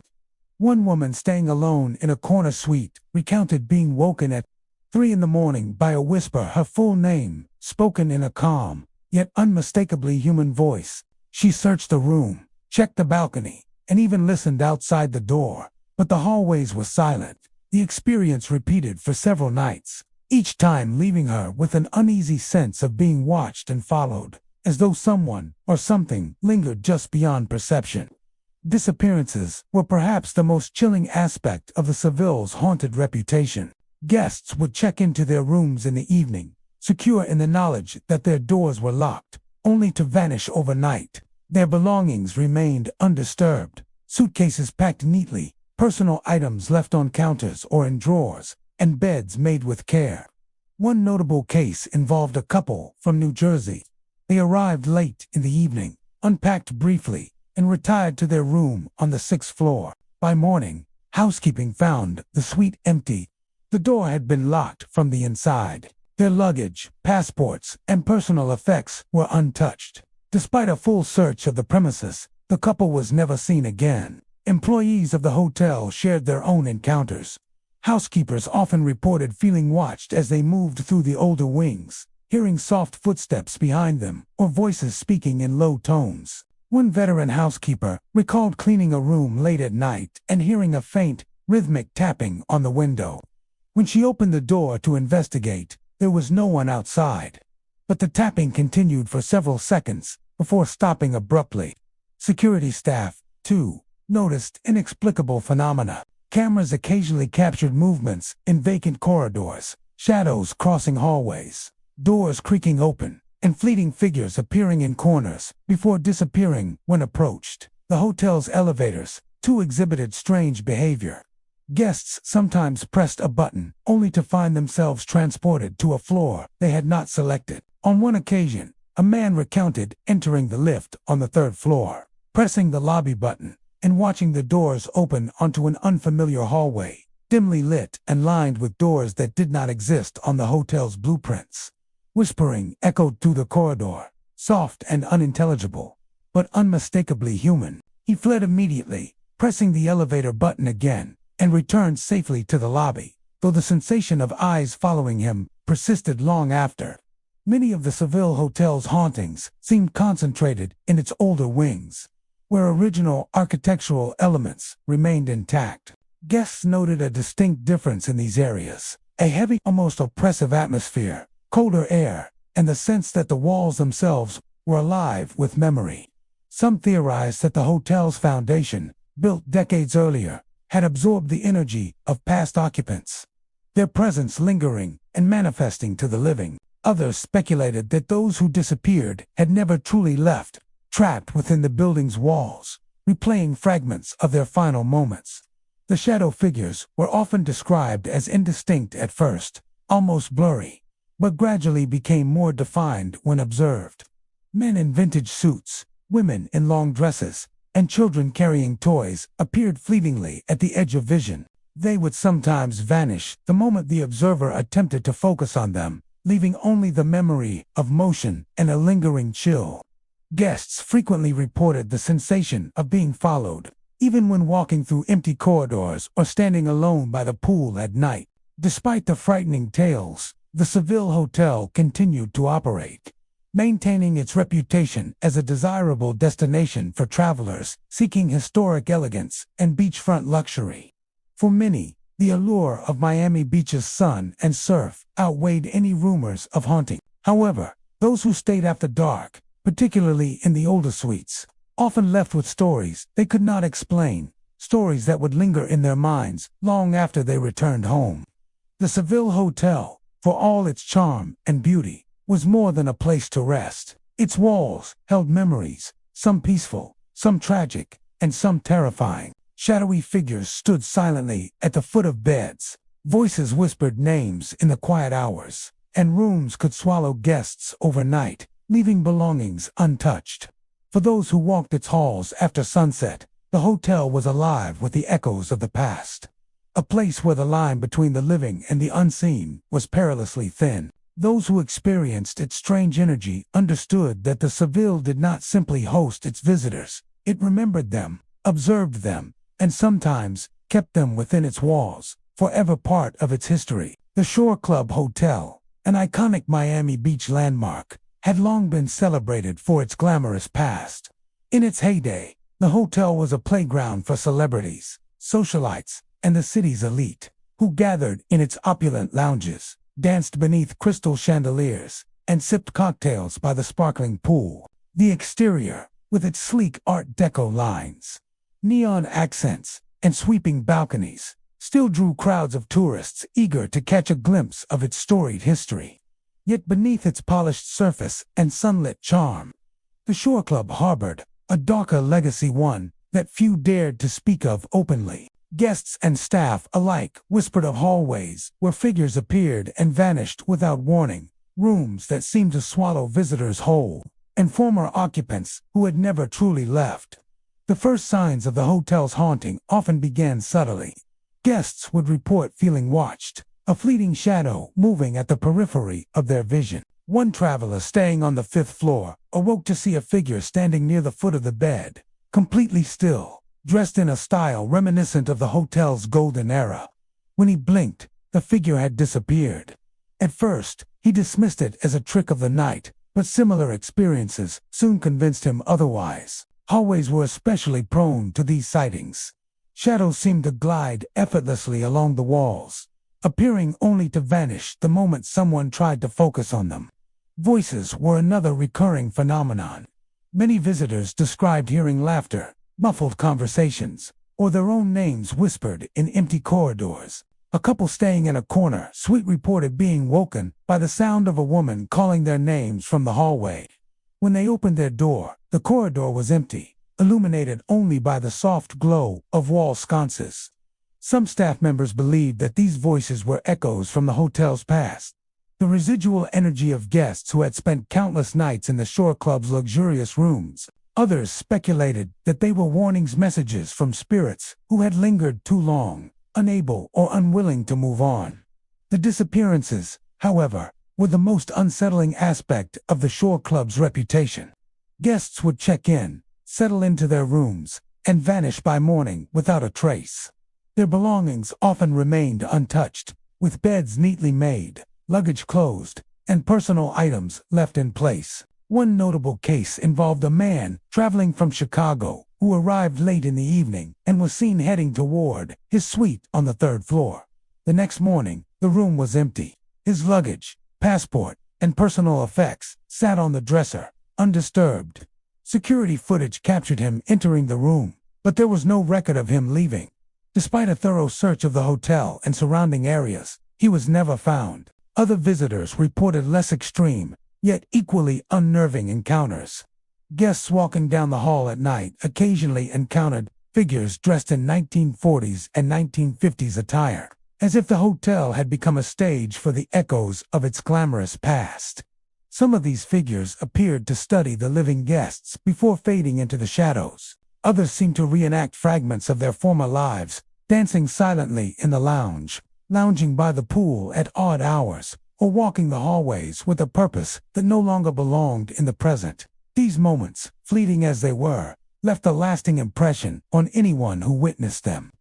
One woman staying alone in a corner suite recounted being woken at 3 a.m. by a whisper, her full name, spoken in a calm, yet unmistakably human voice. She searched the room, checked the balcony, and even listened outside the door, but the hallways were silent. The experience repeated for several nights, each time leaving her with an uneasy sense of being watched and followed, as though someone or something lingered just beyond perception. Disappearances were perhaps the most chilling aspect of the Seville's haunted reputation. Guests would check into their rooms in the evening, secure in the knowledge that their doors were locked, only to vanish overnight. Their belongings remained undisturbed, suitcases packed neatly, personal items left on counters or in drawers, and beds made with care. One notable case involved a couple from New Jersey. They arrived late in the evening, unpacked briefly, and retired to their room on the 6th floor. By morning, housekeeping found the suite empty. The door had been locked from the inside. Their luggage, passports, and personal effects were untouched. Despite a full search of the premises, the couple was never seen again. Employees of the hotel shared their own encounters. Housekeepers often reported feeling watched as they moved through the older wings, hearing soft footsteps behind them or voices speaking in low tones. One veteran housekeeper recalled cleaning a room late at night and hearing a faint, rhythmic tapping on the window. When she opened the door to investigate, there was no one outside. But the tapping continued for several seconds before stopping abruptly. Security staff, too, noticed inexplicable phenomena. Cameras occasionally captured movements in vacant corridors, shadows crossing hallways, doors creaking open, and fleeting figures appearing in corners before disappearing when approached. The hotel's elevators, too, exhibited strange behavior. Guests sometimes pressed a button only to find themselves transported to a floor they had not selected. On one occasion, a man recounted entering the lift on the 3rd floor, pressing the lobby button, and watching the doors open onto an unfamiliar hallway, dimly lit and lined with doors that did not exist on the hotel's blueprints. Whispering echoed through the corridor, soft and unintelligible, but unmistakably human. He fled immediately, pressing the elevator button again, and returned safely to the lobby, though the sensation of eyes following him persisted long after. Many of the Seville hotel's hauntings seemed concentrated in its older wings, where original architectural elements remained intact. Guests noted a distinct difference in these areas: a heavy, almost oppressive atmosphere, colder air, and the sense that the walls themselves were alive with memory. Some theorized that the hotel's foundation, built decades earlier, had absorbed the energy of past occupants, their presence lingering and manifesting to the living. Others speculated that those who disappeared had never truly left, trapped within the building's walls, replaying fragments of their final moments. The shadow figures were often described as indistinct at first, almost blurry, but gradually became more defined when observed. Men in vintage suits, women in long dresses, and children carrying toys appeared fleetingly at the edge of vision. They would sometimes vanish the moment the observer attempted to focus on them, leaving only the memory of motion and a lingering chill. Guests frequently reported the sensation of being followed, even when walking through empty corridors or standing alone by the pool at night. Despite the frightening tales, the Seville Hotel continued to operate, maintaining its reputation as a desirable destination for travelers seeking historic elegance and beachfront luxury. For many, the allure of Miami Beach's sun and surf outweighed any rumors of haunting. However, those who stayed after dark, particularly in the older suites, often left with stories they could not explain, stories that would linger in their minds long after they returned home. The Seville Hotel, for all its charm and beauty, was more than a place to rest. Its walls held memories, some peaceful, some tragic, and some terrifying. Shadowy figures stood silently at the foot of beds. Voices whispered names in the quiet hours, and rooms could swallow guests overnight, leaving belongings untouched. For those who walked its halls after sunset, the hotel was alive with the echoes of the past. A place where the line between the living and the unseen was perilously thin. Those who experienced its strange energy understood that the Seville did not simply host its visitors. It remembered them, observed them, and sometimes kept them within its walls, forever part of its history. The Shore Club Hotel, an iconic Miami Beach landmark, had long been celebrated for its glamorous past. In its heyday, the hotel was a playground for celebrities, socialites, and the city's elite, who gathered in its opulent lounges, danced beneath crystal chandeliers, and sipped cocktails by the sparkling pool. The exterior, with its sleek Art Deco lines, neon accents, and sweeping balconies, still drew crowds of tourists eager to catch a glimpse of its storied history. Yet beneath its polished surface and sunlit charm, the Shore Club harbored a darker legacy, one that few dared to speak of openly. Guests and staff alike whispered of hallways where figures appeared and vanished without warning, rooms that seemed to swallow visitors whole, and former occupants who had never truly left. The first signs of the hotel's haunting often began subtly. Guests would report feeling watched, a fleeting shadow moving at the periphery of their vision. One traveler staying on the 5th floor awoke to see a figure standing near the foot of the bed, completely still, dressed in a style reminiscent of the hotel's golden era. When he blinked, the figure had disappeared. At first, he dismissed it as a trick of the night, but similar experiences soon convinced him otherwise. Hallways were especially prone to these sightings. Shadows seemed to glide effortlessly along the walls, appearing only to vanish the moment someone tried to focus on them. Voices were another recurring phenomenon. Many visitors described hearing laughter, muffled conversations, or their own names whispered in empty corridors. A couple staying in a corner suite reported being woken by the sound of a woman calling their names from the hallway. When they opened their door, the corridor was empty, illuminated only by the soft glow of wall sconces. Some staff members believed that these voices were echoes from the hotel's past, the residual energy of guests who had spent countless nights in the Shore Club's luxurious rooms. Others speculated that they were warnings, messages from spirits who had lingered too long, unable or unwilling to move on. The disappearances, however, were the most unsettling aspect of the Shore Club's reputation. Guests would check in, settle into their rooms, and vanish by morning without a trace. Their belongings often remained untouched, with beds neatly made, luggage closed, and personal items left in place. One notable case involved a man traveling from Chicago who arrived late in the evening and was seen heading toward his suite on the 3rd floor. The next morning, the room was empty. His luggage, passport, and personal effects sat on the dresser, undisturbed. Security footage captured him entering the room, but there was no record of him leaving. Despite a thorough search of the hotel and surrounding areas, he was never found. Other visitors reported less extreme, yet equally unnerving encounters. Guests walking down the hall at night occasionally encountered figures dressed in 1940s and 1950s attire, as if the hotel had become a stage for the echoes of its glamorous past. Some of these figures appeared to study the living guests before fading into the shadows. Others seemed to reenact fragments of their former lives, dancing silently in the lounge, lounging by the pool at odd hours, or walking the hallways with a purpose that no longer belonged in the present. These moments, fleeting as they were, left a lasting impression on anyone who witnessed them.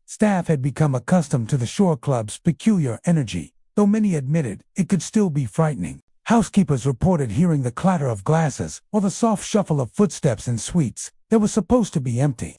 Staff had become accustomed to the Shore Club's peculiar energy, though many admitted it could still be frightening. Housekeepers reported hearing the clatter of glasses or the soft shuffle of footsteps in suites that were supposed to be empty.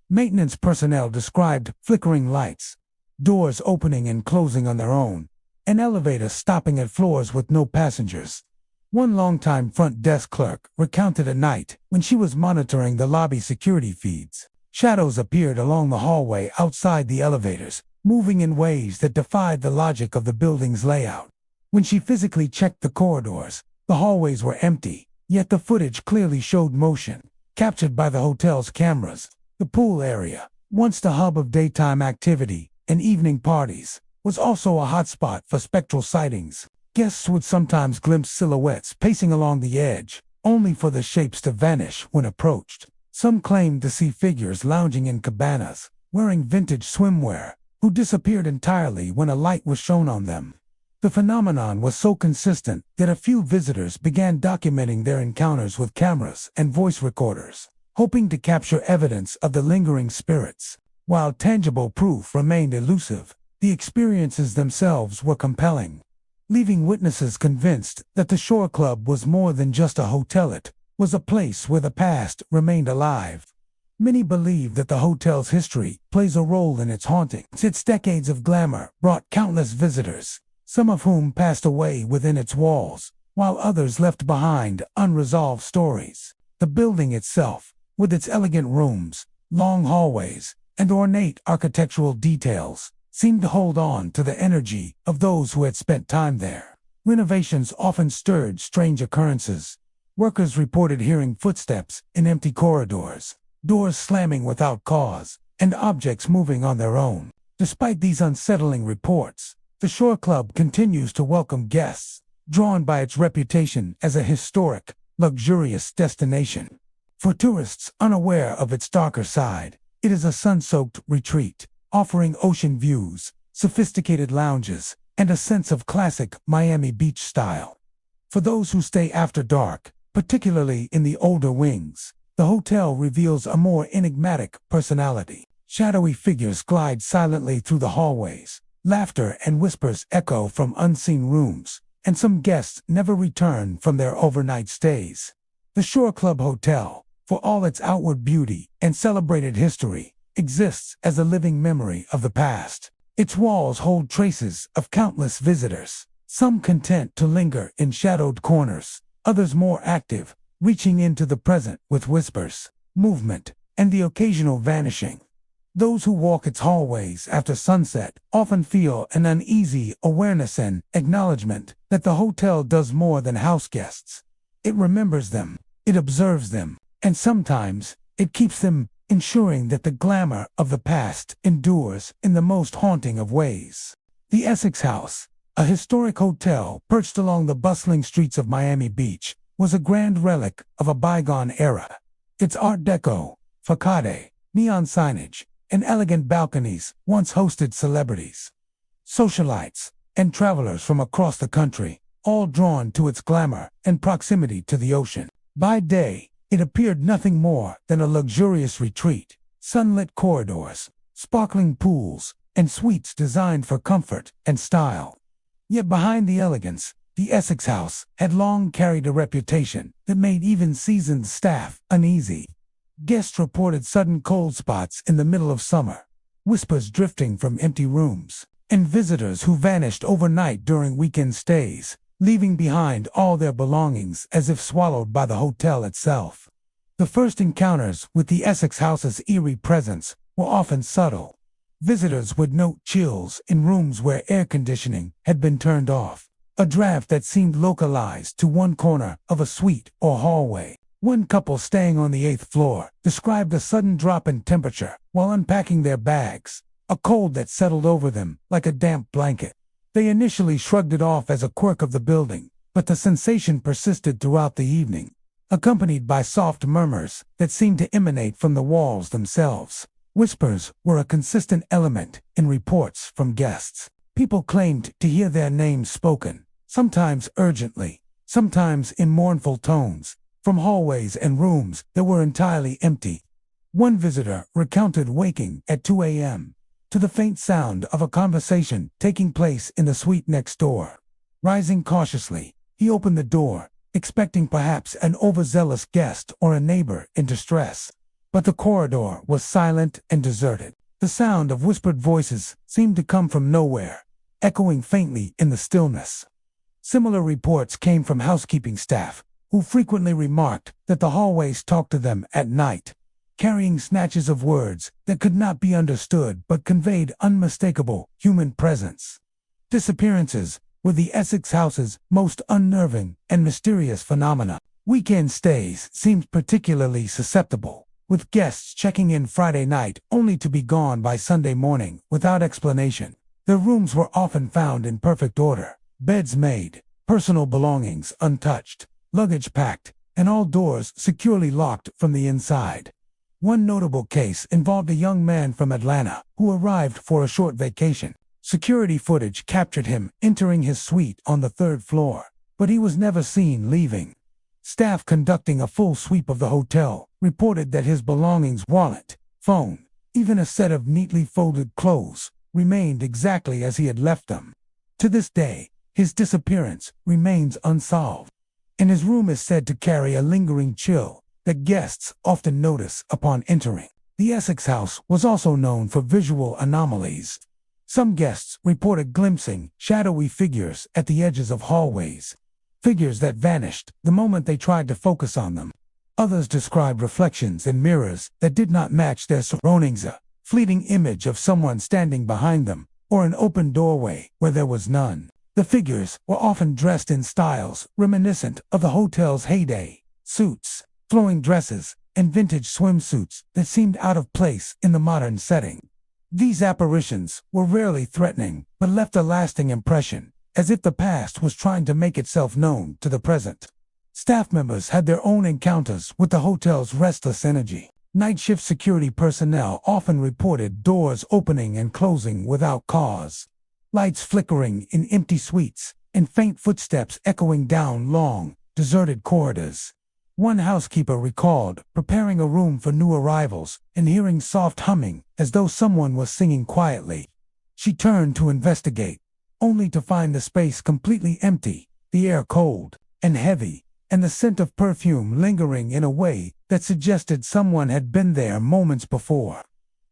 Maintenance personnel described flickering lights, doors opening and closing on their own, and elevators stopping at floors with no passengers. One longtime front desk clerk recounted a night when she was monitoring the lobby security feeds. Shadows appeared along the hallway outside the elevators, moving in ways that defied the logic of the building's layout. When she physically checked the corridors, the hallways were empty, yet the footage clearly showed motion, captured by the hotel's cameras. The pool area, once the hub of daytime activity and evening parties, was also a hotspot for spectral sightings. Guests would sometimes glimpse silhouettes pacing along the edge, only for the shapes to vanish when approached. Some claimed to see figures lounging in cabanas, wearing vintage swimwear, who disappeared entirely when a light was shown on them. The phenomenon was so consistent that a few visitors began documenting their encounters with cameras and voice recorders, hoping to capture evidence of the lingering spirits. While tangible proof remained elusive, the experiences themselves were compelling, leaving witnesses convinced that the Shore Club was more than just a hotel. It was a place where the past remained alive. Many believe that the hotel's history plays a role in its hauntings. Its decades of glamour brought countless visitors, some of whom passed away within its walls, while others left behind unresolved stories. The building itself, with its elegant rooms, long hallways, and ornate architectural details, seemed to hold on to the energy of those who had spent time there. Renovations often stirred strange occurrences. Workers reported hearing footsteps in empty corridors, doors slamming without cause, and objects moving on their own. Despite these unsettling reports, the Shore Club continues to welcome guests, drawn by its reputation as a historic, luxurious destination. For tourists unaware of its darker side, it is a sun-soaked retreat, offering ocean views, sophisticated lounges, and a sense of classic Miami Beach style. For those who stay after dark, particularly in the older wings, the hotel reveals a more enigmatic personality. Shadowy figures glide silently through the hallways, laughter and whispers echo from unseen rooms, and some guests never return from their overnight stays. The Shore Club Hotel, for all its outward beauty and celebrated history, exists as a living memory of the past. Its walls hold traces of countless visitors, some content to linger in shadowed corners, others more active, reaching into the present with whispers, movement, and the occasional vanishing. Those who walk its hallways after sunset often feel an uneasy awareness and acknowledgement that the hotel does more than house guests. It remembers them, it observes them, and sometimes it keeps them, ensuring that the glamour of the past endures in the most haunting of ways. The Essex House, a historic hotel perched along the bustling streets of Miami Beach, was a grand relic of a bygone era. Its Art Deco, facade, neon signage, and elegant balconies once hosted celebrities, socialites, and travelers from across the country, all drawn to its glamour and proximity to the ocean. By day, it appeared nothing more than a luxurious retreat, sunlit corridors, sparkling pools, and suites designed for comfort and style. Yet behind the elegance, the Essex House had long carried a reputation that made even seasoned staff uneasy. Guests reported sudden cold spots in the middle of summer, whispers drifting from empty rooms, and visitors who vanished overnight during weekend stays, leaving behind all their belongings as if swallowed by the hotel itself. The first encounters with the Essex House's eerie presence were often subtle. Visitors would note chills in rooms where air conditioning had been turned off, a draft that seemed localized to one corner of a suite or hallway. One couple staying on the 8th floor described a sudden drop in temperature while unpacking their bags, a cold that settled over them like a damp blanket. They initially shrugged it off as a quirk of the building, but the sensation persisted throughout the evening, accompanied by soft murmurs that seemed to emanate from the walls themselves. Whispers were a consistent element in reports from guests. People claimed to hear their names spoken, sometimes urgently, sometimes in mournful tones, from hallways and rooms that were entirely empty. One visitor recounted waking at 2 a.m. to the faint sound of a conversation taking place in the suite next door. Rising cautiously, he opened the door, expecting perhaps an overzealous guest or a neighbor in distress. But the corridor was silent and deserted. The sound of whispered voices seemed to come from nowhere, echoing faintly in the stillness. Similar reports came from housekeeping staff, who frequently remarked that the hallways talked to them at night, carrying snatches of words that could not be understood but conveyed unmistakable human presence. Disappearances were the Essex house's most unnerving and mysterious phenomena. Weekend stays seemed particularly susceptible, with guests checking in Friday night only to be gone by Sunday morning without explanation. Their rooms were often found in perfect order, beds made, personal belongings untouched, luggage packed, and all doors securely locked from the inside. One notable case involved a young man from Atlanta who arrived for a short vacation. Security footage captured him entering his suite on the third floor, but he was never seen leaving. Staff conducting a full sweep of the hotel reported that his belongings, wallet, phone, even a set of neatly folded clothes, remained exactly as he had left them. To this day, his disappearance remains unsolved, and his room is said to carry a lingering chill that guests often notice upon entering. The Essex house was also known for visual anomalies. Some guests reported glimpsing shadowy figures at the edges of hallways, figures that vanished the moment they tried to focus on them. Others described reflections in mirrors that did not match their surroundings, a fleeting image of someone standing behind them, or an open doorway where there was none. The figures were often dressed in styles reminiscent of the hotel's heyday: suits, flowing dresses, and vintage swimsuits that seemed out of place in the modern setting. These apparitions were rarely threatening, but left a lasting impression, as if the past was trying to make itself known to the present. Staff members had their own encounters with the hotel's restless energy. Night shift security personnel often reported doors opening and closing without cause, lights flickering in empty suites, and faint footsteps echoing down long, deserted corridors. One housekeeper recalled preparing a room for new arrivals and hearing soft humming as though someone was singing quietly. She turned to investigate, only to find the space completely empty, the air cold and heavy, and the scent of perfume lingering in a way that suggested someone had been there moments before.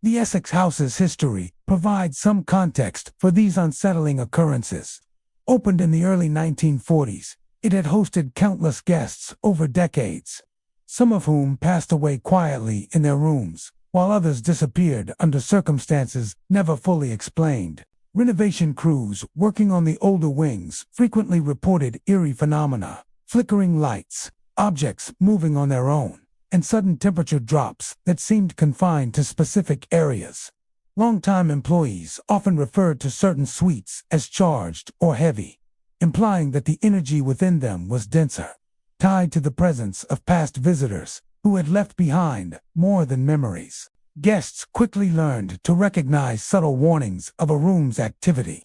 The Essex house's history provides some context for these unsettling occurrences. Opened in the early 1940s, it had hosted countless guests over decades, some of whom passed away quietly in their rooms, while others disappeared under circumstances never fully explained. Renovation crews working on the older wings frequently reported eerie phenomena: flickering lights, objects moving on their own, and sudden temperature drops that seemed confined to specific areas. Longtime employees often referred to certain suites as charged or heavy, implying that the energy within them was denser, tied to the presence of past visitors who had left behind more than memories. Guests quickly learned to recognize subtle warnings of a room's activity: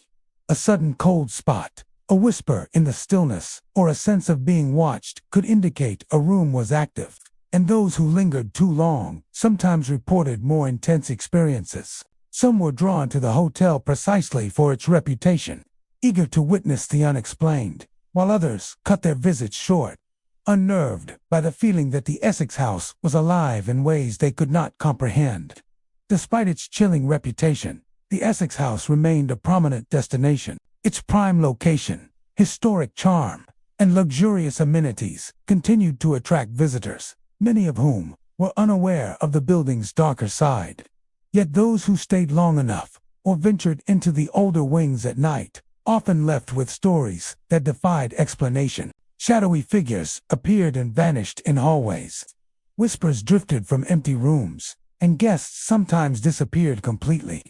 a sudden cold spot, a whisper in the stillness, or a sense of being watched could indicate a room was active, and those who lingered too long sometimes reported more intense experiences. Some were drawn to the hotel precisely for its reputation, eager to witness the unexplained, while others cut their visits short, unnerved by the feeling that the Essex house was alive in ways they could not comprehend. Despite its chilling reputation, the Essex house remained a prominent destination. Its prime location, historic charm, and luxurious amenities continued to attract visitors, many of whom were unaware of the building's darker side. Yet those who stayed long enough or ventured into the older wings at night often left with stories that defied explanation. Shadowy figures appeared and vanished in hallways. Whispers drifted from empty rooms, and guests sometimes disappeared completely,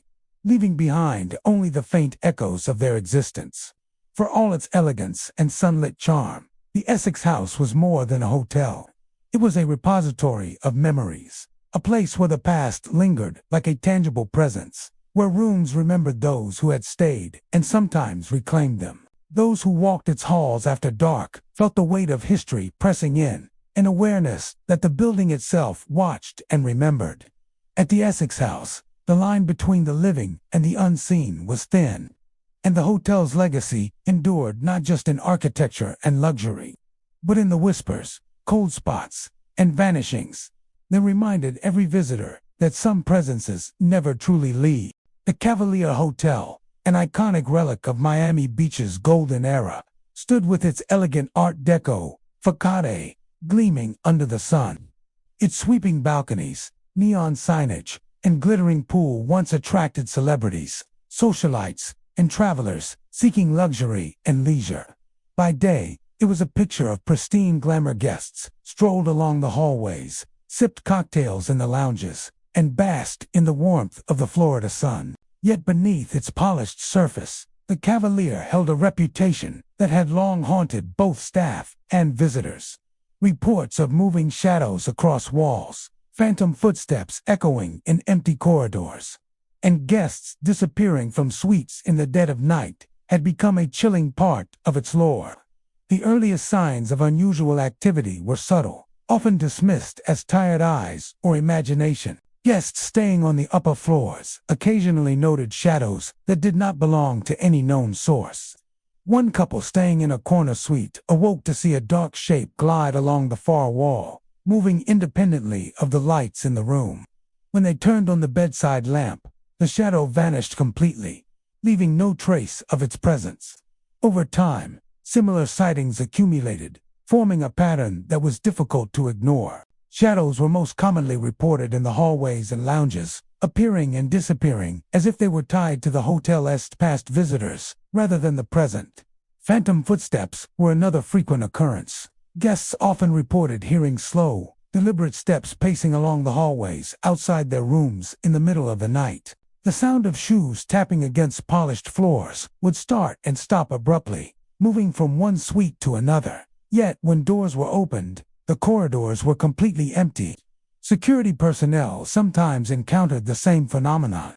leaving behind only the faint echoes of their existence. For all its elegance and sunlit charm, the Essex house was more than a hotel. It was a repository of memories, a place where the past lingered like a tangible presence, where rooms remembered those who had stayed and sometimes reclaimed them. Those who walked its halls after dark felt the weight of history pressing in, an awareness that the building itself watched and remembered. At the Essex House, the line between the living and the unseen was thin, and the hotel's legacy endured not just in architecture and luxury, but in the whispers, cold spots, and vanishings that reminded every visitor that some presences never truly leave. The Cavalier Hotel, an iconic relic of Miami Beach's golden era, stood with its elegant Art Deco facade gleaming under the sun. Its sweeping balconies, neon signage, and glittering pool once attracted celebrities, socialites, and travelers seeking luxury and leisure. By day, it was a picture of pristine glamour. Guests strolled along the hallways, sipped cocktails in the lounges, and basked in the warmth of the Florida sun. Yet beneath its polished surface, the Cavalier held a reputation that had long haunted both staff and visitors. Reports of moving shadows across walls, phantom footsteps echoing in empty corridors, and guests disappearing from suites in the dead of night had become a chilling part of its lore. The earliest signs of unusual activity were subtle, often dismissed as tired eyes or imagination. Guests staying on the upper floors occasionally noted shadows that did not belong to any known source. One couple staying in a corner suite awoke to see a dark shape glide along the far wall, moving independently of the lights in the room. When they turned on the bedside lamp, the shadow vanished completely, leaving no trace of its presence. Over time, similar sightings accumulated, forming a pattern that was difficult to ignore. Shadows were most commonly reported in the hallways and lounges, appearing and disappearing as if they were tied to the hotel's past visitors rather than the present. Phantom footsteps were another frequent occurrence. Guests often reported hearing slow, deliberate steps pacing along the hallways outside their rooms in the middle of the night. The sound of shoes tapping against polished floors would start and stop abruptly, moving from one suite to another. Yet, when doors were opened, the corridors were completely empty. Security personnel sometimes encountered the same phenomenon,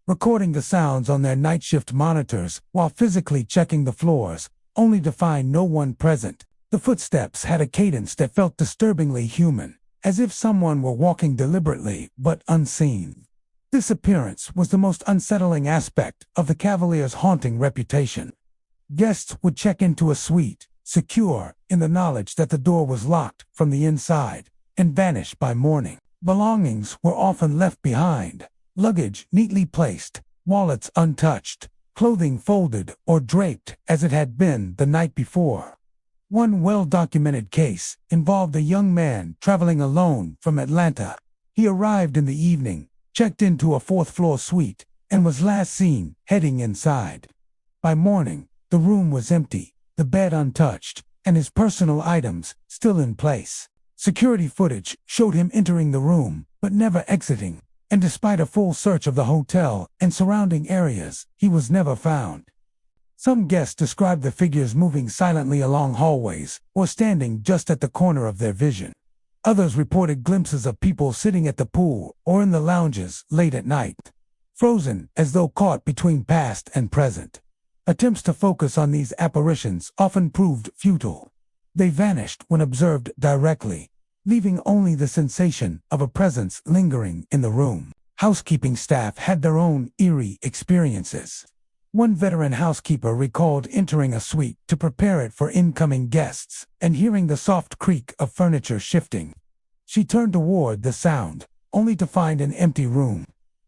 recording the sounds on their night shift monitors while physically checking the floors, only to find no one present. The footsteps had a cadence that felt disturbingly human, as if someone were walking deliberately but unseen. This appearance was the most unsettling aspect of the Cavalier's haunting reputation. Guests would check into a suite, secure in the knowledge that the door was locked from the inside, and vanish by morning. Belongings were often left behind, luggage neatly placed, wallets untouched, clothing folded or draped as it had been the night before. One well-documented case involved a young man traveling alone from Atlanta. He arrived in the evening, checked into a fourth-floor suite, and was last seen heading inside. By morning, the room was empty, the bed untouched, and his personal items still in place. Security footage showed him entering the room, but never exiting, and despite a full search of the hotel and surrounding areas, he was never found. Some guests described the figures moving silently along hallways or standing just at the corner of their vision. Others reported glimpses of people sitting at the pool or in the lounges late at night, frozen as though caught between past and present. Attempts to focus on these apparitions often proved futile. They vanished when observed directly, leaving only the sensation of a presence lingering in the room. Housekeeping staff had their own eerie experiences. One veteran housekeeper recalled entering a suite to prepare it for incoming guests and hearing the soft creak of furniture shifting. She turned toward the sound, only to find an empty room.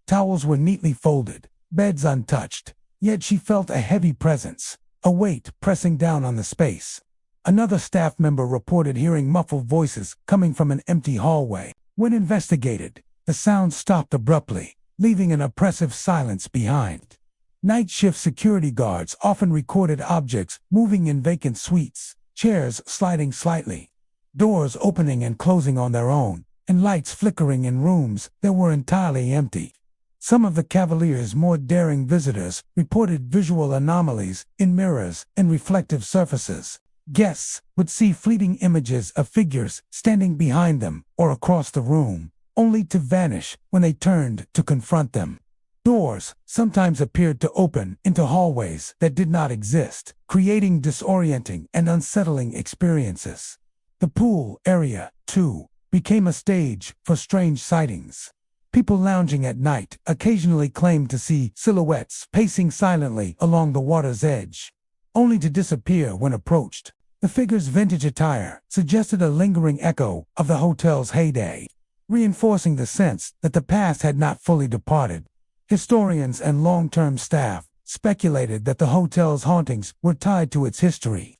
Towels were neatly folded, beds untouched, yet she felt a heavy presence, a weight pressing down on the space. Another staff member reported hearing muffled voices coming from an empty hallway. When investigated, the sound stopped abruptly, leaving an oppressive silence behind. Night shift security guards often recorded objects moving in vacant suites, chairs sliding slightly, doors opening and closing on their own, and lights flickering in rooms that were entirely empty. Some of the Cavalier's more daring visitors reported visual anomalies in mirrors and reflective surfaces. Guests would see fleeting images of figures standing behind them or across the room, only to vanish when they turned to confront them. Doors sometimes appeared to open into hallways that did not exist, creating disorienting and unsettling experiences. The pool area, too, became a stage for strange sightings. People lounging at night occasionally claimed to see silhouettes pacing silently along the water's edge, only to disappear when approached. The figure's vintage attire suggested a lingering echo of the hotel's heyday, reinforcing the sense that the past had not fully departed. Historians and long-term staff speculated that the hotel's hauntings were tied to its history.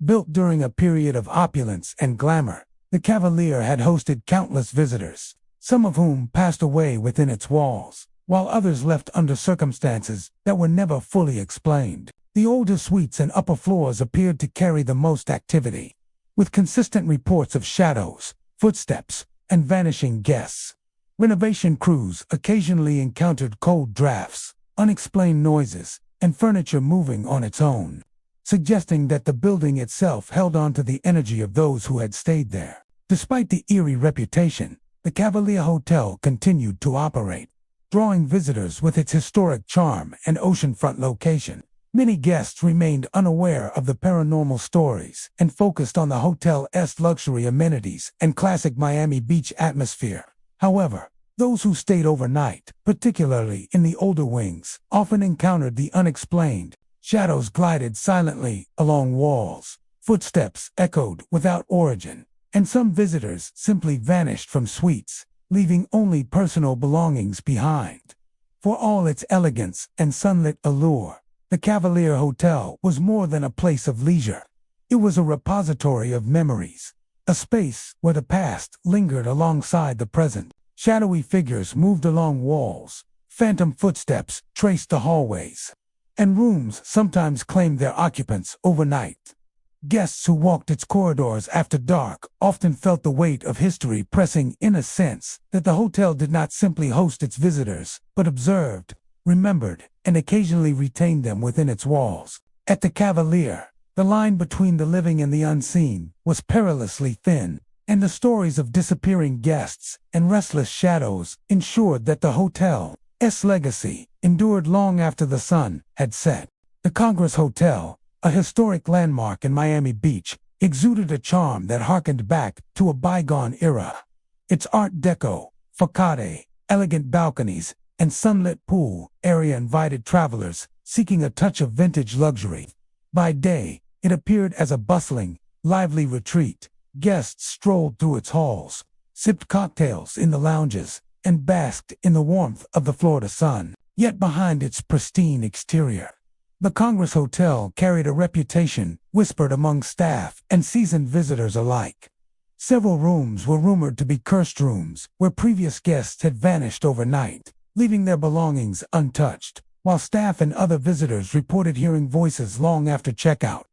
Built during a period of opulence and glamour, the Cavalier had hosted countless visitors, some of whom passed away within its walls, while others left under circumstances that were never fully explained. The older suites and upper floors appeared to carry the most activity, with consistent reports of shadows, footsteps, and vanishing guests. Renovation crews occasionally encountered cold drafts, unexplained noises, and furniture moving on its own, suggesting that the building itself held on to the energy of those who had stayed there. Despite the eerie reputation, the Cavalier Hotel continued to operate, drawing visitors with its historic charm and oceanfront location. Many guests remained unaware of the paranormal stories and focused on the hotel's luxury amenities and classic Miami Beach atmosphere. However, those who stayed overnight, particularly in the older wings, often encountered the unexplained. Shadows glided silently along walls, footsteps echoed without origin, and some visitors simply vanished from suites, leaving only personal belongings behind. For all its elegance and sunlit allure, the Cavalier Hotel was more than a place of leisure. It was a repository of memories, a space where the past lingered alongside the present. Shadowy figures moved along walls, phantom footsteps traced the hallways, and rooms sometimes claimed their occupants overnight. Guests who walked its corridors after dark often felt the weight of history pressing in, a sense that the hotel did not simply host its visitors, but observed, remembered, and occasionally retained them within its walls. At the Cavalier, the line between the living and the unseen was perilously thin, and the stories of disappearing guests and restless shadows ensured that the hotel's legacy endured long after the sun had set. The Congress Hotel, a historic landmark in Miami Beach, exuded a charm that harkened back to a bygone era. Its Art Deco, facade, elegant balconies, and sunlit pool area invited travelers seeking a touch of vintage luxury. By day, it appeared as a bustling, lively retreat. Guests strolled through its halls, sipped cocktails in the lounges, and basked in the warmth of the Florida sun. Yet behind its pristine exterior, the Congress Hotel carried a reputation whispered among staff and seasoned visitors alike. Several rooms were rumored to be cursed rooms where previous guests had vanished overnight, leaving their belongings untouched, while staff and other visitors reported hearing voices long after checkout,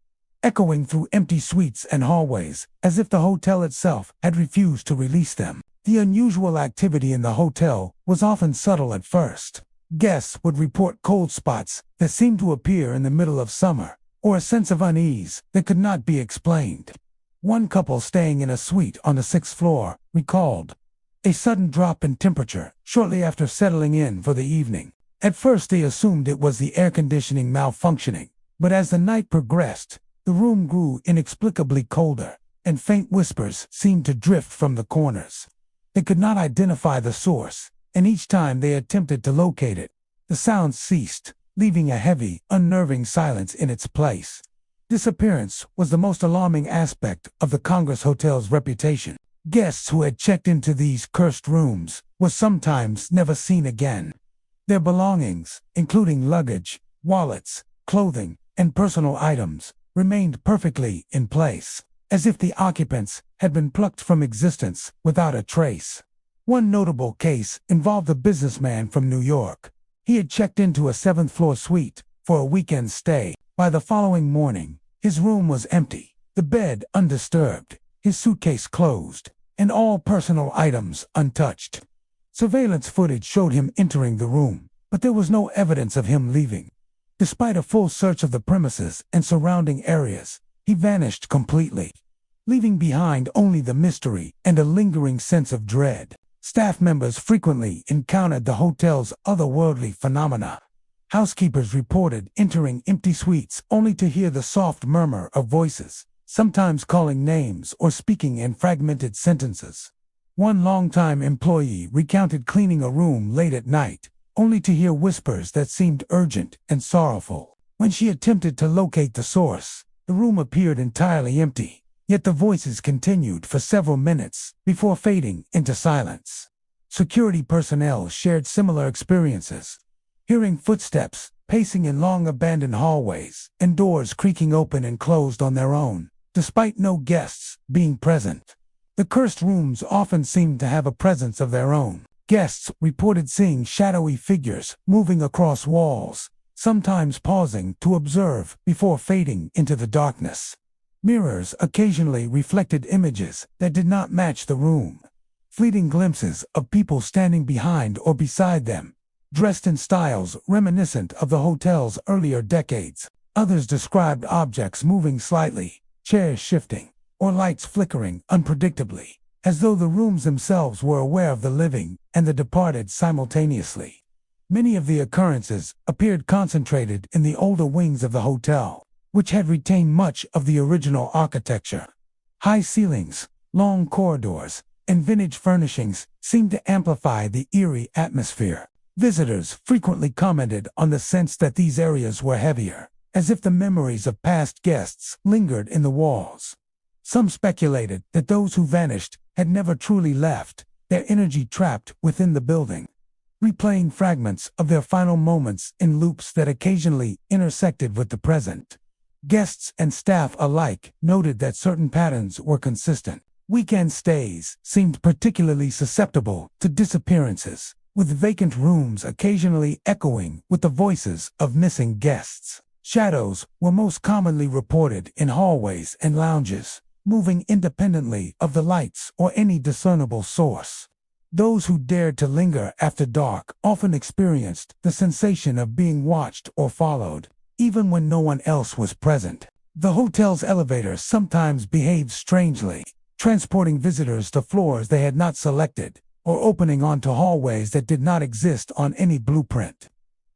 echoing through empty suites and hallways, as if the hotel itself had refused to release them. The unusual activity in the hotel was often subtle at first. Guests would report cold spots that seemed to appear in the middle of summer, or a sense of unease that could not be explained. One couple staying in a suite on the 6th floor recalled a sudden drop in temperature shortly after settling in for the evening. At first they assumed it was the air conditioning malfunctioning, but as the night progressed, the room grew inexplicably colder, and faint whispers seemed to drift from the corners. They could not identify the source, and each time they attempted to locate it, the sounds ceased, leaving a heavy, unnerving silence in its place. Disappearance was the most alarming aspect of the Congress Hotel's reputation. Guests who had checked into these cursed rooms were sometimes never seen again. Their belongings, including luggage, wallets, clothing, and personal items, remained perfectly in place, as if the occupants had been plucked from existence without a trace. One notable case involved a businessman from New York. He had checked into a 7th-floor suite for a weekend stay. By the following morning, his room was empty, the bed undisturbed, his suitcase closed, and all personal items untouched. Surveillance footage showed him entering the room, but there was no evidence of him leaving. Despite a full search of the premises and surrounding areas, he vanished completely, leaving behind only the mystery and a lingering sense of dread. Staff members frequently encountered the hotel's otherworldly phenomena. Housekeepers reported entering empty suites only to hear the soft murmur of voices, sometimes calling names or speaking in fragmented sentences. One longtime employee recounted cleaning a room late at night, only to hear whispers that seemed urgent and sorrowful. When she attempted to locate the source, the room appeared entirely empty, yet the voices continued for several minutes before fading into silence. Security personnel shared similar experiences, hearing footsteps pacing in long abandoned hallways and doors creaking open and closed on their own, despite no guests being present. The cursed rooms often seemed to have a presence of their own. Guests reported seeing shadowy figures moving across walls, sometimes pausing to observe before fading into the darkness. Mirrors occasionally reflected images that did not match the room. Fleeting glimpses of people standing behind or beside them, dressed in styles reminiscent of the hotel's earlier decades. Others described objects moving slightly, chairs shifting, or lights flickering unpredictably, as though the rooms themselves were aware of the living and the departed simultaneously. Many of the occurrences appeared concentrated in the older wings of the hotel, which had retained much of the original architecture. High ceilings, long corridors, and vintage furnishings seemed to amplify the eerie atmosphere. Visitors frequently commented on the sense that these areas were heavier, as if the memories of past guests lingered in the walls. Some speculated that those who vanished had never truly left, their energy trapped within the building, replaying fragments of their final moments in loops that occasionally intersected with the present. Guests and staff alike noted that certain patterns were consistent. Weekend stays seemed particularly susceptible to disappearances, with vacant rooms occasionally echoing with the voices of missing guests. Shadows were most commonly reported in hallways and lounges, moving independently of the lights or any discernible source. Those who dared to linger after dark often experienced the sensation of being watched or followed, even when no one else was present. The hotel's elevators sometimes behaved strangely, transporting visitors to floors they had not selected, or opening onto hallways that did not exist on any blueprint.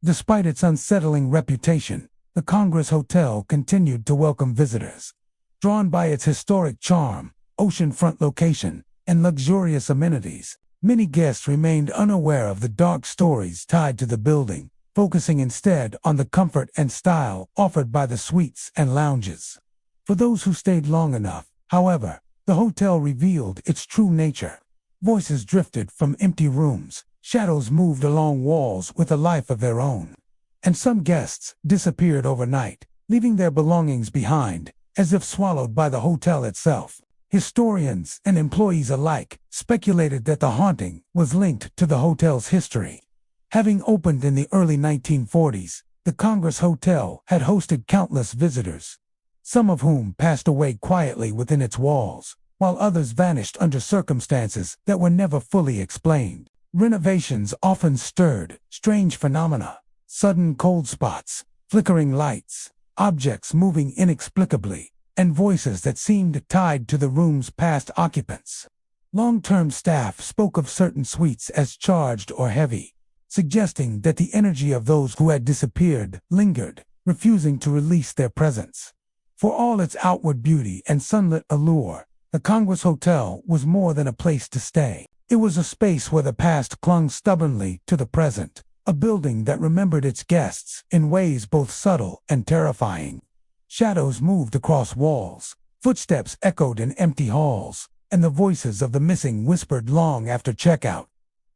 Despite its unsettling reputation, the Congress Hotel continued to welcome visitors. Drawn by its historic charm, oceanfront location, and luxurious amenities, many guests remained unaware of the dark stories tied to the building, focusing instead on the comfort and style offered by the suites and lounges. For those who stayed long enough, however, the hotel revealed its true nature. Voices drifted from empty rooms, shadows moved along walls with a life of their own, and some guests disappeared overnight, leaving their belongings behind, as if swallowed by the hotel itself. Historians and employees alike speculated that the haunting was linked to the hotel's history. Having opened in the early 1940s, the Congress Hotel had hosted countless visitors, some of whom passed away quietly within its walls, while others vanished under circumstances that were never fully explained. Renovations often stirred strange phenomena: sudden cold spots, flickering lights, objects moving inexplicably, and voices that seemed tied to the room's past occupants. Long-term staff spoke of certain suites as charged or heavy, suggesting that the energy of those who had disappeared lingered, refusing to release their presence. For all its outward beauty and sunlit allure, the Congress Hotel was more than a place to stay. It was a space where the past clung stubbornly to the present, a building that remembered its guests in ways both subtle and terrifying. Shadows moved across walls, footsteps echoed in empty halls, and the voices of the missing whispered long after checkout.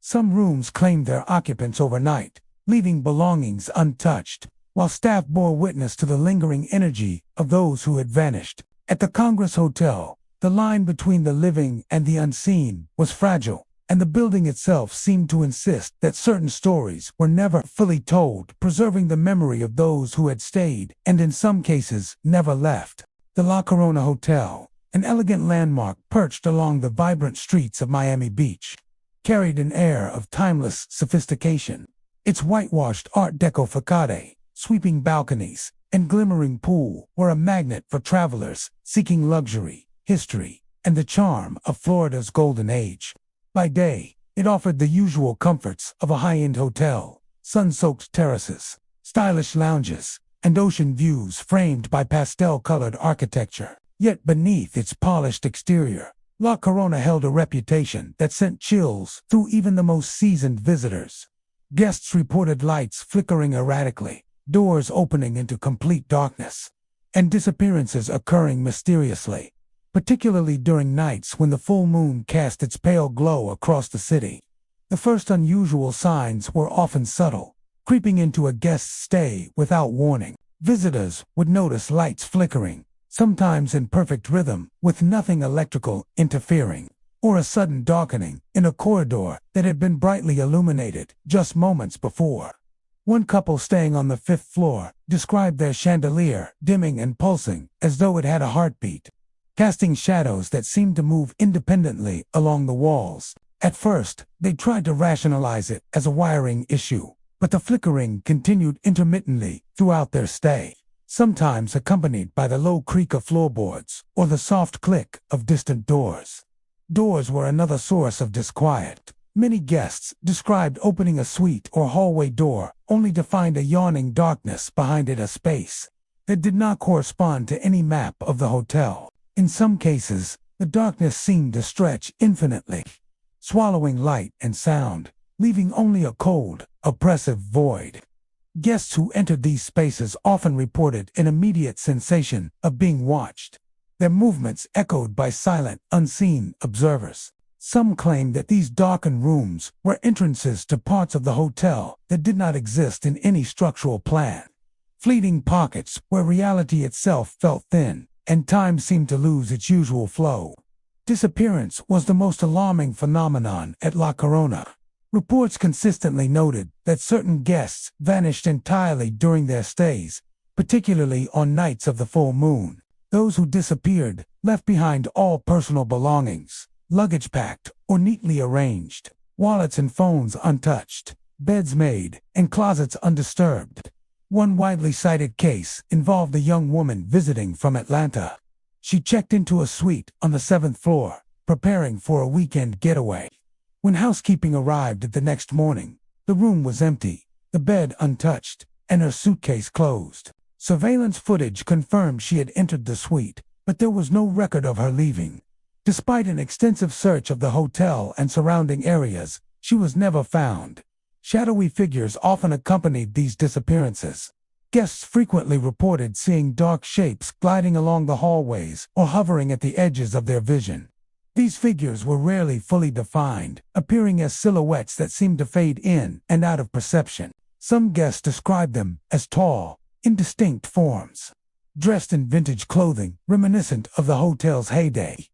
Some rooms claimed their occupants overnight, leaving belongings untouched, while staff bore witness to the lingering energy of those who had vanished. At the Congress Hotel, the line between the living and the unseen was fragile, and the building itself seemed to insist that certain stories were never fully told, preserving the memory of those who had stayed and in some cases never left. The La Corona Hotel, an elegant landmark perched along the vibrant streets of Miami Beach, carried an air of timeless sophistication. Its whitewashed Art Deco facade, sweeping balconies, and glimmering pool were a magnet for travelers seeking luxury, history, and the charm of Florida's golden age. By day, It offered the usual comforts of a high-end hotel: sun-soaked terraces, stylish lounges, and ocean views framed by pastel-colored architecture. Yet beneath its polished exterior, La Corona held a reputation that sent chills through even the most seasoned visitors. Guests reported lights flickering erratically, doors opening into complete darkness, and disappearances occurring mysteriously, particularly during nights when the full moon cast its pale glow across the city. The first unusual signs were often subtle, creeping into a guest's stay without warning. Visitors would notice lights flickering, sometimes in perfect rhythm, with nothing electrical interfering, or a sudden darkening in a corridor that had been brightly illuminated just moments before. One couple staying on the 5th floor described their chandelier dimming and pulsing as though it had a heartbeat, casting shadows that seemed to move independently along the walls. At first, they tried to rationalize it as a wiring issue, but the flickering continued intermittently throughout their stay, sometimes accompanied by the low creak of floorboards or the soft click of distant doors. Doors were another source of disquiet. Many guests described opening a suite or hallway door only to find a yawning darkness behind it, a space that did not correspond to any map of the hotel. In some cases, the darkness seemed to stretch infinitely, swallowing light and sound, leaving only a cold, oppressive void. Guests who entered these spaces often reported an immediate sensation of being watched, their movements echoed by silent, unseen observers. Some claimed that these darkened rooms were entrances to parts of the hotel that did not exist in any structural plan, fleeting pockets where reality itself felt thin and time seemed to lose its usual flow. Disappearance was the most alarming phenomenon at La Corona. Reports consistently noted that certain guests vanished entirely during their stays, particularly on nights of the full moon. Those who disappeared left behind all personal belongings, luggage packed or neatly arranged, wallets and phones untouched, beds made, and closets undisturbed. One widely cited case involved a young woman visiting from Atlanta. She checked into a suite on the 7th floor, preparing for a weekend getaway. When housekeeping arrived the next morning, the room was empty, the bed untouched, and her suitcase closed. Surveillance footage confirmed she had entered the suite, but there was no record of her leaving. Despite an extensive search of the hotel and surrounding areas, she was never found. Shadowy figures often accompanied these disappearances. Guests frequently reported seeing dark shapes gliding along the hallways or hovering at the edges of their vision. These figures were rarely fully defined, appearing as silhouettes that seemed to fade in and out of perception. Some guests described them as tall, indistinct forms, dressed in vintage clothing reminiscent of the hotel's heyday,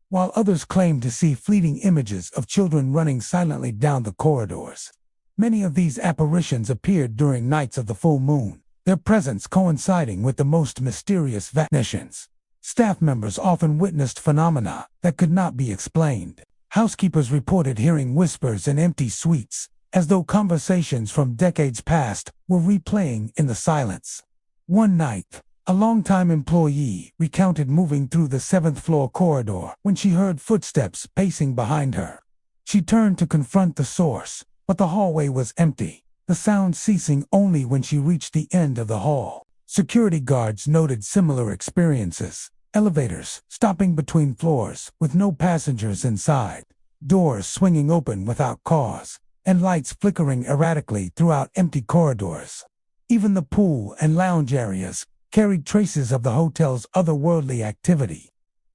while others claimed to see fleeting images of children running silently down the corridors. Many of these apparitions appeared during nights of the full moon, their presence coinciding with the most mysterious vanishes. Staff members often witnessed phenomena that could not be explained. Housekeepers reported hearing whispers in empty suites, as though conversations from decades past were replaying in the silence. One night, a longtime employee recounted moving through the 7th floor corridor when she heard footsteps pacing behind her. She turned to confront the source, but the hallway was empty, the sound ceasing only when she reached the end of the hall. Security guards noted similar experiences: elevators stopping between floors with no passengers inside, doors swinging open without cause, and lights flickering erratically throughout empty corridors. Even the pool and lounge areas carried traces of the hotel's otherworldly activity.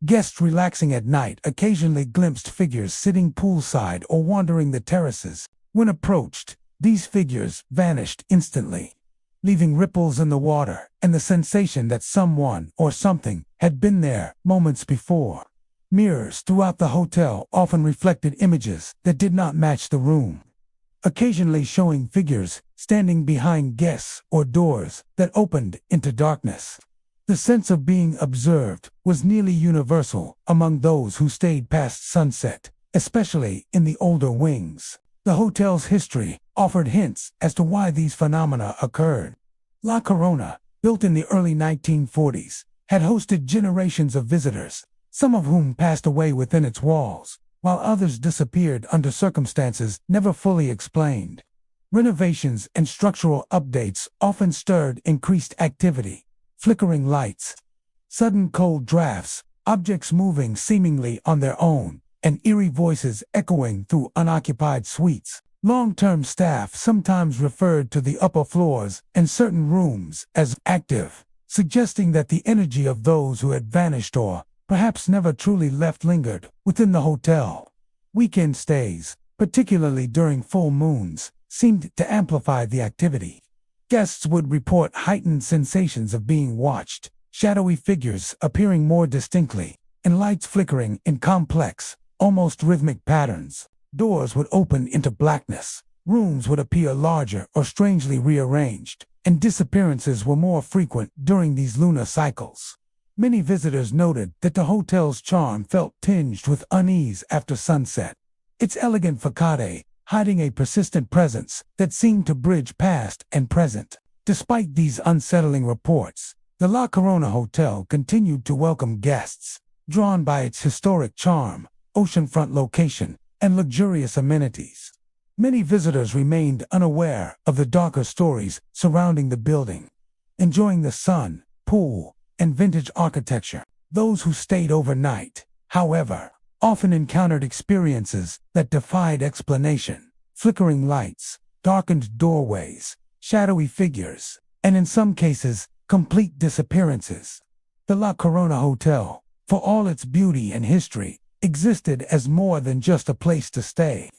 Guests relaxing at night occasionally glimpsed figures sitting poolside or wandering the terraces. When approached, these figures vanished instantly, leaving ripples in the water and the sensation that someone or something had been there moments before. Mirrors throughout the hotel often reflected images that did not match the room, occasionally showing figures standing behind guests or doors that opened into darkness. The sense of being observed was nearly universal among those who stayed past sunset, especially in the older wings. The hotel's history offered hints as to why these phenomena occurred. La Corona, built in the early 1940s, had hosted generations of visitors, some of whom passed away within its walls. while others disappeared under circumstances never fully explained. Renovations and structural updates often stirred increased activity. Flickering lights, sudden cold drafts, objects moving seemingly on their own, and eerie voices echoing through unoccupied suites. Long-term staff sometimes referred to the upper floors and certain rooms as active, suggesting that the energy of those who had vanished or perhaps never truly left lingered within the hotel. Weekend stays, particularly during full moons, seemed to amplify the activity. Guests would report heightened sensations of being watched, shadowy figures appearing more distinctly, and lights flickering in complex, almost rhythmic patterns. Doors would open into blackness, rooms would appear larger or strangely rearranged, and disappearances were more frequent during these lunar cycles. Many visitors noted that the hotel's charm felt tinged with unease after sunset. Its elegant facade hiding a persistent presence that seemed to bridge past and present. Despite these unsettling reports, the La Corona Hotel continued to welcome guests, drawn by its historic charm, oceanfront location, and luxurious amenities. Many visitors remained unaware of the darker stories surrounding the building, enjoying the sun, pool, and vintage architecture. Those who stayed overnight, however, often encountered experiences that defied explanation. Flickering lights, darkened doorways, shadowy figures, and in some cases, complete disappearances. The La Corona Hotel, for all its beauty and history, existed as more than just a place to stay.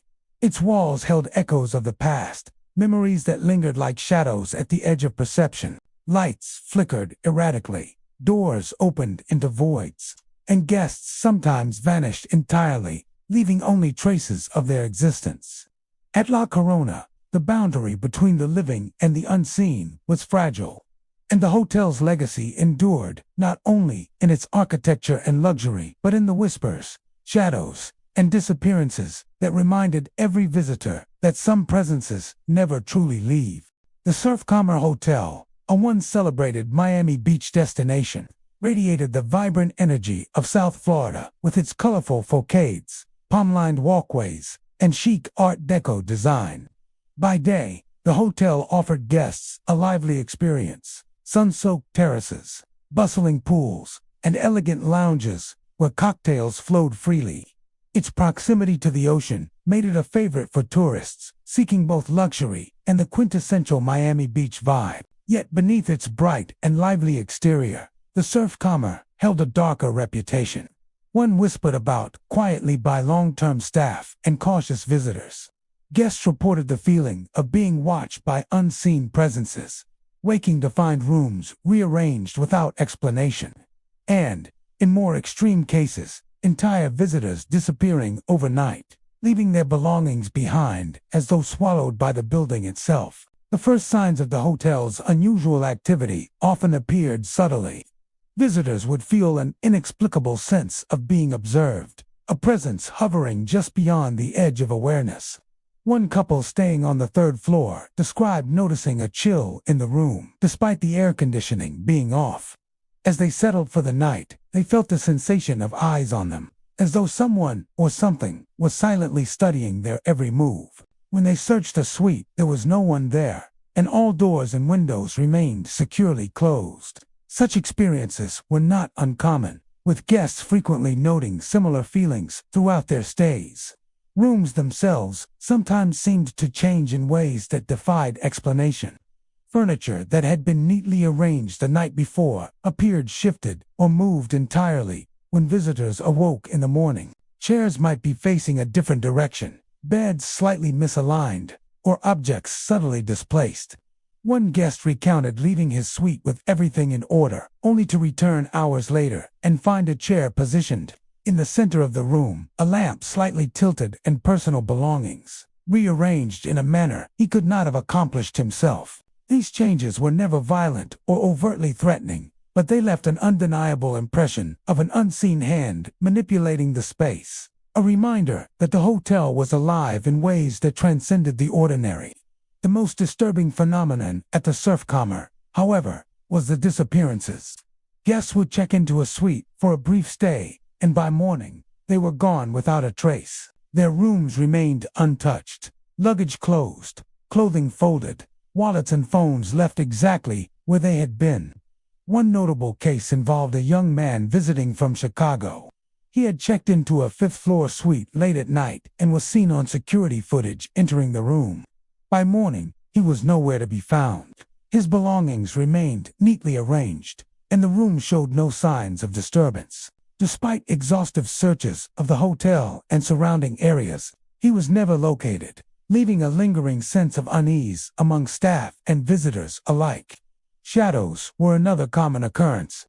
Its walls held echoes of the past, memories that lingered like shadows at the edge of perception. Lights flickered erratically, doors opened into voids, and guests sometimes vanished entirely, leaving only traces of their existence. At La Corona, the boundary between the living and the unseen was fragile, and the hotel's legacy endured not only in its architecture and luxury, but in the whispers, shadows, and disappearances that reminded every visitor that some presences never truly leave. The Surfcomer Hotel, a once-celebrated Miami Beach destination, radiated the vibrant energy of South Florida with its colorful facades, palm-lined walkways, and chic Art Deco design. By day, the hotel offered guests a lively experience. Sun-soaked terraces, bustling pools, and elegant lounges where cocktails flowed freely. Its proximity to the ocean made it a favorite for tourists seeking both luxury and the quintessential Miami Beach vibe. Yet beneath its bright and lively exterior, the Surfcomer held a darker reputation, one whispered about quietly by long-term staff and cautious visitors. Guests reported the feeling of being watched by unseen presences, waking to find rooms rearranged without explanation, and, in more extreme cases, entire visitors disappearing overnight, leaving their belongings behind as though swallowed by the building itself. The first signs of the hotel's unusual activity often appeared subtly. Visitors would feel an inexplicable sense of being observed, a presence hovering just beyond the edge of awareness. One couple staying on the third floor described noticing a chill in the room, despite the air conditioning being off. As they settled for the night, they felt the sensation of eyes on them, as though someone or something was silently studying their every move. When they searched the suite, there was no one there, and all doors and windows remained securely closed. Such experiences were not uncommon, with guests frequently noting similar feelings throughout their stays. Rooms themselves sometimes seemed to change in ways that defied explanation. Furniture that had been neatly arranged the night before appeared shifted or moved entirely when visitors awoke in the morning. Chairs might be facing a different direction, beds slightly misaligned, or objects subtly displaced. One guest recounted leaving his suite with everything in order, only to return hours later and find a chair positioned in the center of the room, a lamp slightly tilted, and personal belongings rearranged in a manner he could not have accomplished himself. These changes were never violent or overtly threatening, but they left an undeniable impression of an unseen hand manipulating the space, a reminder that the hotel was alive in ways that transcended the ordinary. The most disturbing phenomenon at the Surfcomer, however, was the disappearances. Guests would check into a suite for a brief stay, and by morning, They were gone without a trace. Their rooms remained untouched, luggage closed, clothing folded, wallets and phones left exactly where they had been. One notable case involved a young man visiting from Chicago. He had checked into a fifth-floor suite late at night and was seen on security footage entering the room. By morning, he was nowhere to be found. His belongings remained neatly arranged, and the room showed no signs of disturbance. Despite exhaustive searches of the hotel and surrounding areas, he was never located, leaving a lingering sense of unease among staff and visitors alike. Shadows were another common occurrence.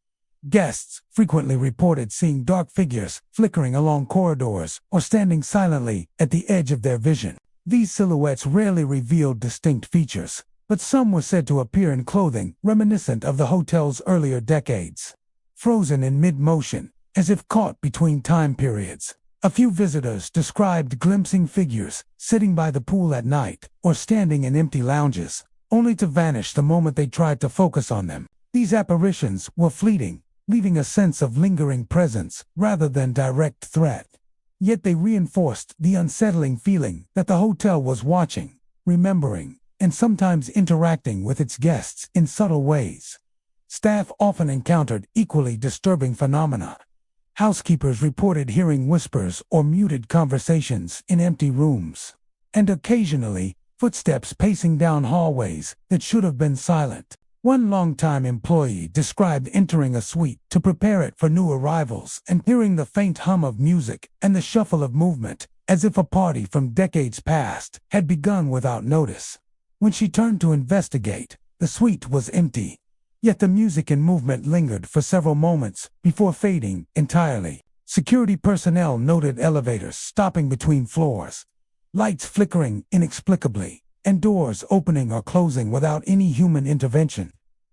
Guests frequently reported seeing dark figures flickering along corridors or standing silently at the edge of their vision. These silhouettes rarely revealed distinct features, but some were said to appear in clothing reminiscent of the hotel's earlier decades, frozen in mid-motion, as if caught between time periods. A few visitors described glimpsing figures sitting by the pool at night or standing in empty lounges, only to vanish the moment they tried to focus on them. These apparitions were fleeting, leaving a sense of lingering presence rather than direct threat. Yet they reinforced the unsettling feeling that the hotel was watching, remembering, and sometimes interacting with its guests in subtle ways. Staff often encountered equally disturbing phenomena. Housekeepers reported hearing whispers or muted conversations in empty rooms, and occasionally footsteps pacing down hallways that should have been silent. One longtime employee described entering a suite to prepare it for new arrivals and hearing the faint hum of music and the shuffle of movement, as if a party from decades past had begun without notice. When she turned to investigate, the suite was empty, yet the music and movement lingered for several moments before fading entirely. Security personnel noted elevators stopping between floors, lights flickering inexplicably, and doors opening or closing without any human intervention,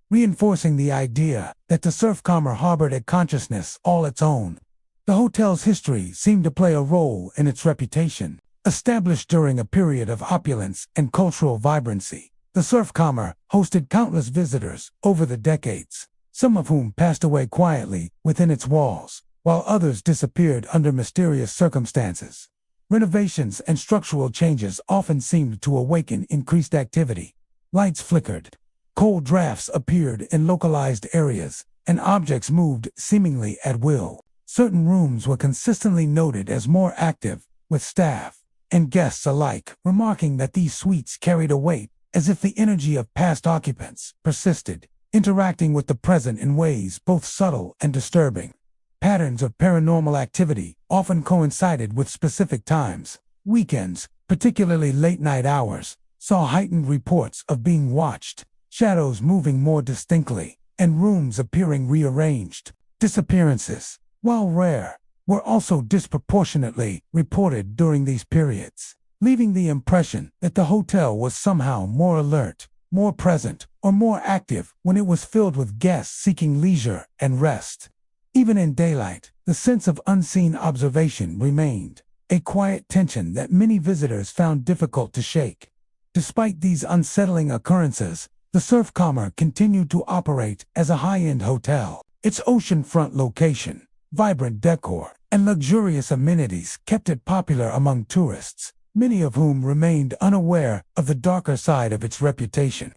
reinforcing the idea that the surfcomber harbored a consciousness all its own. The hotel's history seemed to play a role in its reputation. Established during a period of opulence and cultural vibrancy, the surfcomber hosted countless visitors over the decades, some of whom passed away quietly within its walls, while others disappeared under mysterious circumstances. Renovations and structural changes often seemed to awaken increased activity. Lights flickered, cold drafts appeared in localized areas, and objects moved seemingly at will. Certain rooms were consistently noted as more active, with staff and guests alike remarking that these suites carried a weight, as if the energy of past occupants persisted, interacting with the present in ways both subtle and disturbing. Patterns of paranormal activity often coincided with specific times. Weekends, particularly late-night hours, saw heightened reports of being watched, shadows moving more distinctly, and rooms appearing rearranged. Disappearances, while rare, were also disproportionately reported during these periods, leaving the impression that the hotel was somehow more alert, more present, or more active when it was filled with guests seeking leisure and rest. Even in daylight, the sense of unseen observation remained, a quiet tension that many visitors found difficult to shake. Despite these unsettling occurrences, the surfcomber continued to operate as a high-end hotel. Its oceanfront location, vibrant decor, and luxurious amenities kept it popular among tourists, many of whom remained unaware of the darker side of its reputation.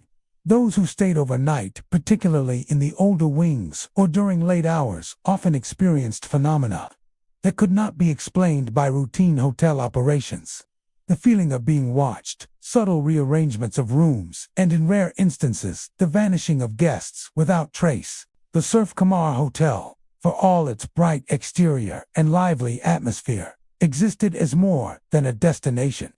Those who stayed overnight, particularly in the older wings or during late hours, often experienced phenomena that could not be explained by routine hotel operations. The feeling of being watched, subtle rearrangements of rooms, and in rare instances, the vanishing of guests without trace. The Surfcomber Hotel, for all its bright exterior and lively atmosphere, existed as more than a destination.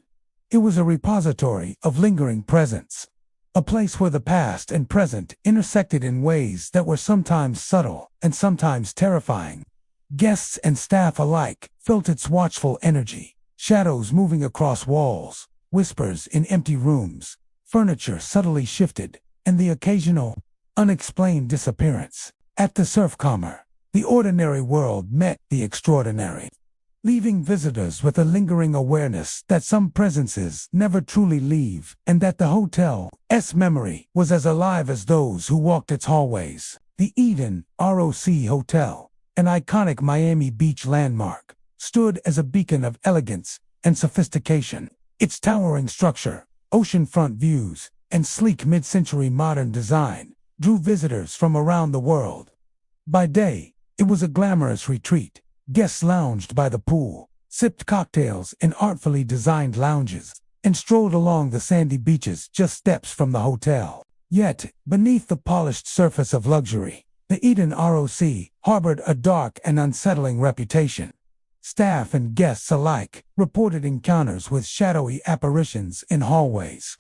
It was a repository of lingering presence, a place where the past and present intersected in ways that were sometimes subtle and sometimes terrifying. Guests and staff alike felt its watchful energy, shadows moving across walls, whispers in empty rooms, furniture subtly shifted, and the occasional, unexplained disappearance. At the Surfcomber, the ordinary world met the extraordinary, leaving visitors with a lingering awareness that some presences never truly leave, and that the hotel's memory was as alive as those who walked its hallways. The Eden ROC Hotel, an iconic Miami Beach landmark, stood as a beacon of elegance and sophistication. Its towering structure, oceanfront views, and sleek mid-century modern design drew visitors from around the world. By day, it was a glamorous retreat. Guests lounged by the pool, sipped cocktails in artfully designed lounges, and strolled along the sandy beaches just steps from the hotel. Yet, beneath the polished surface of luxury, the Eden ROC harbored a dark and unsettling reputation. Staff and guests alike reported encounters with shadowy apparitions in hallways,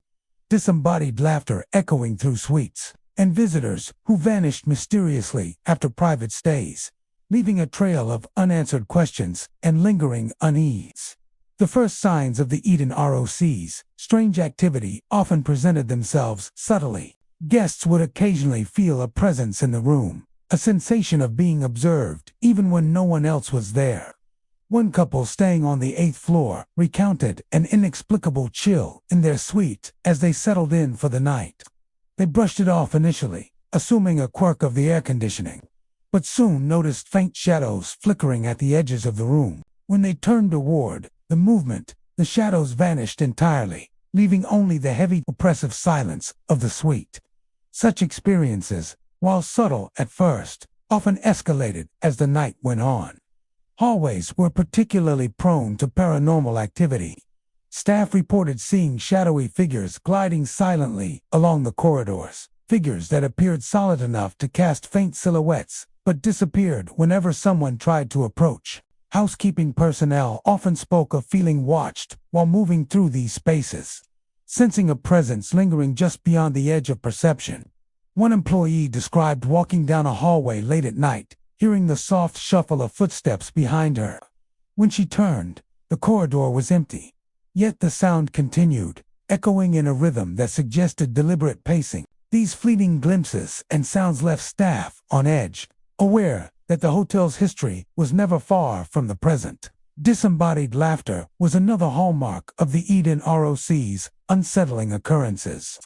disembodied laughter echoing through suites, and visitors who vanished mysteriously after private stays, leaving a trail of unanswered questions and lingering unease. The first signs of the Eden ROC's strange activity often presented themselves subtly. Guests would occasionally feel a presence in the room, a sensation of being observed even when no one else was there. One couple staying on the 8th floor recounted an inexplicable chill in their suite as they settled in for the night. They brushed it off initially, assuming a quirk of the air conditioning, but soon noticed faint shadows flickering at the edges of the room. When they turned toward the movement, the shadows vanished entirely, leaving only the heavy, oppressive silence of the suite. Such experiences, while subtle at first, often escalated as the night went on. Hallways were particularly prone to paranormal activity. Staff reported seeing shadowy figures gliding silently along the corridors, figures that appeared solid enough to cast faint silhouettes, but disappeared whenever someone tried to approach. Housekeeping personnel often spoke of feeling watched while moving through these spaces, sensing a presence lingering just beyond the edge of perception. One employee described walking down a hallway late at night, hearing the soft shuffle of footsteps behind her. When she turned, the corridor was empty. Yet the sound continued, echoing in a rhythm that suggested deliberate pacing. These fleeting glimpses and sounds left staff on edge, aware that the hotel's history was never far from the present. Disembodied laughter was another hallmark of the Eden ROC's unsettling occurrences.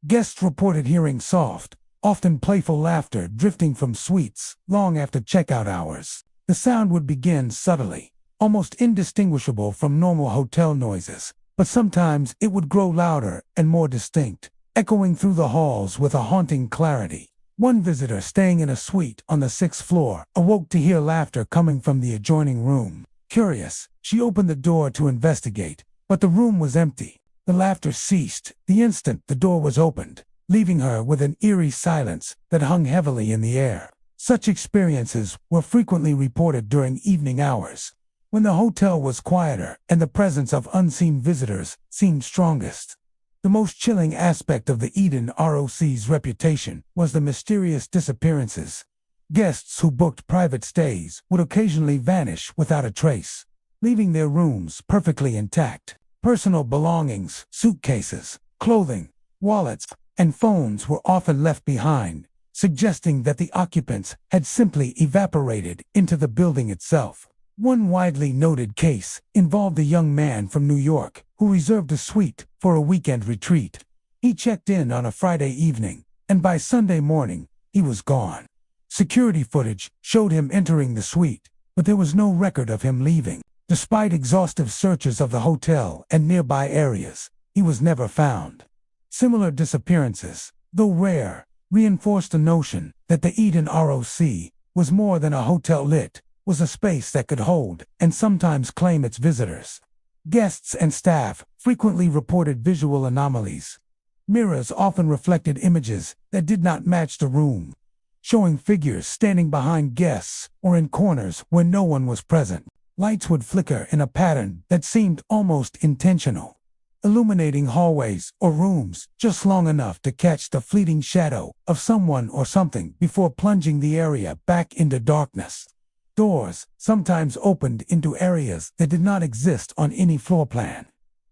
Guests reported hearing soft, often playful laughter drifting from suites long after checkout hours. The sound would begin subtly, almost indistinguishable from normal hotel noises, but sometimes it would grow louder and more distinct, echoing through the halls with a haunting clarity. One visitor staying in a suite on the 6th floor awoke to hear laughter coming from the adjoining room. Curious, she opened the door to investigate, but the room was empty. The laughter ceased the instant the door was opened, leaving her with an eerie silence that hung heavily in the air. Such experiences were frequently reported during evening hours, when the hotel was quieter and the presence of unseen visitors seemed strongest. The most chilling aspect of the Eden ROC's reputation was the mysterious disappearances. Guests who booked private stays would occasionally vanish without a trace, leaving their rooms perfectly intact. Personal belongings, suitcases, clothing, wallets, and phones were often left behind, suggesting that the occupants had simply evaporated into the building itself. One widely noted case involved a young man from New York who reserved a suite for a weekend retreat. He checked in on a Friday evening, and by Sunday morning, he was gone. Security footage showed him entering the suite, but there was no record of him leaving. Despite exhaustive searches of the hotel and nearby areas, he was never found. Similar disappearances, though rare, reinforced the notion that the Eden ROC was more than a hotel. It was a space that could hold and sometimes claim its visitors. Guests and staff frequently reported visual anomalies. Mirrors often reflected images that did not match the room, showing figures standing behind guests or in corners where no one was present. Lights would flicker in a pattern that seemed almost intentional, illuminating hallways or rooms just long enough to catch the fleeting shadow of someone or something before plunging the area back into darkness. Doors sometimes opened into areas that did not exist on any floor plan,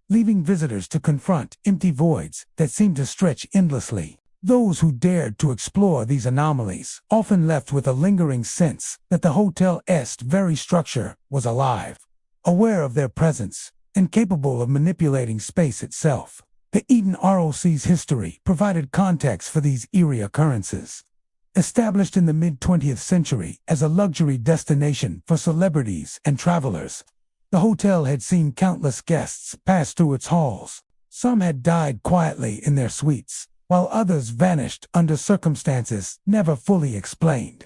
leaving visitors to confront empty voids that seemed to stretch endlessly. Those who dared to explore these anomalies often left with a lingering sense that the hotel's very structure was alive, aware of their presence, and capable of manipulating space itself. The Eden ROC's history provided context for these eerie occurrences. Established in the mid-20th century as a luxury destination for celebrities and travelers, the hotel had seen countless guests pass through its halls. Some had died quietly in their suites, while others vanished under circumstances never fully explained.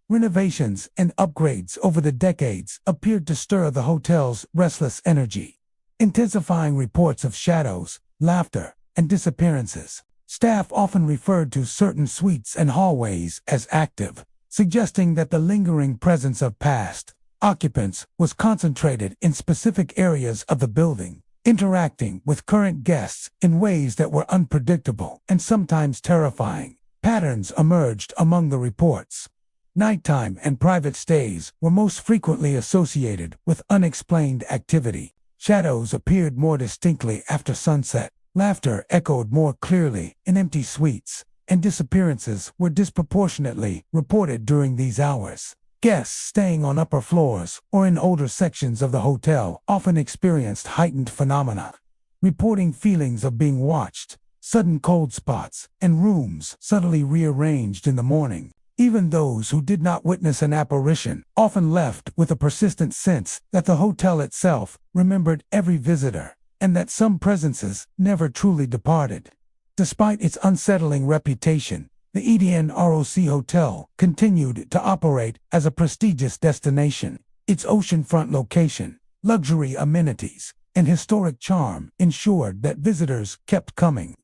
Renovations and upgrades over the decades appeared to stir the hotel's restless energy, intensifying reports of shadows, laughter, and disappearances. Staff often referred to certain suites and hallways as active, suggesting that the lingering presence of past occupants was concentrated in specific areas of the building, interacting with current guests in ways that were unpredictable and sometimes terrifying. Patterns emerged among the reports. Nighttime and private stays were most frequently associated with unexplained activity. Shadows appeared more distinctly after sunset. Laughter echoed more clearly in empty suites, and disappearances were disproportionately reported during these hours. Guests staying on upper floors or in older sections of the hotel often experienced heightened phenomena, reporting feelings of being watched, sudden cold spots, and rooms subtly rearranged in the morning. Even those who did not witness an apparition often left with a persistent sense that the hotel itself remembered every visitor, and that some presences never truly departed. Despite its unsettling reputation, the Eden ROC Hotel continued to operate as a prestigious destination. Its oceanfront location, luxury amenities, and historic charm ensured that visitors kept coming,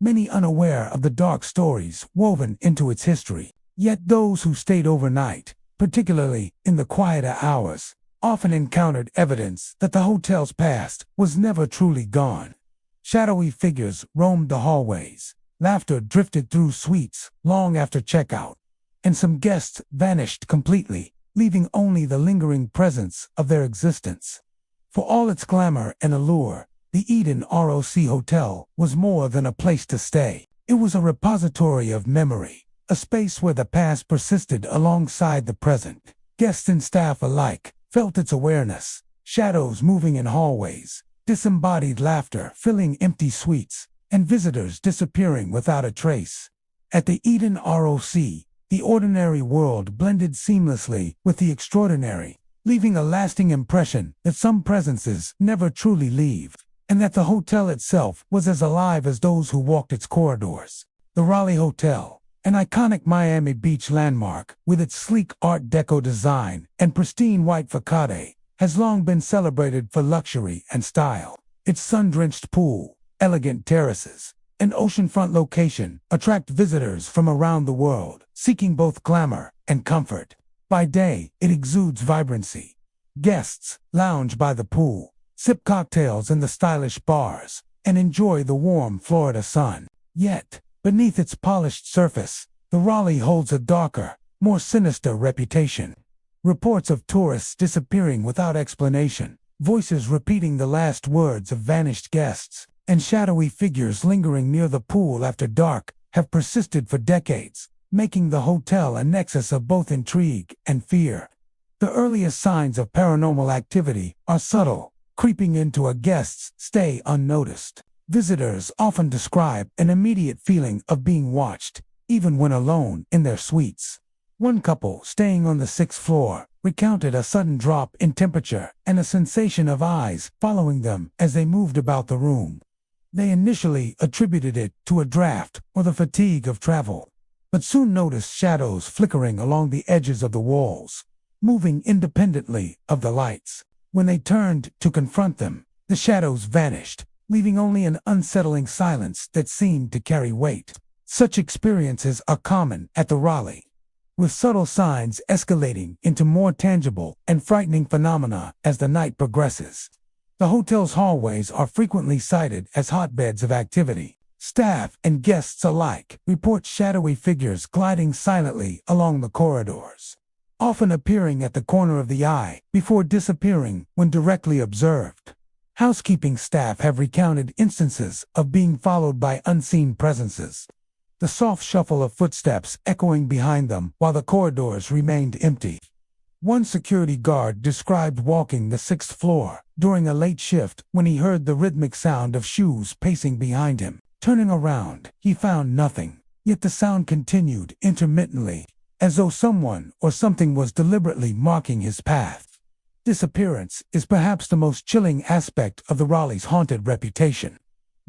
many unaware of the dark stories woven into its history. Yet those who stayed overnight, particularly in the quieter hours, often encountered evidence that the hotel's past was never truly gone. Shadowy figures roamed the hallways, laughter drifted through suites long after checkout, and some guests vanished completely, leaving only the lingering presence of their existence. For all its glamour and allure, the Eden ROC Hotel was more than a place to stay. It was a repository of memory, a space where the past persisted alongside the present. Guests and staff alike felt its awareness, shadows moving in hallways, disembodied laughter filling empty suites, and visitors disappearing without a trace. At the Eden ROC, the ordinary world blended seamlessly with the extraordinary, leaving a lasting impression that some presences never truly leave, and that the hotel itself was as alive as those who walked its corridors. The Raleigh Hotel, an iconic Miami Beach landmark with its sleek Art Deco design and pristine white facade, has long been celebrated for luxury and style. Its sun-drenched pool, elegant terraces, and oceanfront location attract visitors from around the world, seeking both glamour and comfort. By day, it exudes vibrancy. Guests lounge by the pool, sip cocktails in the stylish bars, and enjoy the warm Florida sun. Yet, beneath its polished surface, the Raleigh holds a darker, more sinister reputation. Reports of tourists disappearing without explanation, voices repeating the last words of vanished guests, and shadowy figures lingering near the pool after dark have persisted for decades, making the hotel a nexus of both intrigue and fear. The earliest signs of paranormal activity are subtle, creeping into a guest's stay unnoticed. Visitors often describe an immediate feeling of being watched, even when alone in their suites. One couple staying on the 6th floor recounted a sudden drop in temperature and a sensation of eyes following them as they moved about the room. They initially attributed it to a draft or the fatigue of travel, but soon noticed shadows flickering along the edges of the walls, moving independently of the lights. When they turned to confront them, the shadows vanished, leaving only an unsettling silence that seemed to carry weight. Such experiences are common at the Raleigh, with subtle signs escalating into more tangible and frightening phenomena as the night progresses. The hotel's hallways are frequently cited as hotbeds of activity. Staff and guests alike report shadowy figures gliding silently along the corridors, often appearing at the corner of the eye before disappearing when directly observed. Housekeeping staff have recounted instances of being followed by unseen presences, the soft shuffle of footsteps echoing behind them while the corridors remained empty. One security guard described walking the 6th floor during a late shift when he heard the rhythmic sound of shoes pacing behind him. Turning around, he found nothing. yet the sound continued intermittently, as though someone or something was deliberately marking his path. Disappearance is perhaps the most chilling aspect of the Raleigh's haunted reputation.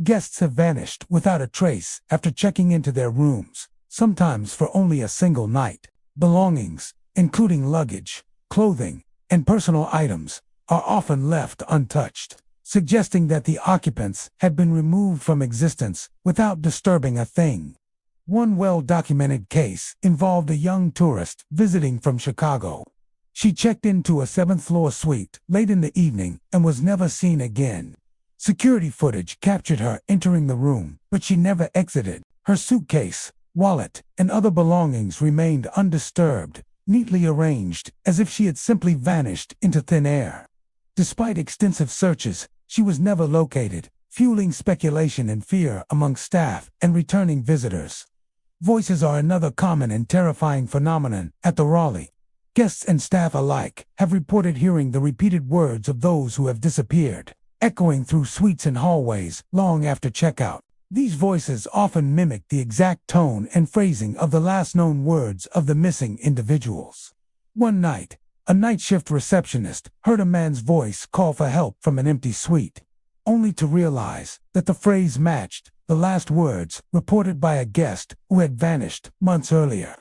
Guests have vanished without a trace after checking into their rooms, sometimes for only a single night. Belongings, including luggage, clothing, and personal items, are often left untouched, suggesting that the occupants had been removed from existence without disturbing a thing. One well-documented case involved a young tourist visiting from Chicago. She checked into a 7th-floor suite late in the evening and was never seen again. Security footage captured her entering the room, but she never exited. Her suitcase, wallet, and other belongings remained undisturbed, neatly arranged as if she had simply vanished into thin air. Despite extensive searches, she was never located, fueling speculation and fear among staff and returning visitors. Voices are another common and terrifying phenomenon at the Raleigh. Guests and staff alike have reported hearing the repeated words of those who have disappeared, echoing through suites and hallways long after checkout. These voices often mimic the exact tone and phrasing of the last known words of the missing individuals. One night, a night shift receptionist heard a man's voice call for help from an empty suite, only to realize that the phrase matched the last words reported by a guest who had vanished months earlier.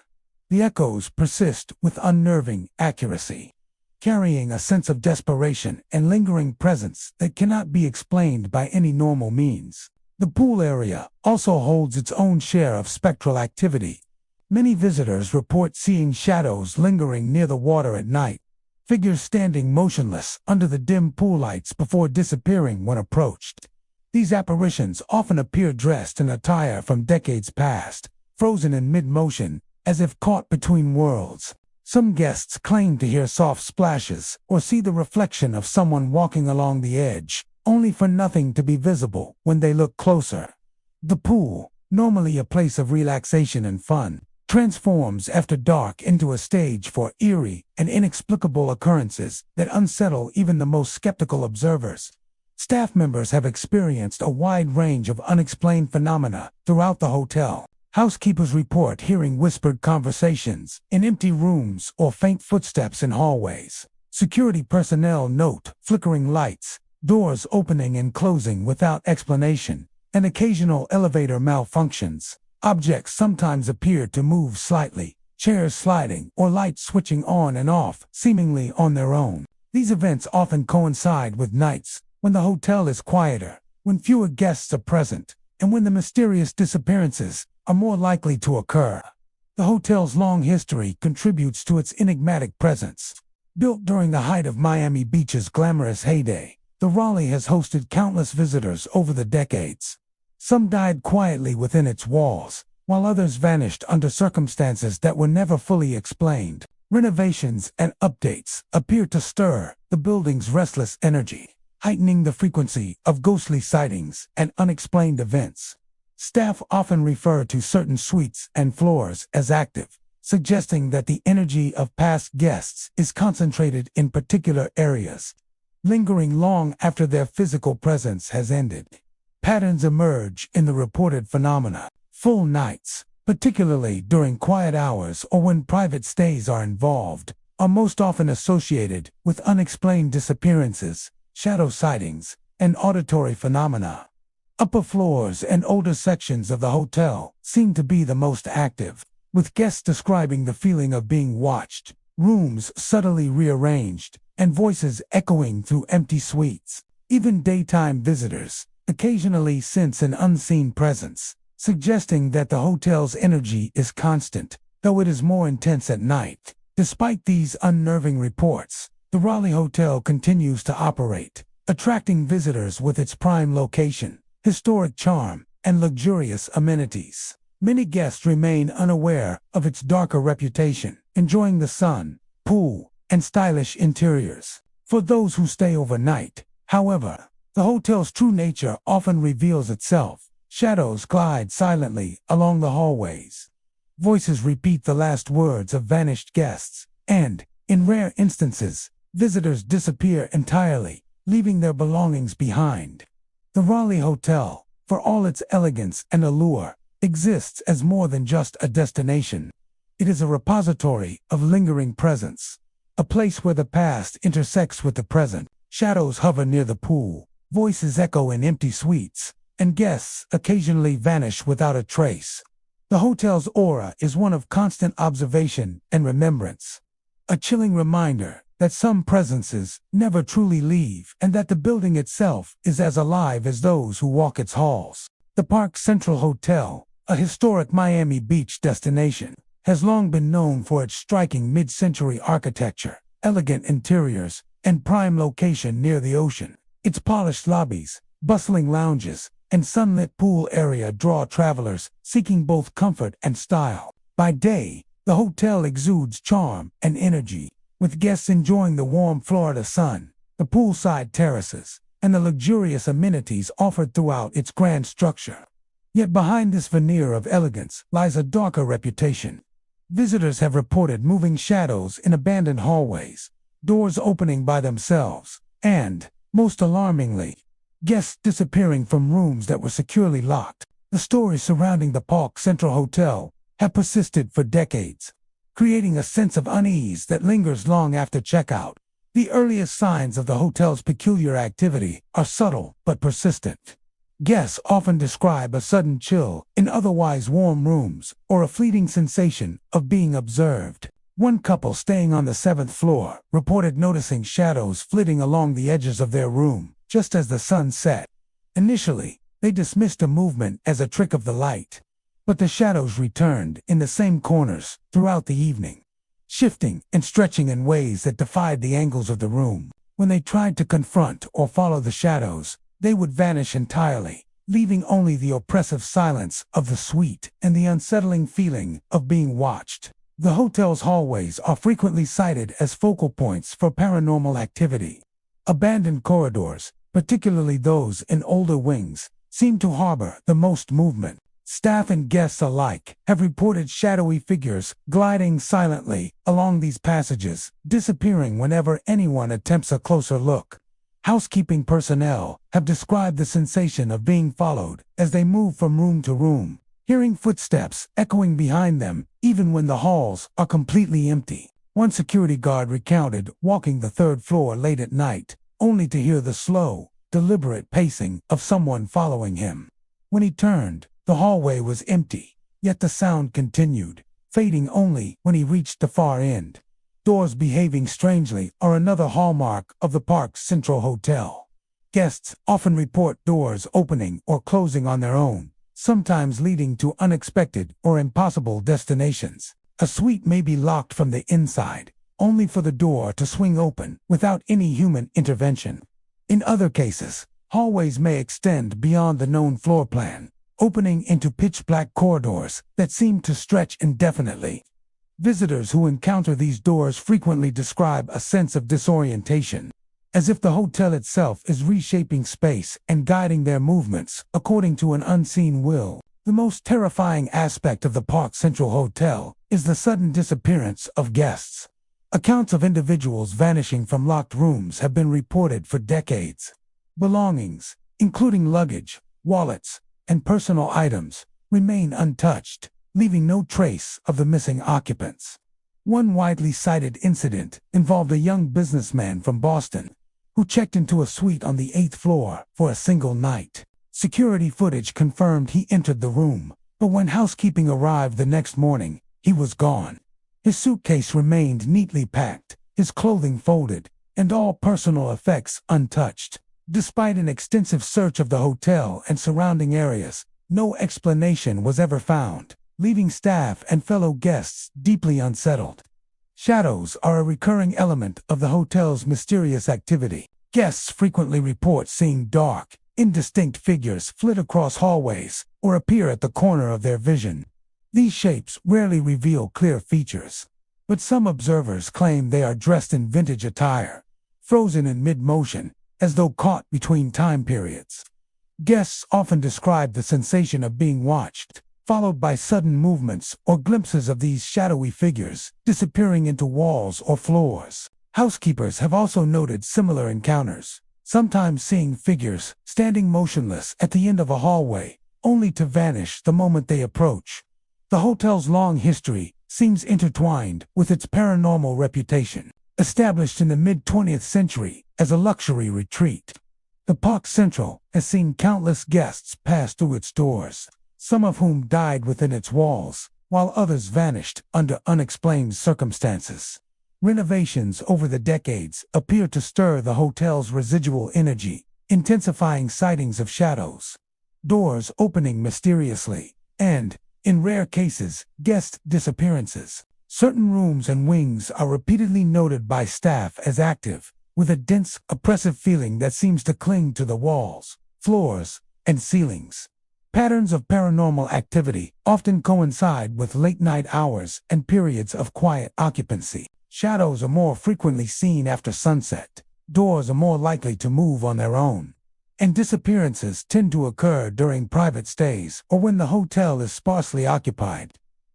The echoes persist with unnerving accuracy, carrying a sense of desperation and lingering presence that cannot be explained by any normal means. The pool area also holds its own share of spectral activity. Many visitors report seeing shadows lingering near the water at night, figures standing motionless under the dim pool lights before disappearing when approached. These apparitions often appear dressed in attire from decades past, frozen in mid-motion, as if caught between worlds. Some guests claim to hear soft splashes or see the reflection of someone walking along the edge, only for nothing to be visible when they look closer. The pool, normally a place of relaxation and fun, transforms after dark into a stage for eerie and inexplicable occurrences that unsettle even the most skeptical observers. Staff members have experienced a wide range of unexplained phenomena throughout the hotel. Housekeepers report hearing whispered conversations in empty rooms or faint footsteps in hallways. Security personnel note flickering lights, doors opening and closing without explanation, and occasional elevator malfunctions. Objects sometimes appear to move slightly, chairs sliding or lights switching on and off, seemingly on their own. These events often coincide with nights when the hotel is quieter, when fewer guests are present, and when the mysterious disappearances are more likely to occur. The hotel's long history contributes to its enigmatic presence. Built during the height of Miami Beach's glamorous heyday, the Raleigh has hosted countless visitors over the decades. Some died quietly within its walls, while others vanished under circumstances that were never fully explained. Renovations and updates appear to stir the building's restless energy, heightening the frequency of ghostly sightings and unexplained events. Staff often refer to certain suites and floors as active, suggesting that the energy of past guests is concentrated in particular areas, lingering long after their physical presence has ended. Patterns emerge in the reported phenomena. Full nights, particularly during quiet hours or when private stays are involved, are most often associated with unexplained disappearances, shadow sightings, and auditory phenomena. Upper floors and older sections of the hotel seem to be the most active, with guests describing the feeling of being watched, rooms subtly rearranged, and voices echoing through empty suites. Even daytime visitors occasionally sense an unseen presence, suggesting that the hotel's energy is constant, though it is more intense at night. Despite these unnerving reports, the Raleigh Hotel continues to operate, attracting visitors with its prime location, historic charm, and luxurious amenities. Many guests remain unaware of its darker reputation, enjoying the sun, pool, and stylish interiors. For those who stay overnight, however, the hotel's true nature often reveals itself. Shadows glide silently along the hallways. Voices repeat the last words of vanished guests, and, in rare instances, visitors disappear entirely, leaving their belongings behind. The Raleigh Hotel, for all its elegance and allure, exists as more than just a destination. It is a repository of lingering presence, a place where the past intersects with the present. Shadows hover near the pool, voices echo in empty suites, and guests occasionally vanish without a trace. The hotel's aura is one of constant observation and remembrance, a chilling reminder that some presences never truly leave and that the building itself is as alive as those who walk its halls. The Park Central Hotel, a historic Miami Beach destination, has long been known for its striking mid-century architecture, elegant interiors, and prime location near the ocean. Its polished lobbies, bustling lounges, and sunlit pool area draw travelers seeking both comfort and style. By day, the hotel exudes charm and energy, with guests enjoying the warm Florida sun, the poolside terraces, and the luxurious amenities offered throughout its grand structure. Yet behind this veneer of elegance lies a darker reputation. Visitors have reported moving shadows in abandoned hallways, doors opening by themselves, and, most alarmingly, guests disappearing from rooms that were securely locked. The stories surrounding the Park Central Hotel have persisted for decades, creating a sense of unease that lingers long after checkout. The earliest signs of the hotel's peculiar activity are subtle but persistent. Guests often describe a sudden chill in otherwise warm rooms or a fleeting sensation of being observed. One couple staying on the 7th floor reported noticing shadows flitting along the edges of their room just as the sun set. Initially, they dismissed the movement as a trick of the light, but the shadows returned in the same corners throughout the evening, shifting and stretching in ways that defied the angles of the room. When they tried to confront or follow the shadows, they would vanish entirely, leaving only the oppressive silence of the suite and the unsettling feeling of being watched. The hotel's hallways are frequently cited as focal points for paranormal activity. Abandoned corridors, particularly those in older wings, seem to harbor the most movement. Staff and guests alike have reported shadowy figures gliding silently along these passages, disappearing whenever anyone attempts a closer look. Housekeeping personnel have described the sensation of being followed as they move from room to room, hearing footsteps echoing behind them even when the halls are completely empty. One security guard recounted walking the 3rd floor late at night, only to hear the slow, deliberate pacing of someone following him. When he turned, the hallway was empty, yet the sound continued, fading only when he reached the far end. Doors behaving strangely are another hallmark of the Park Central Hotel. Guests often report doors opening or closing on their own, sometimes leading to unexpected or impossible destinations. A suite may be locked from the inside, only for the door to swing open without any human intervention. In other cases, hallways may extend beyond the known floor plan, opening into pitch-black corridors that seem to stretch indefinitely. Visitors who encounter these doors frequently describe a sense of disorientation, as if the hotel itself is reshaping space and guiding their movements according to an unseen will. The most terrifying aspect of the Park Central Hotel is the sudden disappearance of guests. Accounts of individuals vanishing from locked rooms have been reported for decades. Belongings, including luggage, wallets, and personal items, remain untouched, leaving no trace of the missing occupants. One widely cited incident involved a young businessman from Boston who checked into a suite on the 8th floor for a single night. Security footage confirmed he entered the room, but when housekeeping arrived the next morning, he was gone. His suitcase remained neatly packed, his clothing folded, and all personal effects untouched. Despite an extensive search of the hotel and surrounding areas, no explanation was ever found, leaving staff and fellow guests deeply unsettled. Shadows are a recurring element of the hotel's mysterious activity. Guests frequently report seeing dark, indistinct figures flit across hallways or appear at the corner of their vision. These shapes rarely reveal clear features, but some observers claim they are dressed in vintage attire, frozen in mid-motion, as though caught between time periods. Guests often describe the sensation of being watched, followed by sudden movements or glimpses of these shadowy figures disappearing into walls or floors. Housekeepers have also noted similar encounters, sometimes seeing figures standing motionless at the end of a hallway only to vanish the moment they approach. The hotel's long history seems intertwined with its paranormal reputation. Established in the mid-20th century as a luxury retreat, the Park Central has seen countless guests pass through its doors, some of whom died within its walls, while others vanished under unexplained circumstances. Renovations over the decades appear to stir the hotel's residual energy, intensifying sightings of shadows, doors opening mysteriously, and, in rare cases, guest disappearances. Certain rooms and wings are repeatedly noted by staff as active, with a dense, oppressive feeling that seems to cling to the walls, floors, and ceilings. Patterns of paranormal activity often coincide with late-night hours and periods of quiet occupancy. Shadows are more frequently seen after sunset, doors are more likely to move on their own, and disappearances tend to occur during private stays or when the hotel is sparsely occupied.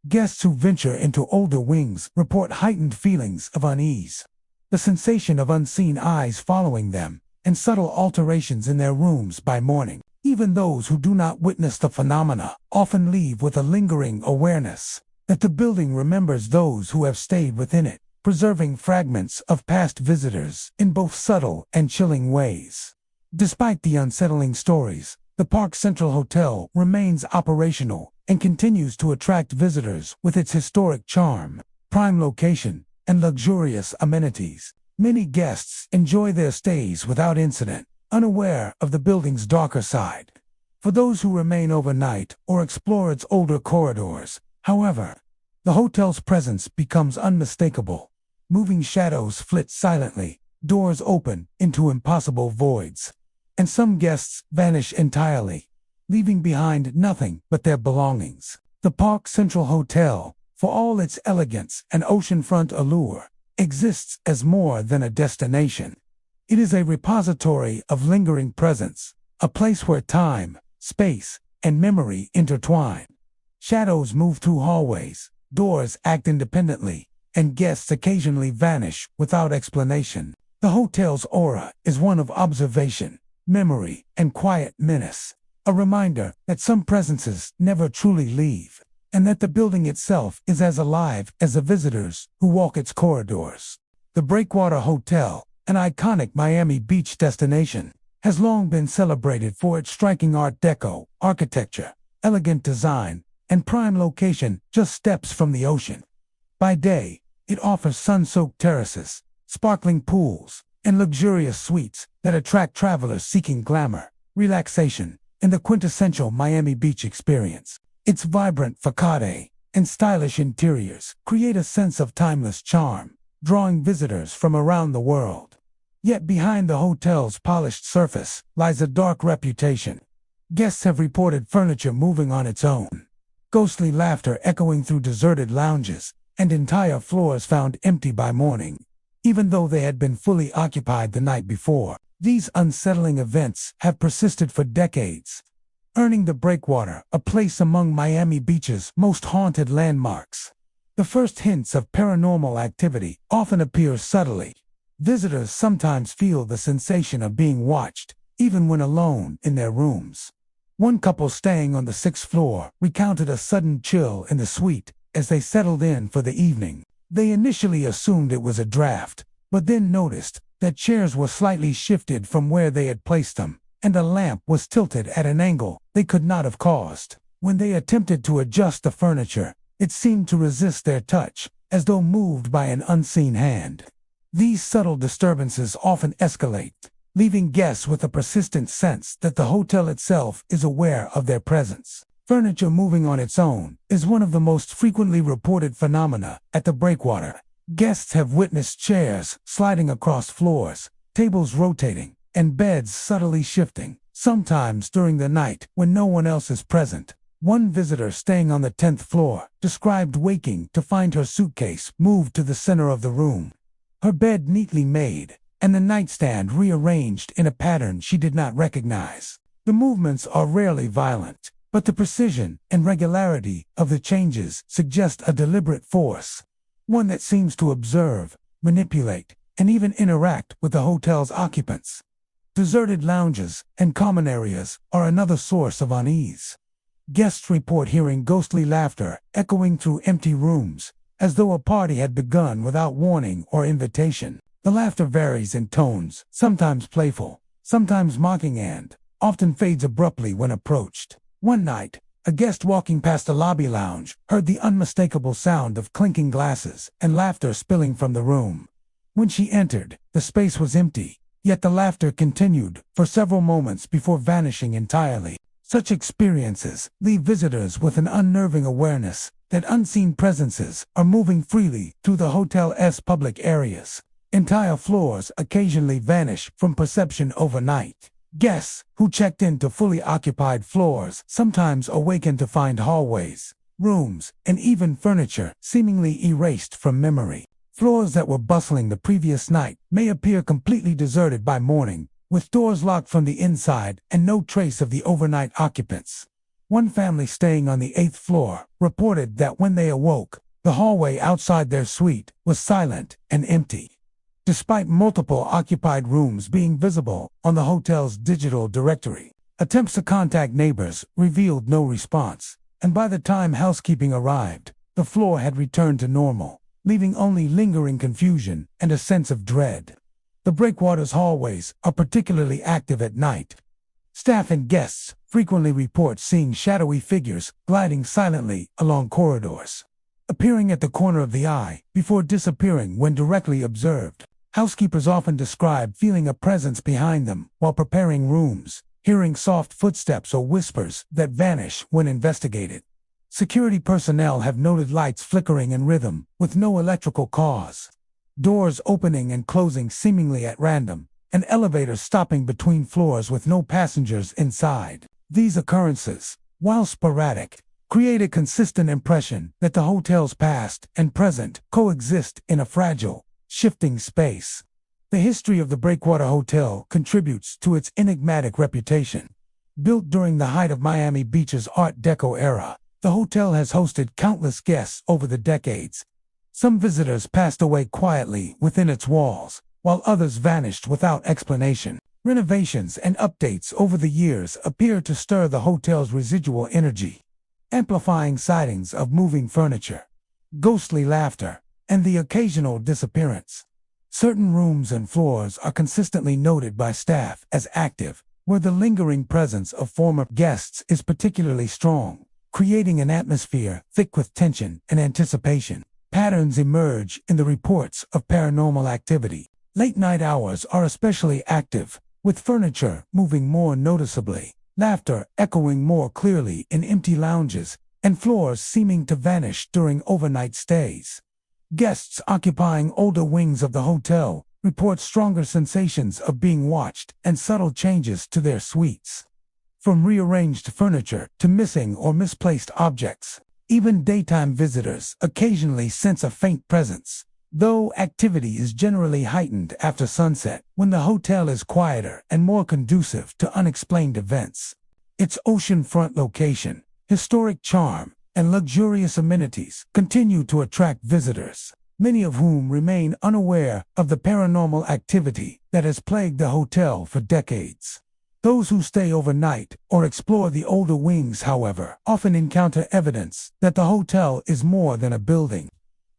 Guests who venture into older wings report heightened feelings of unease, the sensation of unseen eyes following them, and subtle alterations in their rooms by morning. Even those who do not witness the phenomena often leave with a lingering awareness that the building remembers those who have stayed within it, preserving fragments of past visitors in both subtle and chilling ways. Despite the unsettling stories, the Park Central Hotel remains operational and continues to attract visitors with its historic charm, prime location, and luxurious amenities. Many guests enjoy their stays without incident, unaware of the building's darker side. For those who remain overnight or explore its older corridors, however, the hotel's presence becomes unmistakable. Moving shadows flit silently, doors open into impossible voids, and some guests vanish entirely, leaving behind nothing but their belongings. The Park Central Hotel, for all its elegance and oceanfront allure, exists as more than a destination. It is a repository of lingering presence, a place where time, space, and memory intertwine. Shadows move through hallways, doors act independently, and guests occasionally vanish without explanation. The hotel's aura is one of observation, memory, and quiet menace, a reminder that some presences never truly leave, and that the building itself is as alive as the visitors who walk its corridors. The Breakwater Hotel, an iconic Miami Beach destination, has long been celebrated for its striking Art Deco architecture, elegant design, and prime location just steps from the ocean. By day, it offers sun-soaked terraces, sparkling pools, and luxurious suites that attract travelers seeking glamour, relaxation, and the quintessential Miami Beach experience. Its vibrant facade and stylish interiors create a sense of timeless charm, drawing visitors from around the world. Yet behind the hotel's polished surface lies a dark reputation. Guests have reported furniture moving on its own, ghostly laughter echoing through deserted lounges, and entire floors found empty by morning, even though they had been fully occupied the night before. These unsettling events have persisted for decades, earning the Breakwater a place among Miami Beach's most haunted landmarks. The first hints of paranormal activity often appear subtly. Visitors sometimes feel the sensation of being watched, even when alone in their rooms. One couple staying on the 6th floor recounted a sudden chill in the suite as they settled in for the evening. They initially assumed it was a draft, but then noticed that chairs were slightly shifted from where they had placed them, and a lamp was tilted at an angle they could not have caused. When they attempted to adjust the furniture, it seemed to resist their touch, as though moved by an unseen hand. These subtle disturbances often escalate, leaving guests with a persistent sense that the hotel itself is aware of their presence. Furniture moving on its own is one of the most frequently reported phenomena at the Breakwater. Guests have witnessed chairs sliding across floors, tables rotating, and beds subtly shifting, sometimes during the night when no one else is present. One visitor staying on the 10th floor described waking to find her suitcase moved to the center of the room, her bed neatly made, and the nightstand rearranged in a pattern she did not recognize. The movements are rarely violent, but the precision and regularity of the changes suggest a deliberate force, one that seems to observe, manipulate, and even interact with the hotel's occupants. Deserted lounges and common areas are another source of unease. Guests report hearing ghostly laughter echoing through empty rooms, as though a party had begun without warning or invitation. The laughter varies in tones, sometimes playful, sometimes mocking, and often fades abruptly when approached. One night, a guest walking past a lobby lounge heard the unmistakable sound of clinking glasses and laughter spilling from the room. When she entered, the space was empty, yet the laughter continued for several moments before vanishing entirely. Such experiences leave visitors with an unnerving awareness that unseen presences are moving freely through the hotel's public areas. Entire floors occasionally vanish from perception overnight. Guests who checked into fully occupied floors sometimes awaken to find hallways, rooms, and even furniture seemingly erased from memory. Floors that were bustling the previous night may appear completely deserted by morning, with doors locked from the inside and no trace of the overnight occupants. One family staying on the 8th floor reported that when they awoke, the hallway outside their suite was silent and empty. Despite multiple occupied rooms being visible on the hotel's digital directory, attempts to contact neighbors revealed no response, and by the time housekeeping arrived, the floor had returned to normal, leaving only lingering confusion and a sense of dread. The breakwaters hallways are particularly active at night. Staff and guests frequently report seeing shadowy figures gliding silently along corridors, appearing at the corner of the eye before disappearing when directly observed. Housekeepers often describe feeling a presence behind them while preparing rooms, hearing soft footsteps or whispers that vanish when investigated. Security personnel have noted lights flickering in rhythm with no electrical cause, doors opening and closing seemingly at random, and elevators stopping between floors with no passengers inside. These occurrences, while sporadic, create a consistent impression that the hotel's past and present coexist in a fragile, shifting space. The history of the Breakwater Hotel contributes to its enigmatic reputation. Built during the height of Miami Beach's Art Deco era, the hotel has hosted countless guests over the decades. Some visitors passed away quietly within its walls, while others vanished without explanation. Renovations and updates over the years appear to stir the hotel's residual energy, amplifying sightings of moving furniture, ghostly laughter, and the occasional disappearance. Certain rooms and floors are consistently noted by staff as active, where the lingering presence of former guests is particularly strong, creating an atmosphere thick with tension and anticipation. Patterns emerge in the reports of paranormal activity. Late-night hours are especially active, with furniture moving more noticeably, laughter echoing more clearly in empty lounges, and floors seeming to vanish during overnight stays. Guests occupying older wings of the hotel report stronger sensations of being watched and subtle changes to their suites. From rearranged furniture to missing or misplaced objects, even daytime visitors occasionally sense a faint presence, though activity is generally heightened after sunset when the hotel is quieter and more conducive to unexplained events. Its oceanfront location, historic charm, and luxurious amenities continue to attract visitors, many of whom remain unaware of the paranormal activity that has plagued the hotel for decades. Those who stay overnight or explore the older wings, however, often encounter evidence that the hotel is more than a building.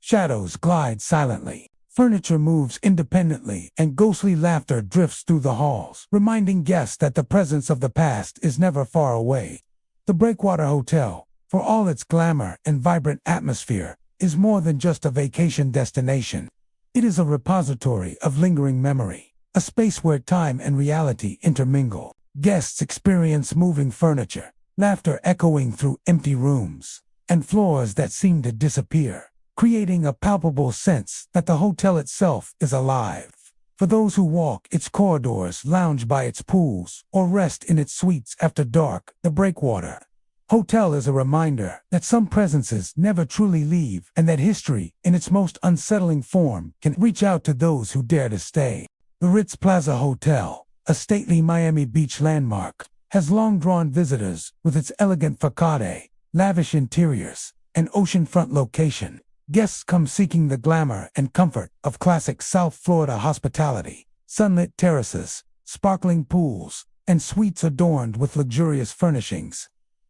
Shadows glide silently, furniture moves independently, and ghostly laughter drifts through the halls, reminding guests that the presence of the past is never far away. The Breakwater Hotel, for all its glamour and vibrant atmosphere, is more than just a vacation destination. It is a repository of lingering memory, a space where time and reality intermingle. Guests experience moving furniture, laughter echoing through empty rooms, and floors that seem to disappear, creating a palpable sense that the hotel itself is alive. For those who walk its corridors, lounge by its pools, or rest in its suites after dark, the Breakwater Hotel is a reminder that some presences never truly leave, and that history, in its most unsettling form, can reach out to those who dare to stay. The Ritz Plaza Hotel, a stately Miami Beach landmark, has long drawn visitors with its elegant facade, lavish interiors, and oceanfront location. Guests come seeking the glamour and comfort of classic South Florida hospitality, sunlit terraces, sparkling pools, and suites adorned with luxurious furnishings.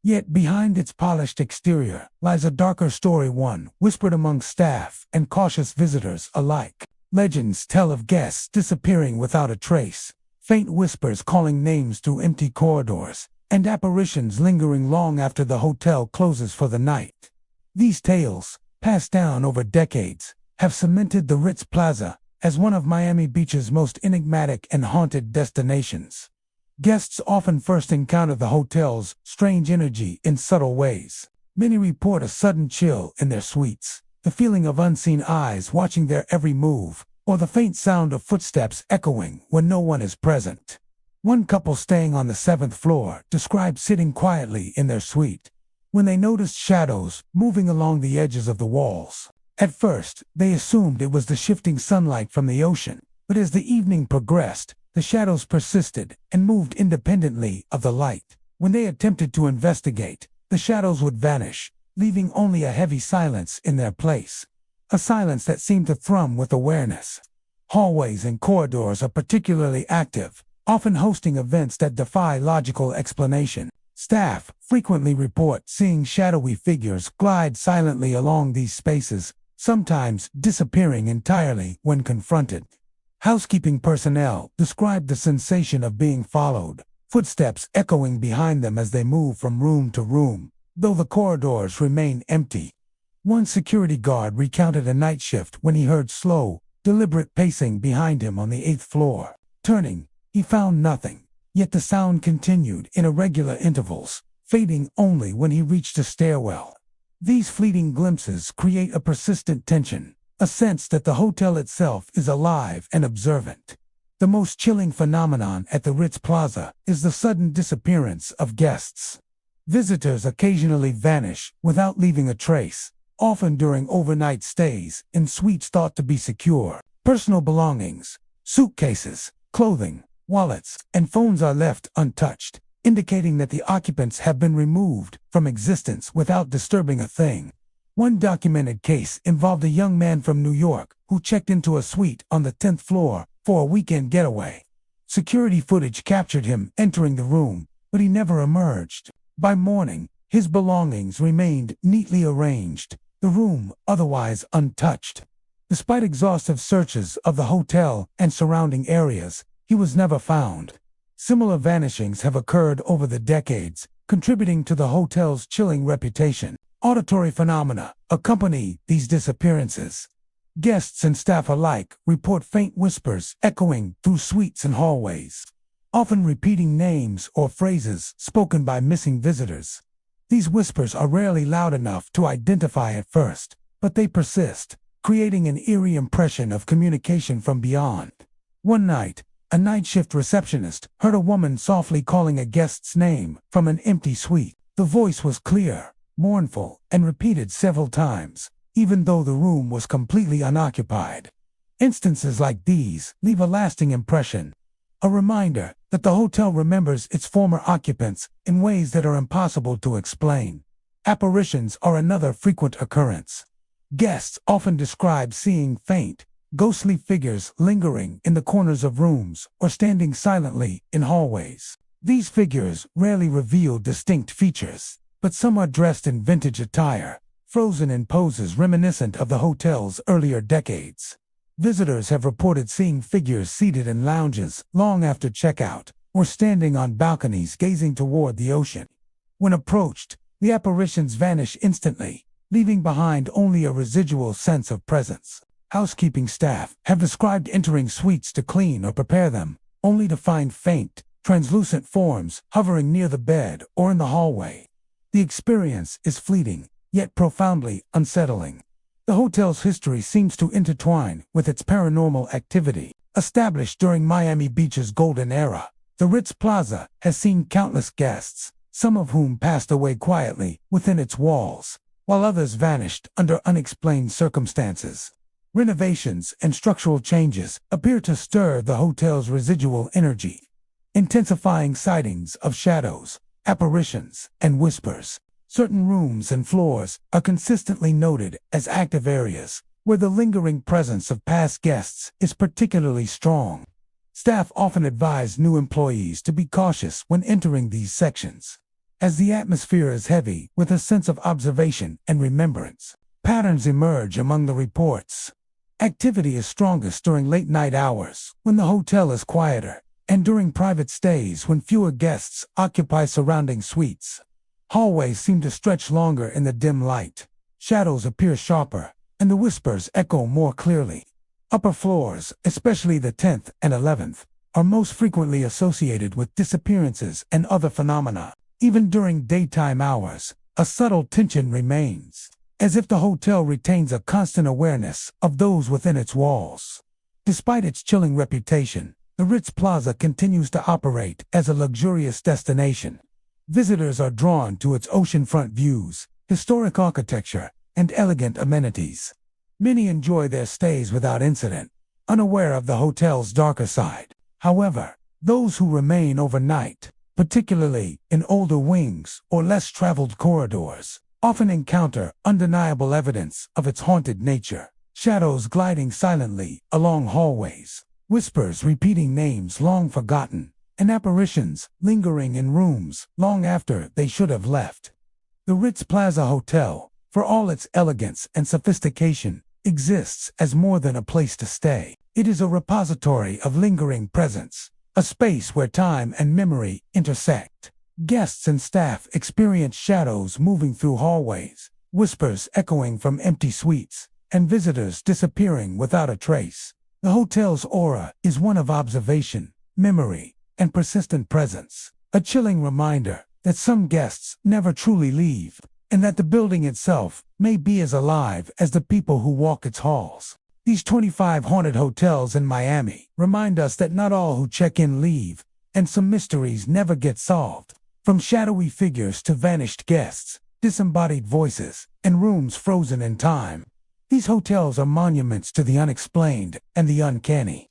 Yet behind its polished exterior lies a darker story, one whispered among staff and cautious visitors alike. Legends tell of guests disappearing without a trace, faint whispers calling names through empty corridors, and apparitions lingering long after the hotel closes for the night. These tales, passed down over decades, have cemented the Ritz Plaza as one of Miami Beach's most enigmatic and haunted destinations. Guests often first encounter the hotel's strange energy in subtle ways. Many report a sudden chill in their suites, the feeling of unseen eyes watching their every move, or the faint sound of footsteps echoing when no one is present. One couple staying on the 7th floor described sitting quietly in their suite when they noticed shadows moving along the edges of the walls. At first, they assumed it was the shifting sunlight from the ocean, but as the evening progressed, the shadows persisted and moved independently of the light. When they attempted to investigate, the shadows would vanish, leaving only a heavy silence in their place. A silence that seemed to thrum with awareness. Hallways and corridors are particularly active, often hosting events that defy logical explanation. Staff frequently report seeing shadowy figures glide silently along these spaces, sometimes disappearing entirely when confronted. Housekeeping personnel describe the sensation of being followed, footsteps echoing behind them as they move from room to room, though the corridors remain empty. One security guard recounted a night shift when he heard slow, deliberate pacing behind him on the 8th floor. Turning, he found nothing, yet the sound continued in irregular intervals, fading only when he reached a stairwell. These fleeting glimpses create a persistent tension, a sense that the hotel itself is alive and observant. The most chilling phenomenon at the Ritz Plaza is the sudden disappearance of guests. Visitors occasionally vanish without leaving a trace, often during overnight stays in suites thought to be secure. Personal belongings, suitcases, clothing, wallets, and phones are left untouched, indicating that the occupants have been removed from existence without disturbing a thing. One documented case involved a young man from New York who checked into a suite on the 10th floor for a weekend getaway. Security footage captured him entering the room, but he never emerged. By morning, his belongings remained neatly arranged, the room otherwise untouched. Despite exhaustive searches of the hotel and surrounding areas, he was never found. Similar vanishings have occurred over the decades, contributing to the hotel's chilling reputation. Auditory phenomena accompany these disappearances. Guests and staff alike report faint whispers echoing through suites and hallways, often repeating names or phrases spoken by missing visitors. These whispers are rarely loud enough to identify at first, but they persist, creating an eerie impression of communication from beyond. One night, a night shift receptionist heard a woman softly calling a guest's name from an empty suite. The voice was clear, mournful, and repeated several times, even though the room was completely unoccupied. Instances like these leave a lasting impression, a reminder that the hotel remembers its former occupants in ways that are impossible to explain. Apparitions are another frequent occurrence. Guests often describe seeing faint, ghostly figures lingering in the corners of rooms or standing silently in hallways. These figures rarely reveal distinct features, but some are dressed in vintage attire, frozen in poses reminiscent of the hotel's earlier decades. Visitors have reported seeing figures seated in lounges long after checkout, or standing on balconies gazing toward the ocean. When approached, the apparitions vanish instantly, leaving behind only a residual sense of presence. Housekeeping staff have described entering suites to clean or prepare them, only to find faint, translucent forms hovering near the bed or in the hallway. The experience is fleeting, yet profoundly unsettling. The hotel's history seems to intertwine with its paranormal activity. Established during Miami Beach's golden era, the Ritz Plaza has seen countless guests, some of whom passed away quietly within its walls, while others vanished under unexplained circumstances. Renovations and structural changes appear to stir the hotel's residual energy, intensifying sightings of shadows, apparitions, and whispers. Certain rooms and floors are consistently noted as active areas, where the lingering presence of past guests is particularly strong. Staff often advise new employees to be cautious when entering these sections. as the atmosphere is heavy with a sense of observation and remembrance. Patterns emerge among the reports. Activity is strongest during late-night hours, when the hotel is quieter, and during private stays when fewer guests occupy surrounding suites. Hallways seem to stretch longer in the dim light. Shadows appear sharper, and the whispers echo more clearly. Upper floors, especially the 10th and 11th, are most frequently associated with disappearances and other phenomena. Even during daytime hours, a subtle tension remains, as if the hotel retains a constant awareness of those within its walls. Despite its chilling reputation, the Ritz Plaza continues to operate as a luxurious destination. Visitors are drawn to its oceanfront views, historic architecture, and elegant amenities. Many enjoy their stays without incident, unaware of the hotel's darker side. However, those who remain overnight, particularly in older wings or less traveled corridors, often encounter undeniable evidence of its haunted nature. Shadows gliding silently along hallways, whispers repeating names long forgotten, and apparitions lingering in rooms long after they should have left. The Ritz Plaza Hotel, for all its elegance and sophistication, exists as more than a place to stay. It is a repository of lingering presence, a space where time and memory intersect. Guests and staff experience shadows moving through hallways, whispers echoing from empty suites, and visitors disappearing without a trace. The hotel's aura is one of observation, memory, and persistent presence, a chilling reminder that some guests never truly leave, and that the building itself may be as alive as the people who walk its halls. These 25 haunted hotels in Miami remind us that not all who check in leave, and some mysteries never get solved. From shadowy figures to vanished guests, disembodied voices, and rooms frozen in time, these hotels are monuments to the unexplained and the uncanny.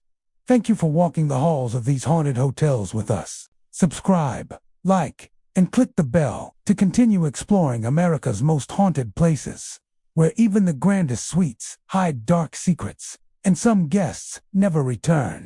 Thank you for walking the halls of these haunted hotels with us. Subscribe, like, and click the bell to continue exploring America's most haunted places, where even the grandest suites hide dark secrets, and some guests never return.